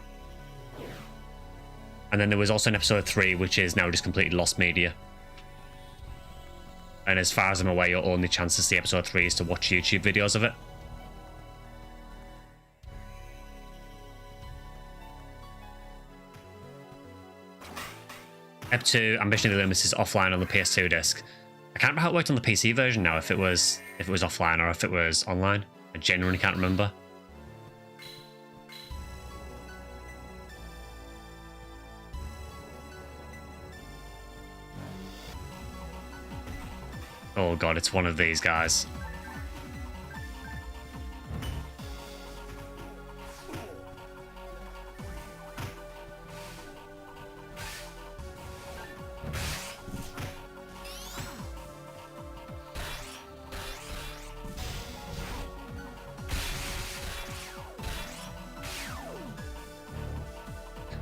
And then there was also an Episode 3, which is now just completely lost media. And as far as I'm aware, your only chance to see Episode 3 is to watch YouTube videos of it. Ep 2, Ambition of the Illuminist is offline on the PS2 disc. I can't remember how it worked on the PC version now, if it was offline or if it was online. I genuinely can't remember. Oh god, it's one of these guys.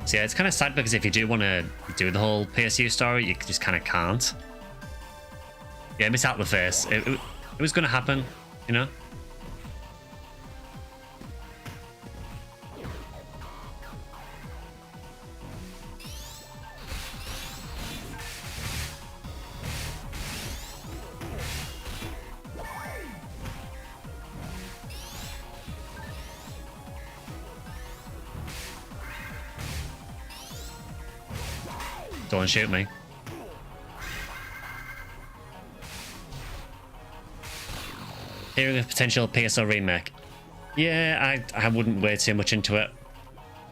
So yeah, it's kind of sad because if you do want to do the whole PSU story, you just kind of can't. Yeah, miss out the face. It was going to happen, you know? Don't shoot me. Hearing a potential PSO remake. Yeah, I wouldn't weigh too much into it.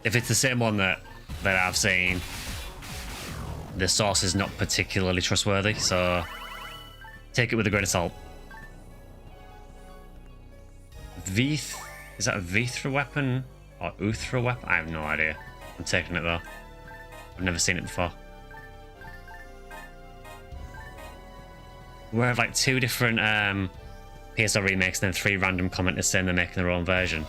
If it's the same one that I've seen, the source is not particularly trustworthy, so take it with a grain of salt. Veeth? Is that a Veethra weapon? Or Uthra weapon? I have no idea. I'm taking it though. I've never seen it before. We have like 2 different PSO remakes and then 3 random commenters saying they're making their own version.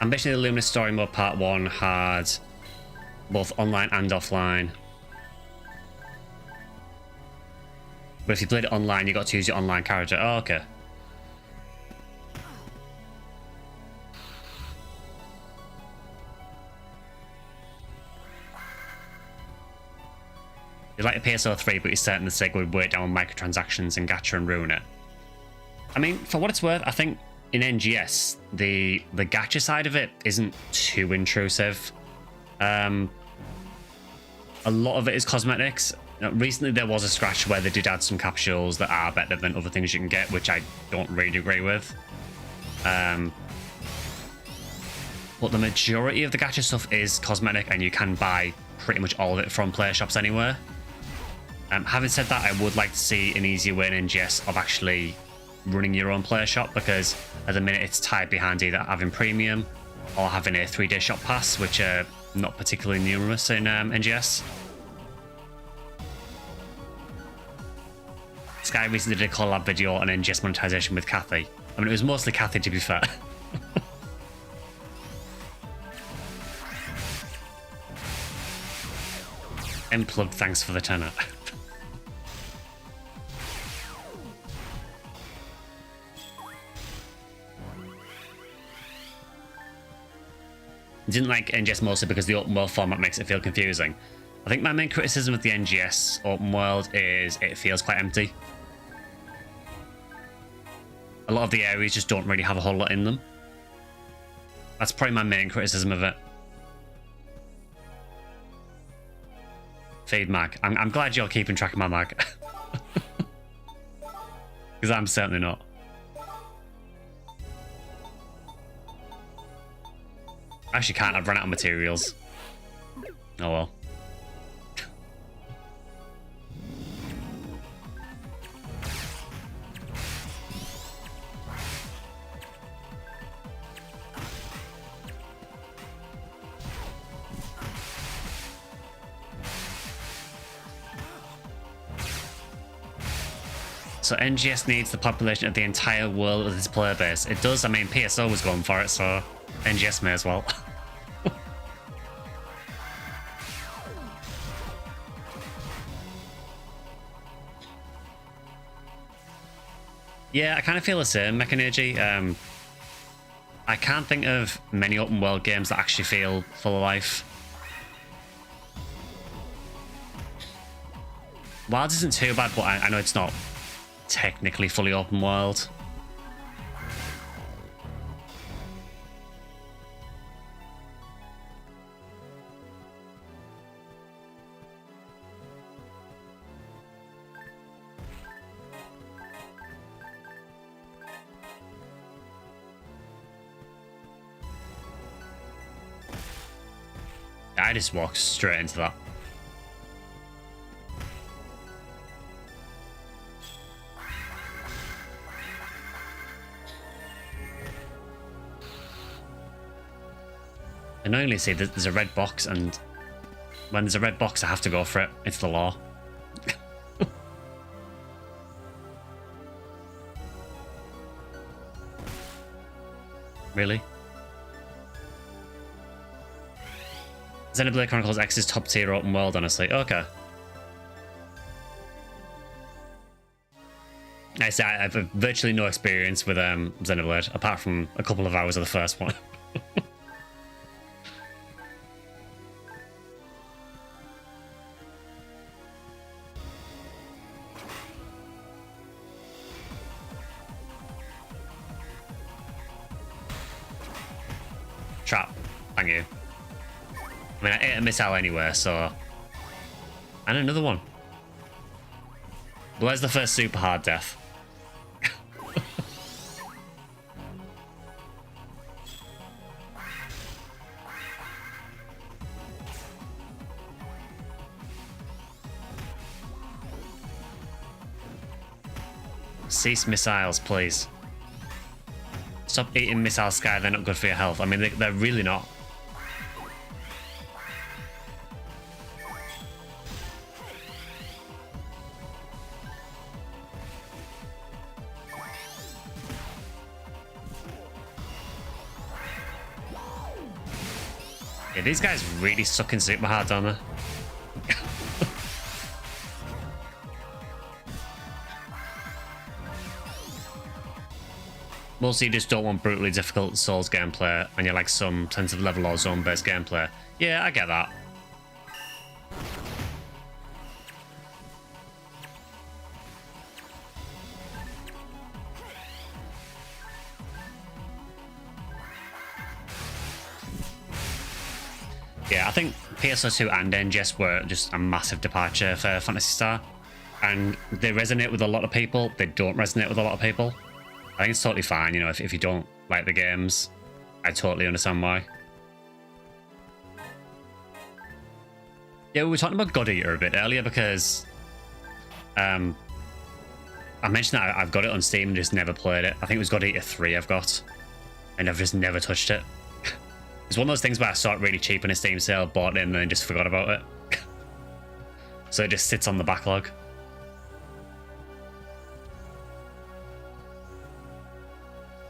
Ambition of the Illuminist Story Mode Part 1 had both online and offline. But if you played it online, you got to use your online character. Oh, okay. You like the PSO 3, but you're certain the Sega would work down microtransactions and gacha and ruin it. I mean, for what it's worth, I think in NGS, the gacha side of it isn't too intrusive. A lot of it is cosmetics. Recently, there was a scratch where they did add some capsules that are better than other things you can get, which I don't really agree with. But the majority of the gacha stuff is cosmetic, and you can buy pretty much all of it from player shops anywhere. Having said that, I would like to see an easier way in NGS of actually running your own player shop, because at the minute it's tied behind either having premium or having a 3-day shop pass, which are not particularly numerous in NGS. Sky recently did a collab video on NGS monetization with Kathy. I mean, it was mostly Kathy, to be fair. Unplugged, thanks for the tenor. Didn't like NGS mostly because the open world format makes it feel confusing. I think my main criticism of the NGS open world is it feels quite empty. A lot of the areas just don't really have a whole lot in them. That's probably my main criticism of it. Feed mag. I'm glad you're keeping track of my mag. Because I'm certainly not. Actually can't, I've run out of materials. Oh well. So NGS needs the population of the entire world of its player base. It does, I mean PSO was going for it, so NGS may as well. Yeah, I kind of feel the same, Mechanergy. I can't think of many open world games that actually feel full of life. Wilds isn't too bad, but I know it's not technically fully open world. I just walked straight into that. Annoyingly, see, there's a red box, and when there's a red box, I have to go for it. It's the law. Really? Xenoblade Chronicles X is top tier open world, honestly. Okay. I say I have virtually no experience with Xenoblade, apart from a couple of hours of the first one. Trap. Thank you. I mean, I ate a missile anywhere, so... And another one. Where's the first super hard death? Cease missiles, please. Stop eating missiles, Sky. They're not good for your health. I mean, they're really not. Yeah, these guys really sucking super hard, don't they? Mostly you just don't want brutally difficult Souls gameplay, and you like some sense of level or zone-based gameplay. Yeah, I get that. Yeah, I think PSO2 and NGS were just a massive departure for Phantasy Star, and they resonate with a lot of people. They don't resonate with a lot of people. I think it's totally fine, you know, if you don't like the games, I totally understand why. Yeah, we were talking about God Eater a bit earlier because I mentioned that I've got it on Steam and just never played it. I think it was God Eater 3 I've got, and I've just never touched it. It's one of those things where I saw it really cheap on a Steam sale, bought it, and then just forgot about it. So it just sits on the backlog.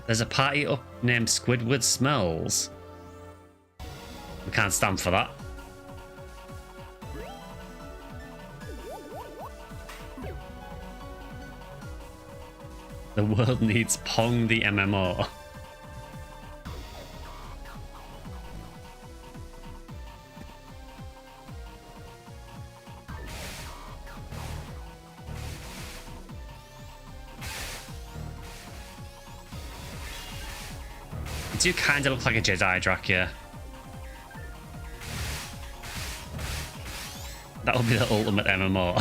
There's a party up named Squidward Smells. We can't stand for that. The world needs Pong the MMO. You do kind of look like a Jedi Dracula. That would be the ultimate MMO.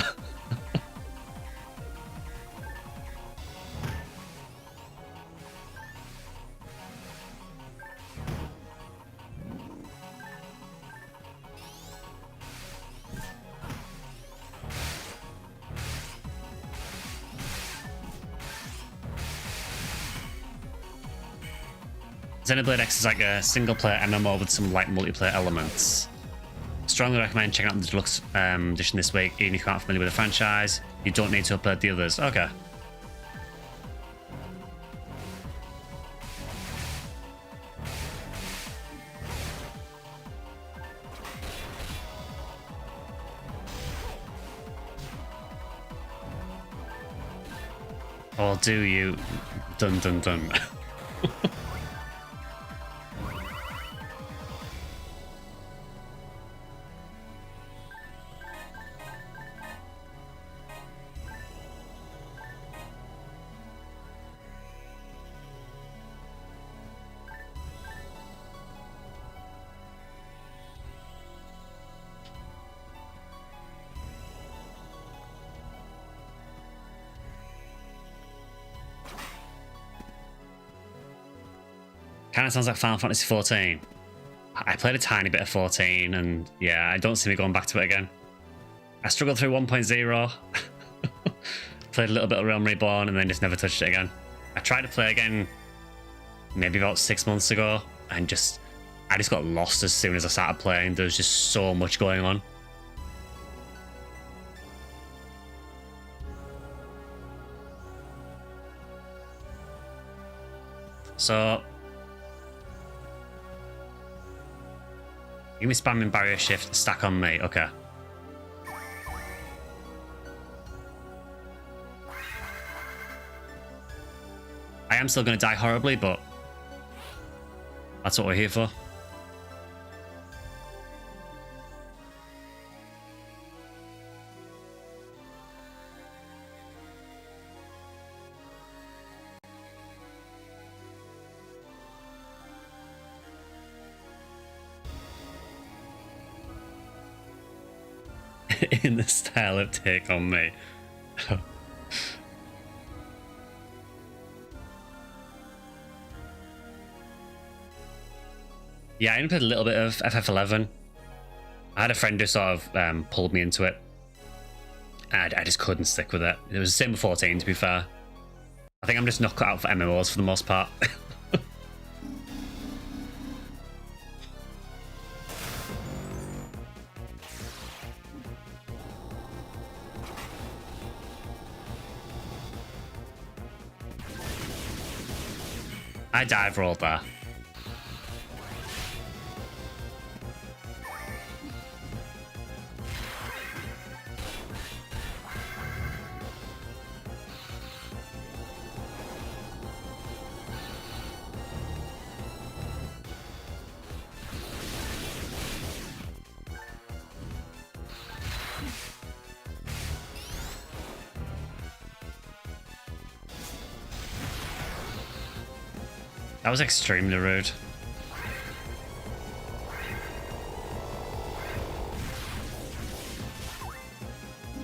Xenoblade X is like a single-player MMO with some light multiplayer elements. Strongly recommend checking out the deluxe edition this week, even if you're not familiar with the franchise. You don't need to upload the others. Okay. Or do you? Dun dun dun. Kind of sounds like Final Fantasy 14. I played a tiny bit of 14 and yeah, I don't see me going back to it again. I struggled through 1.0. Played a little bit of Realm Reborn and then just never touched it again. I tried to play again maybe about 6 months ago and I just got lost as soon as I started playing. There was just so much going on. So you me spamming barrier shift, stack on me. Okay. I am still going to die horribly, but that's what we're here for. In the style of Take On Me. Yeah, I only played a little bit of FF11. I had a friend who sort of pulled me into it. And I just couldn't stick with it. It was the same with 14, to be fair. I think I'm just not cut out for MMOs for the most part. I dive rolled there. That was extremely rude.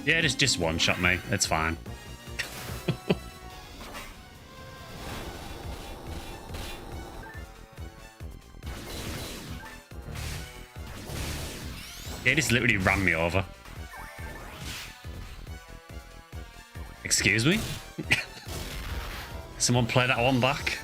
Yeah, just one-shot me. It's fine. Yeah, just literally ran me over. Excuse me? Someone play that one back?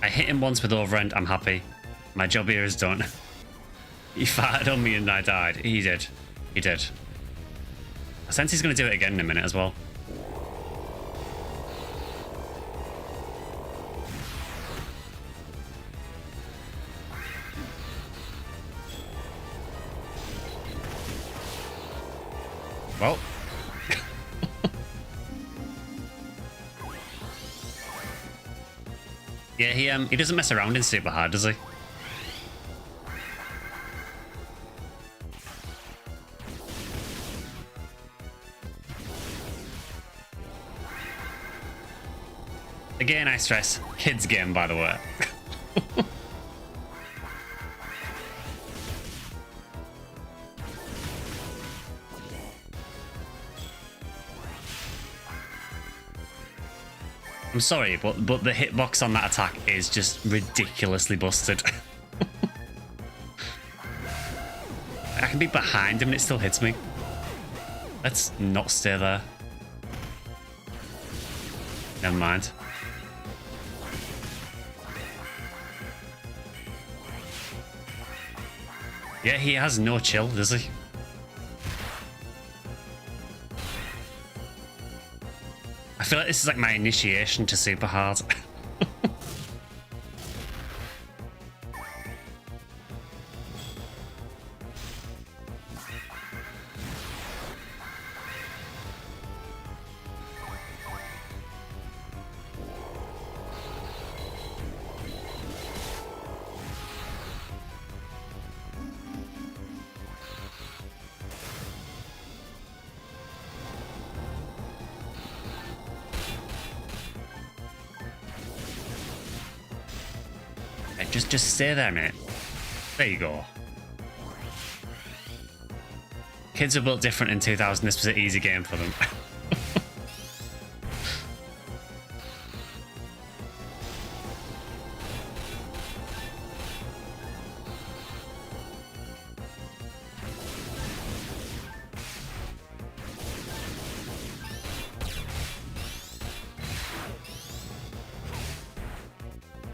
I hit him once with overend. I'm happy. My job here is done. He farted on me and I died. He did. He did. I sense he's going to do it again in a minute as well. Well. Yeah, he doesn't mess around in super hard, does he? Again, I stress, kids game, by the way. I'm sorry, but the hitbox on that attack is just ridiculously busted. I can be behind him and it still hits me. Let's not stay there. Never mind. Yeah, he has no chill, does he? I feel like this is like my initiation to super hard. Just stay there, mate. There you go. Kids were built different in 2000. This was an easy game for them.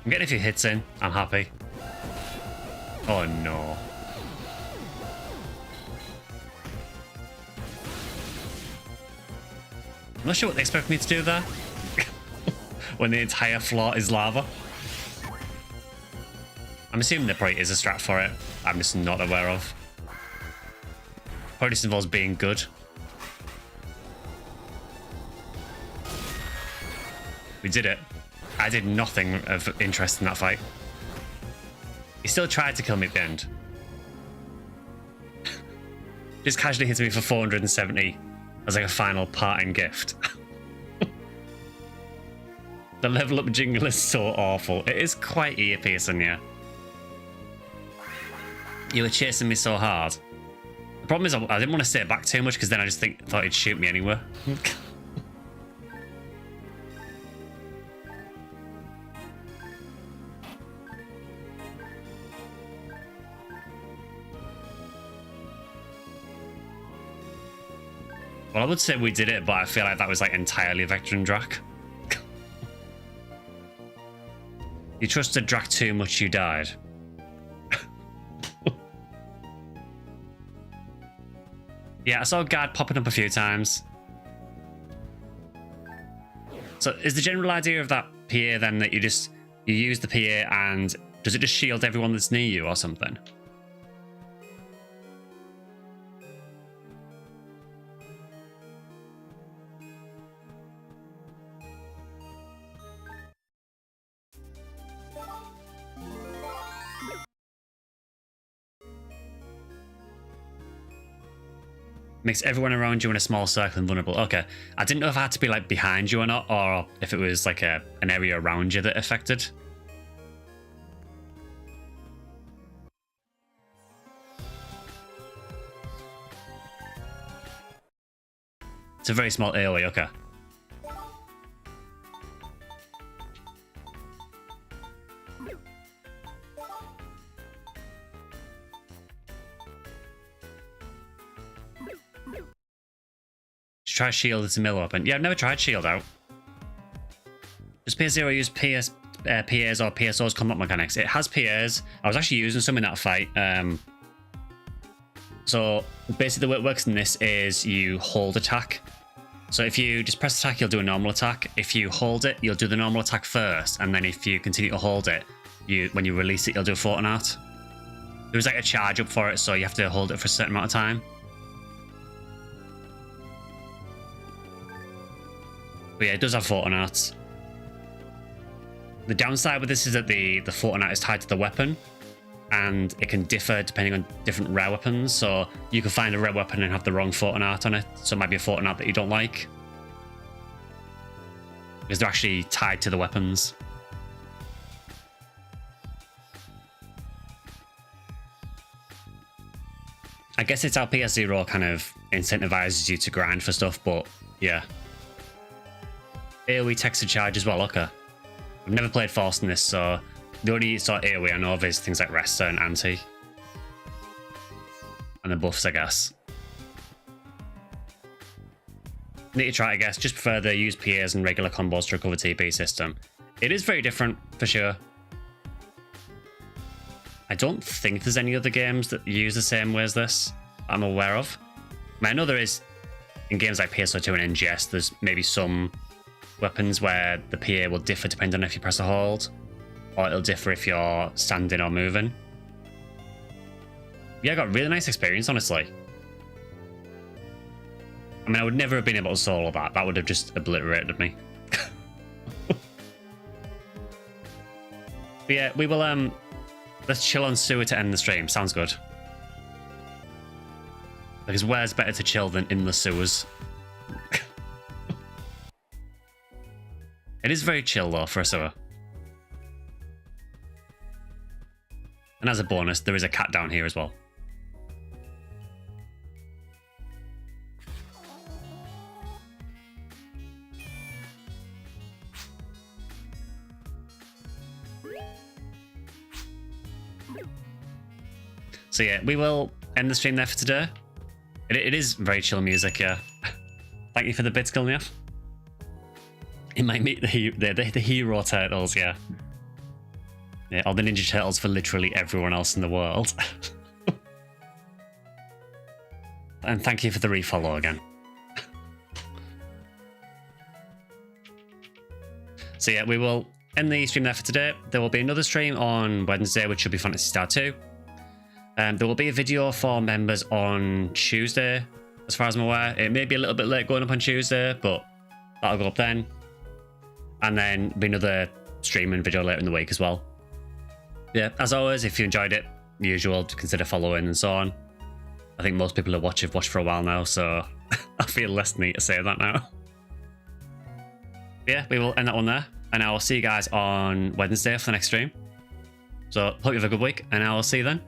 I'm getting a few hits in. I'm happy. Oh no. I'm not sure what they expect me to do there. When the entire floor is lava. I'm assuming there probably is a strat for it. I'm just not aware of. Probably just involves being good. We did it. I did nothing of interest in that fight. He still tried to kill me at the end. Just casually hits me for 470 as like a final parting gift. The level up jingle is so awful. It is quite ear piercing, yeah. You were chasing me so hard. The problem is I didn't want to stay back too much because then I just thought he'd shoot me anywhere. Well, I would say we did it, but I feel like that was like entirely Vector Drac. You trusted Drac too much, you died. Yeah, I saw guard popping up a few times. So is the general idea of that PA then that you use the PA and does it just shield everyone that's near you or something? Makes everyone around you in a small circle invulnerable. Okay. I didn't know if I had to be like behind you or not, or if it was like an area around you that affected. It's a very small AoE, okay. Try shield, it's a mill open. Yeah, I've never tried shield out. Just PS0 use PS PAs or PSOs combat mechanics. It has PAs. I was actually using some in that fight. So basically the way it works in this is you hold attack. So if you just press attack, you'll do a normal attack. If you hold it, you'll do the normal attack first. And then if you continue to hold it, when you release it, you'll do a Fortnite. There's like a charge up for it, so you have to hold it for a certain amount of time. But yeah, it does have Fortnites. The downside with this is that the Fortnite is tied to the weapon, and it can differ depending on different rare weapons. So you can find a rare weapon and have the wrong Fortnite on it. So it might be a Fortnite that you don't like, because they're actually tied to the weapons. I guess it's how PS0 kind of incentivizes you to grind for stuff, but yeah. AoE texture charge as well, okay. I've never played Force in this, so the only sort of AoE I know of is things like Resta and Anti. And the buffs, I guess. Need to try, I guess. Just prefer the use PAs and regular combos to recover TP system. It is very different, for sure. I don't think there's any other games that use the same way as this I'm aware of. I mean, I know there is in games like PSO2 and NGS, there's maybe some weapons where the PA will differ depending on if you press a hold, or it'll differ if you're standing or moving. Yeah, I got a really nice experience, honestly. I mean, I would never have been able to solo that. That would have just obliterated me. But yeah, we will let's chill on sewer to end the stream. Sounds good. Because where's better to chill than in the sewers? It is very chill though for a sewer. And as a bonus, there is a cat down here as well. So yeah, we will end the stream there for today. It is very chill music, yeah. Thank you for the bits, Kilniaf. It might meet the hero turtles, yeah. Yeah, or the Ninja Turtles for literally everyone else in the world. And thank you for the refollow again. So yeah, we will end the stream there for today. There will be another stream on Wednesday, which will be Phantasy Star 2. There will be a video for members on Tuesday, as far as I'm aware. It may be a little bit late going up on Tuesday, but that'll go up then. And then be another stream and video later in the week as well. Yeah, as always, if you enjoyed it, usual, consider following and so on. I think most people who watch have watched for a while now, so I feel less need to say that now. Yeah, we will end that one there, and I will see you guys on Wednesday for the next stream. So hope you have a good week, and I will see you then.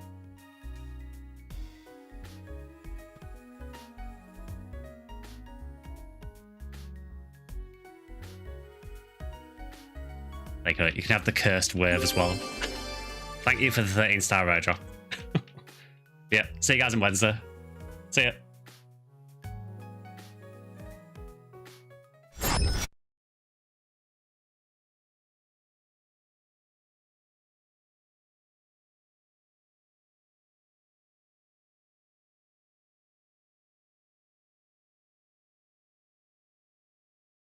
Like, you can have the cursed wave as well. Thank you for the 13-star rare drop. Yeah, see you guys on Wednesday. See ya.